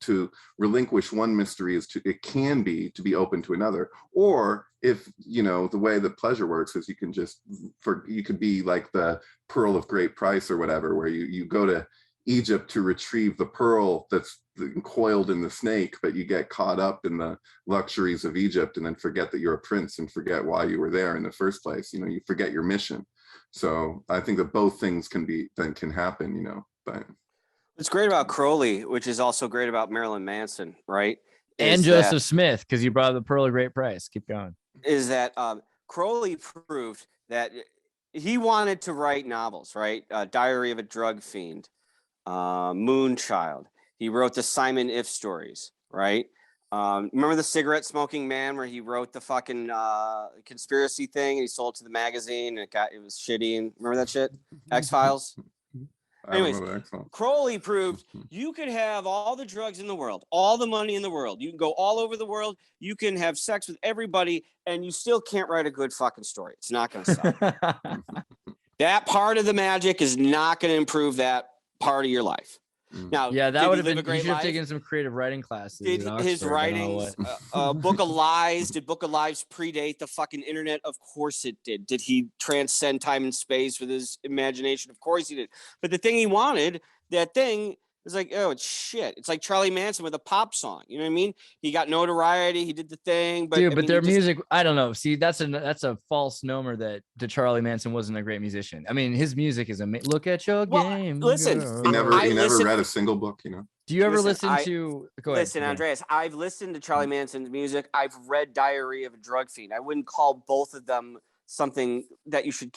to relinquish one mystery it can be to be open to another. Or if, the way that pleasure works is you could be like the pearl of great price or whatever, where you go to Egypt to retrieve the pearl that's coiled in the snake, but you get caught up in the luxuries of Egypt and then forget that you're a prince and forget why you were there in the first place. You forget your mission. So I think that both things can happen, you know. But What's great about Crowley, which is also great about Marilyn Manson, right? And is Joseph that- Smith, because you brought up the Pearl of Great Price. Keep going. is that Crowley proved that he wanted to write novels, right? Diary of a Drug Fiend, Moonchild. He wrote the Simon If stories, right? Remember the cigarette smoking man where he wrote the fucking conspiracy thing and he sold it to the magazine and it was shitty, and remember that shit? X-Files. Anyways, Crowley proved you could have all the drugs in the world, all the money in the world. You can go all over the world. You can have sex with everybody, and you still can't write a good fucking story. It's not going to sell. That part of the magic is not going to improve that part of your life. Now, Yeah, that would have been. You should have life? taken some creative writing classes. Did at his Oxford, I don't know writings, what. Book of Lies, did Book of Lies predate the fucking internet? Of course it did. Did he transcend time and space with his imagination? Of course he did. But the thing he wanted, that thing, was like, oh, it's shit. It's like Charlie Manson with a pop song. You know what I mean? He got notoriety. He did the thing. But Dude, I but mean, their music, I don't know. See, that's a false nomer that Charlie Manson wasn't a great musician. I mean, his music is amazing. Look at your game. Listen, girl. he never listened- read a single book, you know. Do you ever listen, listen to? Go ahead. Listen, Andreas, I've listened to Charlie Manson's music. I've read Diary of a Drug Fiend. I wouldn't call both of them something that you should,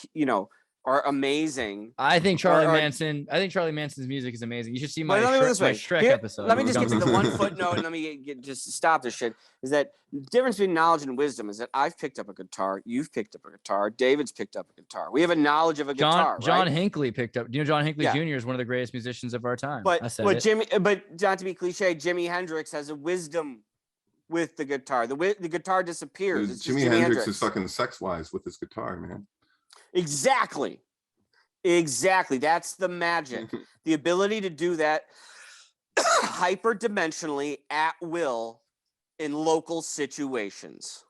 are amazing. I think Charlie Manson's music is amazing. You should see my, Let me put it this way. Shrek Here, episode. Let me just get to the one footnote and let me just stop this shit. Is that the difference between knowledge and wisdom is that I've picked up a guitar, you've picked up a guitar, David's picked up a guitar. We have a knowledge of a guitar. John right? Hinckley picked up. Do you know John Hinckley Yeah. Jr. is one of the greatest musicians of our time? But I said but it. but not to be cliche, Jimi Hendrix has a wisdom with the guitar. The guitar disappears. Dude, It's just Jimi Hendrix is fucking sex wise with his guitar, man. Exactly. That's the magic. The ability to do that hyperdimensionally at will in local situations,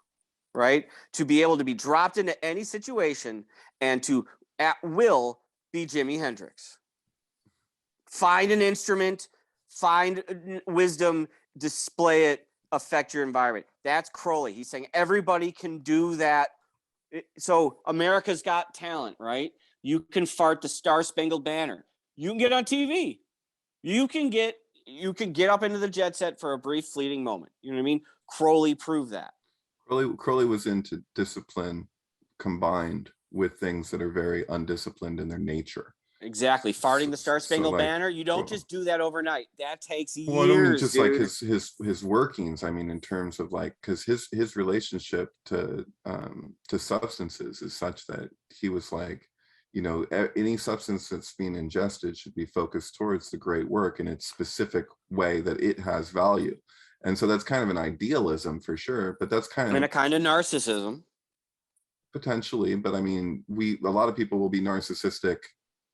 right? To be able to be dropped into any situation and to at will be Jimi Hendrix. Find an instrument, find wisdom, display it, affect your environment. That's Crowley. He's saying everybody can do that. So America's Got Talent, right? You can fart the Star Spangled Banner. You can get on TV. You can get up into the jet set for a brief fleeting moment. You know what I mean? Crowley proved that. Crowley was into discipline combined with things that are very undisciplined in their nature. Exactly. Farting the Star Spangled like, Banner. You don't just do that overnight. That takes years. Well, I mean, just dude. like his workings. I mean, in terms of like, because his relationship to substances is such that he was like, any substance that's being ingested should be focused towards the great work in its specific way that it has value. And so that's kind of an idealism for sure, but that's kind of a kind of narcissism. Potentially, but I mean, a lot of people will be narcissistic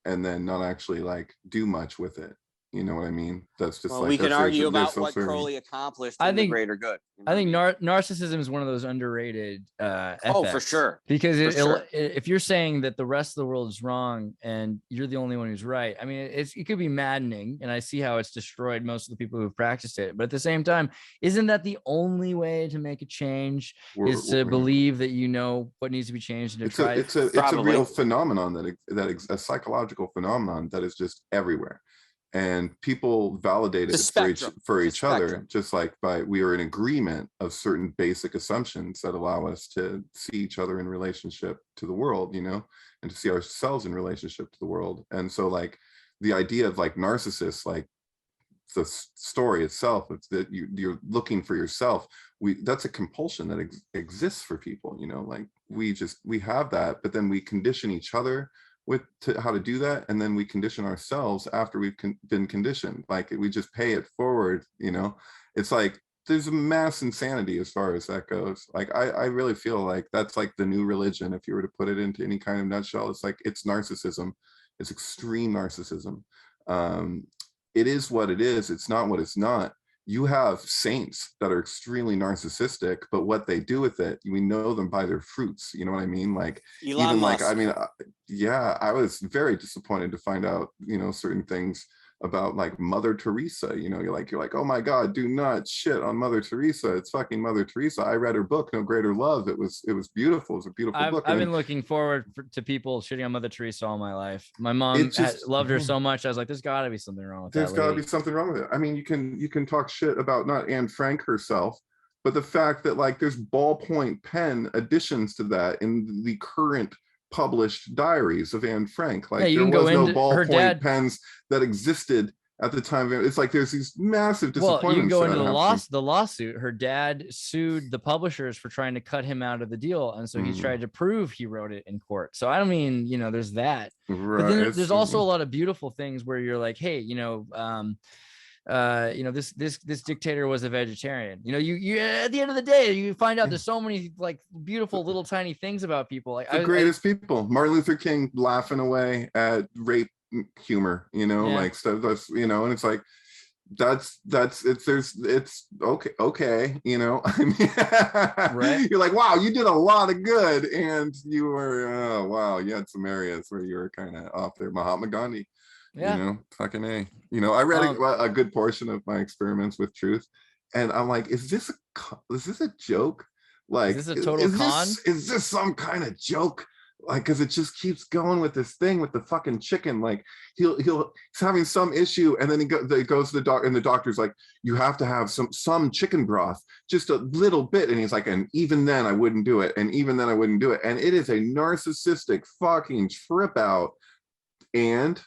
and then not actually like do much with it. You know what I mean? That's just we can argue about what Crowley accomplished in the greater good. I think narcissism is one of those underrated oh, for sure. Because if you're saying that the rest of the world is wrong and you're the only one who's right, I mean, it could be maddening, and I see how it's destroyed most of the people who've practiced it. But at the same time, isn't that the only way to make a change? Is to believe that you know what needs to be changed and to try. It's a real phenomenon that a psychological phenomenon that is just everywhere. And people validate it for each other, just like we are in agreement of certain basic assumptions that allow us to see each other in relationship to the world, and to see ourselves in relationship to the world. And so like the idea of like narcissists, like the story itself, it's that you're looking for yourself. That's a compulsion that exists for people, like we have that, but then we condition each other how to do that, and then we condition ourselves after we've been conditioned. Like we just pay it forward. It's like there's a mass insanity as far as that goes. Like I really feel like that's like the new religion. If you were to put it into any kind of nutshell, it's like it's narcissism. It's extreme narcissism. It is what it is. It's not what it's not. You have saints that are extremely narcissistic, but what they do with it, we know them by their fruits. You know what I mean? Like Elon Musk. I was very disappointed to find out, certain things about like Mother Teresa. You know, you're like, oh my God, do not shit on Mother Teresa. It's fucking Mother Teresa. I read her book, No Greater Love. It was beautiful. It's a beautiful book. I've been looking forward to people shitting on Mother Teresa all my life. My mom loved her so much. I was like, there's got to be something wrong with that. There's got to be something wrong with it. I mean, you can talk shit about not Anne Frank herself, but the fact that like there's ballpoint pen additions to that in the current published diaries of Anne Frank. Like there was no ballpoint pens that existed at the time. It's like there's these massive disappointments. Well, you can go into the lawsuit. Her dad sued the publishers for trying to cut him out of the deal, and so he tried to prove he wrote it in court. So I don't mean, you know, there's that. Right. But then there's also a lot of beautiful things where you're like, hey, you know, this dictator was a vegetarian. You know, you at the end of the day, you find out there's so many like beautiful little tiny things about people. Like the greatest people. Martin Luther King laughing away at rape humor, you know, like stuff that's, you know, and it's like it's okay, you know. I mean, right? You're like, wow, you did a lot of good, and you were wow, you had some areas where you were kind of off there. Mahatma Gandhi. Yeah, you know, fucking A. You know, I read a good portion of my experiments with truth, and I'm like, is this a joke? Like, is this a total con? Is this some kind of joke? Like, because it just keeps going with this thing with the fucking chicken. Like, he's having some issue, and then he goes to the doctor, and the doctor's like, you have to have some chicken broth, just a little bit. And he's like, and even then I wouldn't do it, and even then I wouldn't do it. And it is a narcissistic fucking trip out. And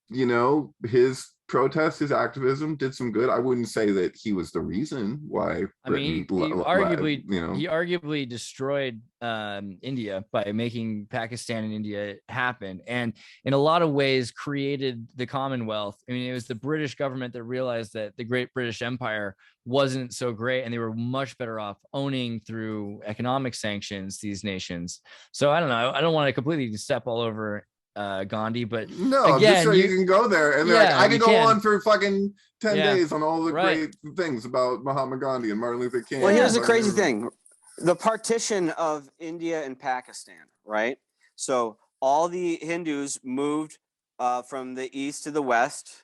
you know, his protest, his activism did some good. I wouldn't say that he was the reason why Britain, he arguably destroyed India by making Pakistan and India happen, and in a lot of ways created the Commonwealth. I mean, it was the British government that realized that the Great British Empire wasn't so great, and they were much better off owning through economic sanctions these nations. So I don't know. I don't want to completely step all over Gandhi, but no, again, just so you can go there and like, I can go on for fucking 10 days on all the great things about Mahatma Gandhi and Martin Luther King. Well, here's the crazy thing: the partition of India and Pakistan, right? So all the Hindus moved from the east to the west,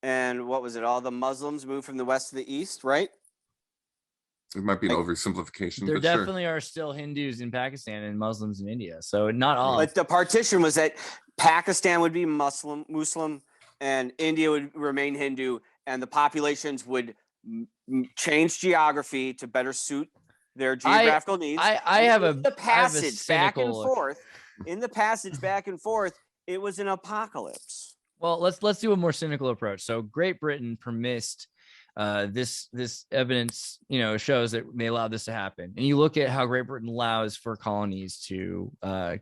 and what was it? All the Muslims moved from the west to the east, right? It might be an oversimplification. There definitely are still Hindus in Pakistan and Muslims in India. So not all. But the partition was that Pakistan would be Muslim, and India would remain Hindu, and the populations would change geography to better suit their geographical needs. I have the passage back and forth. In the passage back and forth, it was an apocalypse. Well, let's do a more cynical approach. So Great Britain permissed this evidence, you know, shows that they allowed this to happen. And you look at how Great Britain allows for colonies to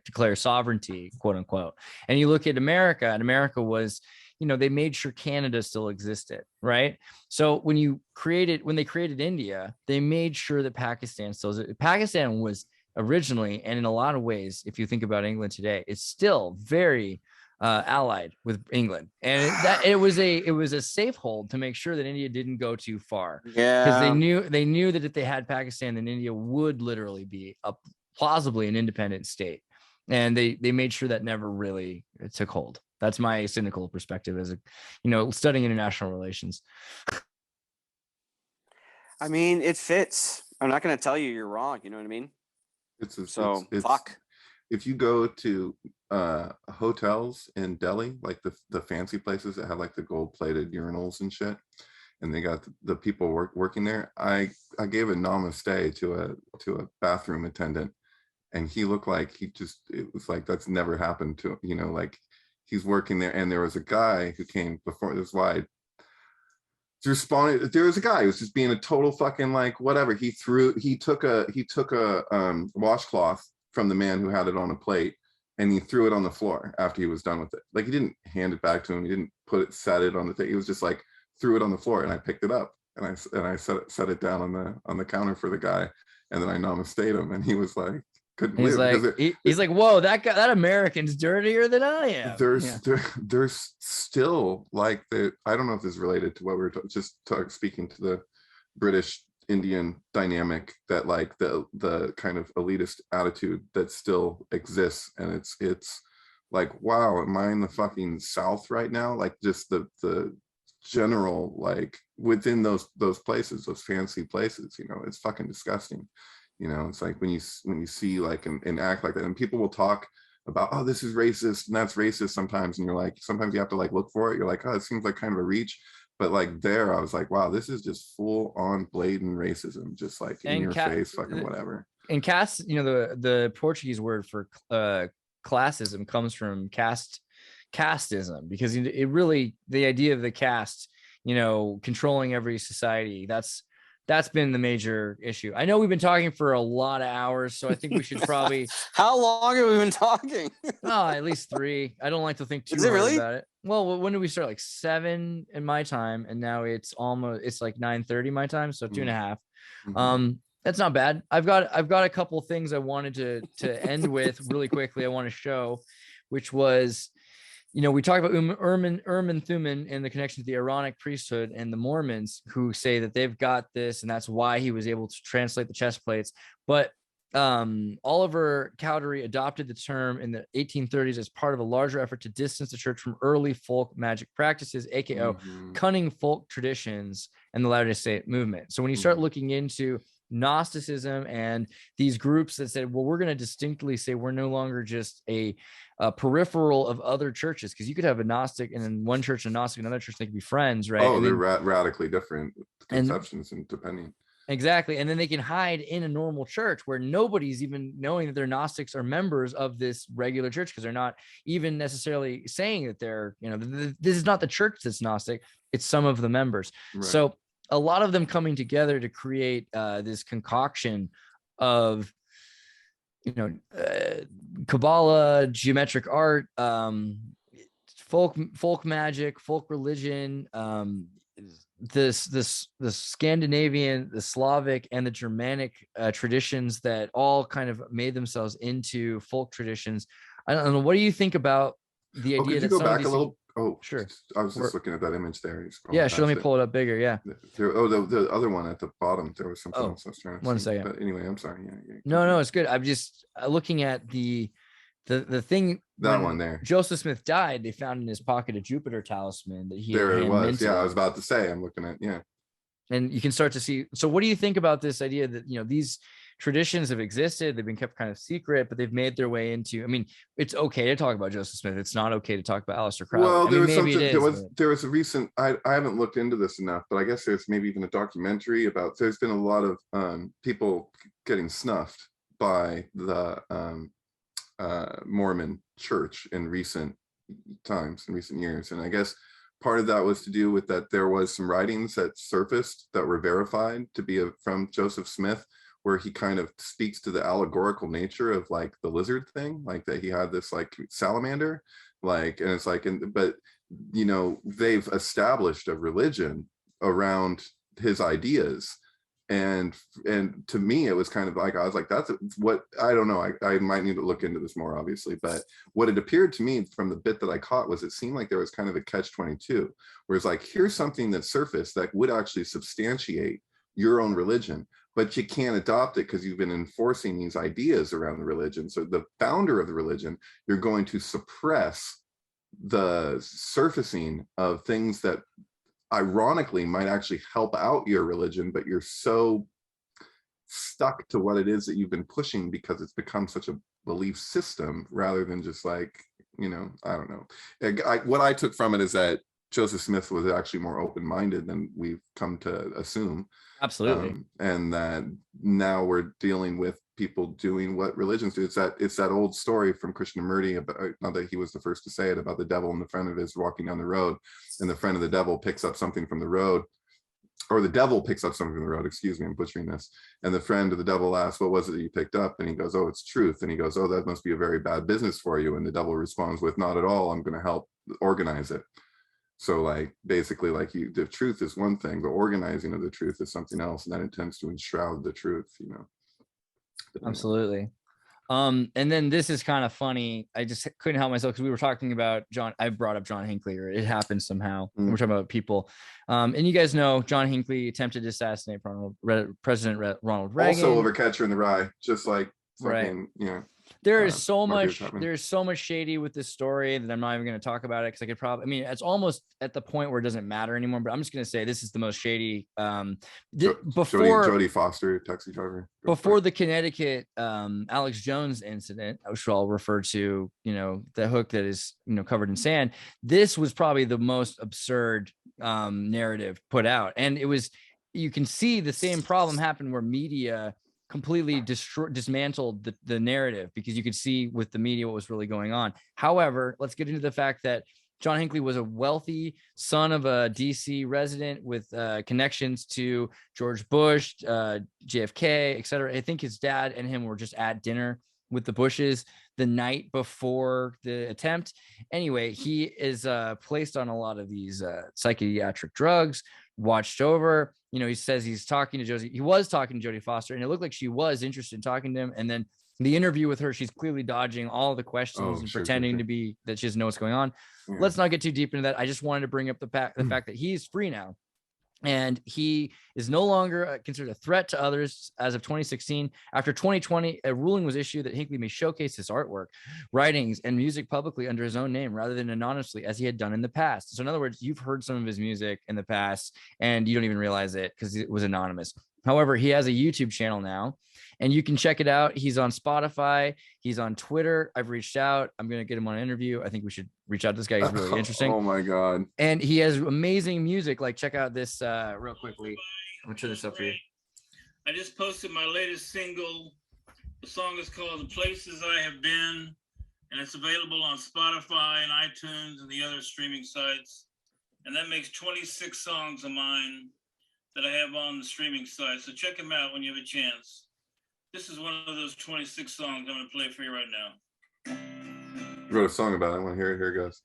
declare sovereignty, quote unquote. And you look at America, and America was, you know, they made sure Canada still existed, right? So when they created India, they made sure that Pakistan was originally, and in a lot of ways, if you think about England today, it's still very allied with England, and it was a safe hold to make sure that India didn't go too far. Yeah, because they knew that if they had Pakistan, then India would literally be plausibly an independent state, and they made sure that never really took hold. That's my cynical perspective as studying international relations. I mean, it fits. I'm not going to tell you you're wrong. You know what I mean? Fuck. If you go to hotels in Delhi, like the fancy places that have like the gold-plated urinals and shit, and they got the people working there, I gave a namaste to a bathroom attendant, and he looked like it was like that's never happened to, you know, like he's working there. And there was a guy who came before this wide responded. There was a guy who was just being a total fucking like whatever. He took a washcloth from the man who had it on a plate, and he threw it on the floor after he was done with it. Like, he didn't hand it back to him. He didn't set it on the thing. He was just like threw it on the floor, and I picked it up and I set it down on the counter for the guy, and then I namaste'd him, and he was like, couldn't believe it. He's like, whoa, that American's dirtier than I am. There's still like I don't know if this is related to what we were speaking to the British Indian dynamic, that like the kind of elitist attitude that still exists, and it's like, wow, am I in the fucking South right now? Like, just the general, like, within those places, those fancy places, you know, it's fucking disgusting. You know, it's like when you see like and act like that, and people will talk about, oh, this is racist and that's racist sometimes, and you're like, sometimes you have to like look for it. You're like, oh, it seems like kind of a reach. But like there, I was like, wow, this is just full on blatant racism, just like in your face, fucking whatever. And caste, you know, the Portuguese word for classism comes from casteism, because it really, the idea of the caste, you know, controlling every society, that's been the major issue. I know we've been talking for a lot of hours, so I think we should probably. How long have we been talking? Oh, at least 3. I don't like to think too Is it hard really? about it. Well, when did we start? Like 7 in my time, and now it's like 9:30 my time, so 2.5. Mhm. That's not bad. I've got a couple things I wanted to end with really quickly. I want to show, which was, you know, we talked about Urim Thummim and the connection to the Aaronic priesthood and the Mormons, who say that they've got this, and that's why he was able to translate the chest plates. But Oliver Cowdery adopted the term in the 1830s as part of a larger effort to distance the church from early folk magic practices, aka cunning folk traditions, and the Latter-day Saint movement. So when you start looking into Gnosticism and these groups that said, well, we're going to distinctly say we're no longer just a peripheral of other churches, because you could have a Gnostic and in one church and a Gnostic and another church, they could be friends, right? Oh, and they're then, radically different conceptions and depending. Exactly. And then they can hide in a normal church where nobody's even knowing that they're Gnostics or members of this regular church, because they're not even necessarily saying that they're, you know, this is not the church that's Gnostic, it's some of the members. Right. So a lot of them coming together to create this concoction of, you know, Kabbalah, geometric art, folk magic, folk religion, the Scandinavian, the Slavic, and the Germanic traditions that all kind of made themselves into folk traditions. I don't know. What do you think about the idea could that you go back a little? Oh, sure. I was just looking at that image there. Yeah, sure. Let me pull it up bigger. Yeah. The other one at the bottom, there was something else I was trying to one see. second. But anyway, I'm sorry. Yeah. No, it's good. I'm just looking at the thing. That one there. Joseph Smith died. They found in his pocket a Jupiter talisman that he there had it was. minted. Yeah, I was about to say. I'm looking at and you can start to see. So what do you think about this idea that, you know, these traditions have existed, they've been kept kind of secret, but they've made their way into, I mean, it's okay to talk about Joseph Smith, it's not okay to talk about Aleister Crowley. Well, there was a recent, I haven't looked into this enough, but I guess there's maybe even a documentary about, there's been a lot of people getting snuffed by the Mormon church in recent times, in recent years. And I guess part of that was to do with that there was some writings that surfaced that were verified to be from Joseph Smith, where he kind of speaks to the allegorical nature of like the lizard thing, like that he had this like salamander, like, and it's like, but you know, they've established a religion around his ideas. And to me, it was kind of like, I was like, that's what, I don't know, I might need to look into this more, obviously, but what it appeared to me from the bit that I caught was it seemed like there was kind of a catch-22, where it's like, here's something that surfaced that would actually substantiate your own religion, but you can't adopt it because you've been enforcing these ideas around the religion. So the founder of the religion, you're going to suppress the surfacing of things that ironically might actually help out your religion, but you're so stuck to what it is that you've been pushing because it's become such a belief system rather than just like, you know, I don't know. What I took from it is that Joseph Smith was actually more open-minded than we've come to assume. Absolutely. And that now we're dealing with people doing what religions do. It's that old story from Krishnamurti about, not that he was the first to say it, about the devil and the friend of his walking down the road, and the friend of the devil picks up something from the road, or the devil picks up something from the road, excuse me, I'm butchering this. And the friend of the devil asks, what was it that you picked up? And he goes, oh, it's truth. And he goes, oh, that must be a very bad business for you. And the devil responds with, not at all, I'm going to help organize it. So like, basically like the truth is one thing, the organizing of the truth is something else. And that intends to enshroud the truth, you know. Absolutely. And then this is kind of funny. I just couldn't help myself because we were talking about John. I brought up John Hinckley, or it happened somehow. We're talking about people. And you guys know John Hinckley attempted to assassinate President Ronald Reagan. Also over Catcher in the Rye, just like fucking, right. Yeah. There is so Margaret much. Chapman. There's so much shady with this story that I'm not even going to talk about it because I could probably. I mean, it's almost at the point where it doesn't matter anymore. But I'm just going to say this is the most shady. Before Jodie Foster, taxi driver. before the Connecticut Alex Jones incident, which I'll refer to, the hook that is covered in sand. This was probably the most absurd narrative put out, and it was. You can see the same problem happen where media completely dismantled the narrative because you could see with the media what was really going on. However, let's get into the fact that John Hinckley was a wealthy son of a DC resident with connections to George Bush, JFK, etc. I think his dad and him were just at dinner with the Bushes the night before the attempt. Anyway, he is placed on a lot of these psychiatric drugs, watched over. He says he was talking to Jodie Foster, and it looked like she was interested in talking to him. And then the interview with her, she's clearly dodging all the questions and pretending to be that she doesn't know what's going on. Yeah. Let's not get too deep into that. I just wanted to bring up the fact that he's free now. And he is no longer considered a threat to others as of 2016. After 2020, a ruling was issued that Hinckley may showcase his artwork, writings, and music publicly under his own name rather than anonymously as he had done in the past. So in other words, you've heard some of his music in the past and you don't even realize it because it was anonymous. However, he has a YouTube channel now and you can check it out. He's on Spotify. He's on Twitter. I've reached out. I'm going to get him on an interview. I think we should reach out to this guy. He's really interesting. Oh my God. And he has amazing music. Like, check out this real quickly. I'm going to turn this up for you. I just posted my latest single. The song is called The Places I Have Been, and it's available on Spotify and iTunes and the other streaming sites. And that makes 26 songs of mine that I have on the streaming site. So check them out when you have a chance. This is one of those 26 songs I'm going to play for you right now. You wrote a song about it. I want to hear it. Here it goes.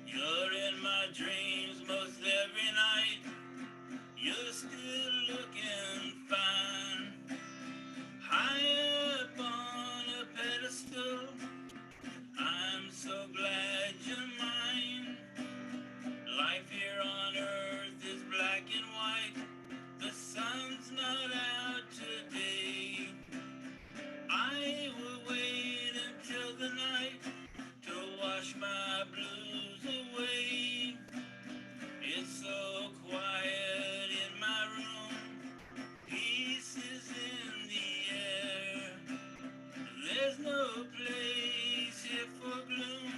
You're in my dreams most every night. You're still looking fine. High up on a pedestal. I'm so glad you're mine. Life here on earth is black and white. The sun's not out today. I will wait until the night to wash my blues away. It's so quiet in my room. Peace is in the air. There's no place here for gloom.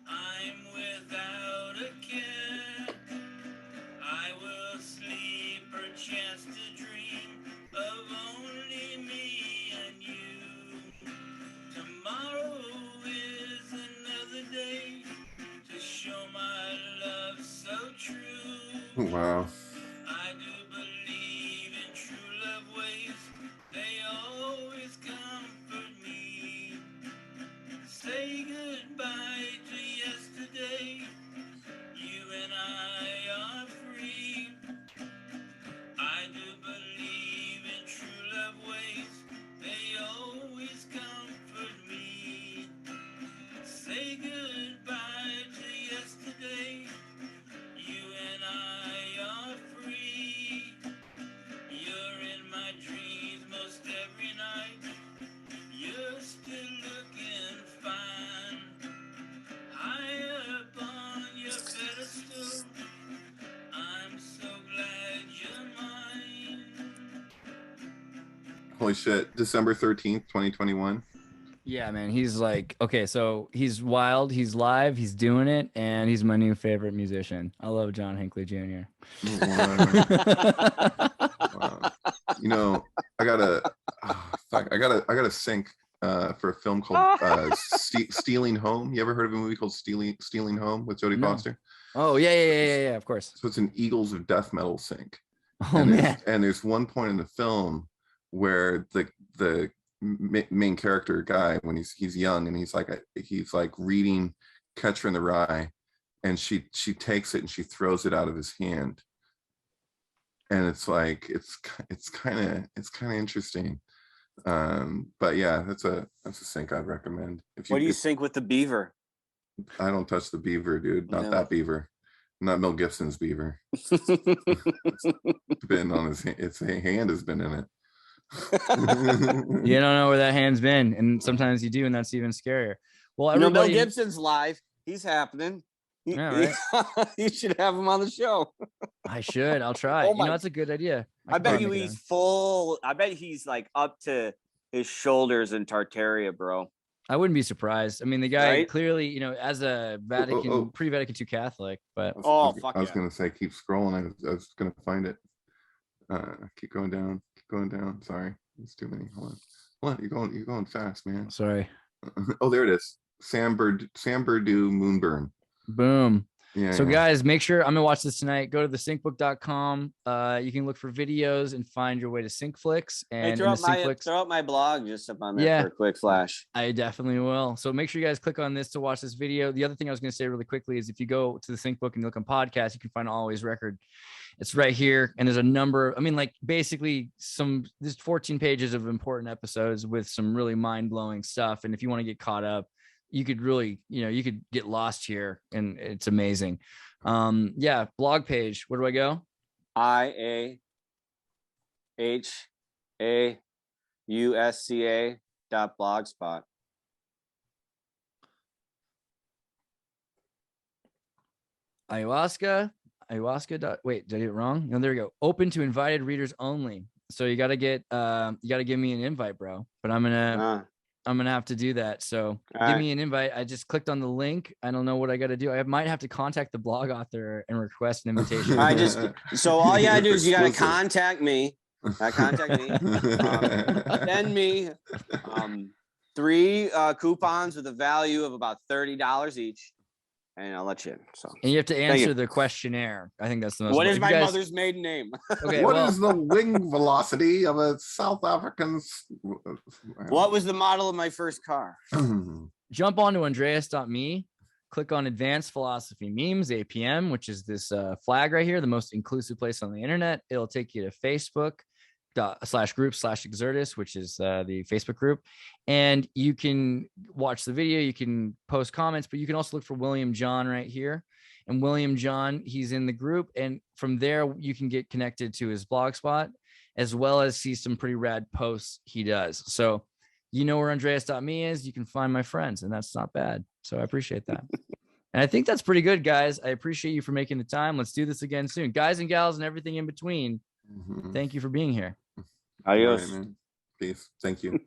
I'm without a care. I will sleep perchance to dream of only me and you. Tomorrow is another day to show my love so true. Wow. I do believe in true love ways. They always comfort me. Say goodbye to yesterday. You and I are free. I do believe in true love ways. They always comfort me. Say goodbye to yesterday. You and I are free. You're in my dreams most every night. You're still looking fine. High up on your pedestal. I'm so glad you're mine. Holy shit. December 13th, 2021. Yeah, man. He's like, okay, so he's wild, he's live, he's doing it, and he's my new favorite musician. I love John Hinckley Jr. Wow. I got a sync for a film called Stealing Home. You ever heard of a movie called Stealing Home with Jodie Foster? Oh, yeah, of course. So it's an Eagles of Death Metal sync. Oh, man. And there's one point in the film where the main character guy, when he's young and he's like reading Catcher in the Rye, and she takes it and she throws it out of his hand, and it's like it's kind of interesting. But yeah, that's a sync I'd recommend. What do you sync with the beaver? I don't touch the beaver, dude. Not that beaver. Not Mel Gibson's beaver. It's been on his hand has been in it. You don't know where that hand's been, and sometimes you do, and that's even scarier. Well, You know, Mel everybody, Gibson's live. He's happening. Yeah, right. You should have him on the show. I should. I'll try. Oh You my- know, that's a good idea. I could bet probably you make it he's happen. full. I bet he's like up to his shoulders in Tartaria, bro. I wouldn't be surprised. I mean, the guy Right? clearly, you know, as a Vatican, oh. pre-Vatican II Catholic, but Oh, fuck I was yeah. gonna say keep scrolling. I was gonna find it. Keep going down. Keep going down. Sorry, it's too many. Hold on. What? You're going fast, man. sorry. Oh, there it is. Sam Purdue Moonburn. Boom. Yeah. So yeah. guys, make sure I'm gonna watch this tonight. Go to thesyncbook.com. You can look for videos and find your way to Syncflix. Hey, And throw in up the Syncflix, throw up my blog just up on there Yeah. for a quick flash. I definitely will. So make sure you guys click on this to watch this video. The other thing I was going to say really quickly is if you go to the Syncbook and you look on podcasts, you can find Always Record. It's right here. And there's a number, I mean, like basically there's 14 pages of important episodes with some really mind-blowing stuff. And if you want to get caught up, you could really, you could get lost here, and it's amazing. Yeah, blog page. Where do I go? IAHAUSCA.blogspot. Wait, did I get it wrong? No, there we go. Open to invited readers only. So you got to give me an invite, bro. But I'm gonna have to do that. So give me an invite. I just clicked on the link. I don't know what I got to do. I might have to contact the blog author and request an invitation. So all you gotta do is you gotta contact me. Send me 3 coupons with a value of about $30 each, and I'll let you in. So, and you have to answer the questionnaire. I think that's the most. what is if my you guys- mother's maiden name? Okay, What is the wing velocity of a South African's? What was the model of my first car? jump on to Andreas.me, click on Advanced Philosophy Memes, APM, which is this flag right here, the most inclusive place on the internet. It'll take you to Facebook.com/group/Xirtus, which is the Facebook group. And you can watch the video, you can post comments, but you can also look for William John right here. And William John, he's in the group. And from there, you can get connected to his blog spot, as well as see some pretty rad posts he does. So you know where Andreas.me is, you can find my friends, and that's not bad. So I appreciate that. And I think that's pretty good, guys. I appreciate you for making the time. Let's do this again soon. Guys and gals and everything in between, thank you for being here. Adios. Right, man. Peace. Thank you.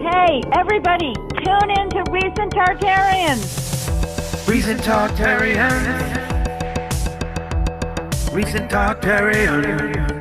Hey, everybody, tune in to Recent Tartarians. Recent Tartarian. Recent Tartarian.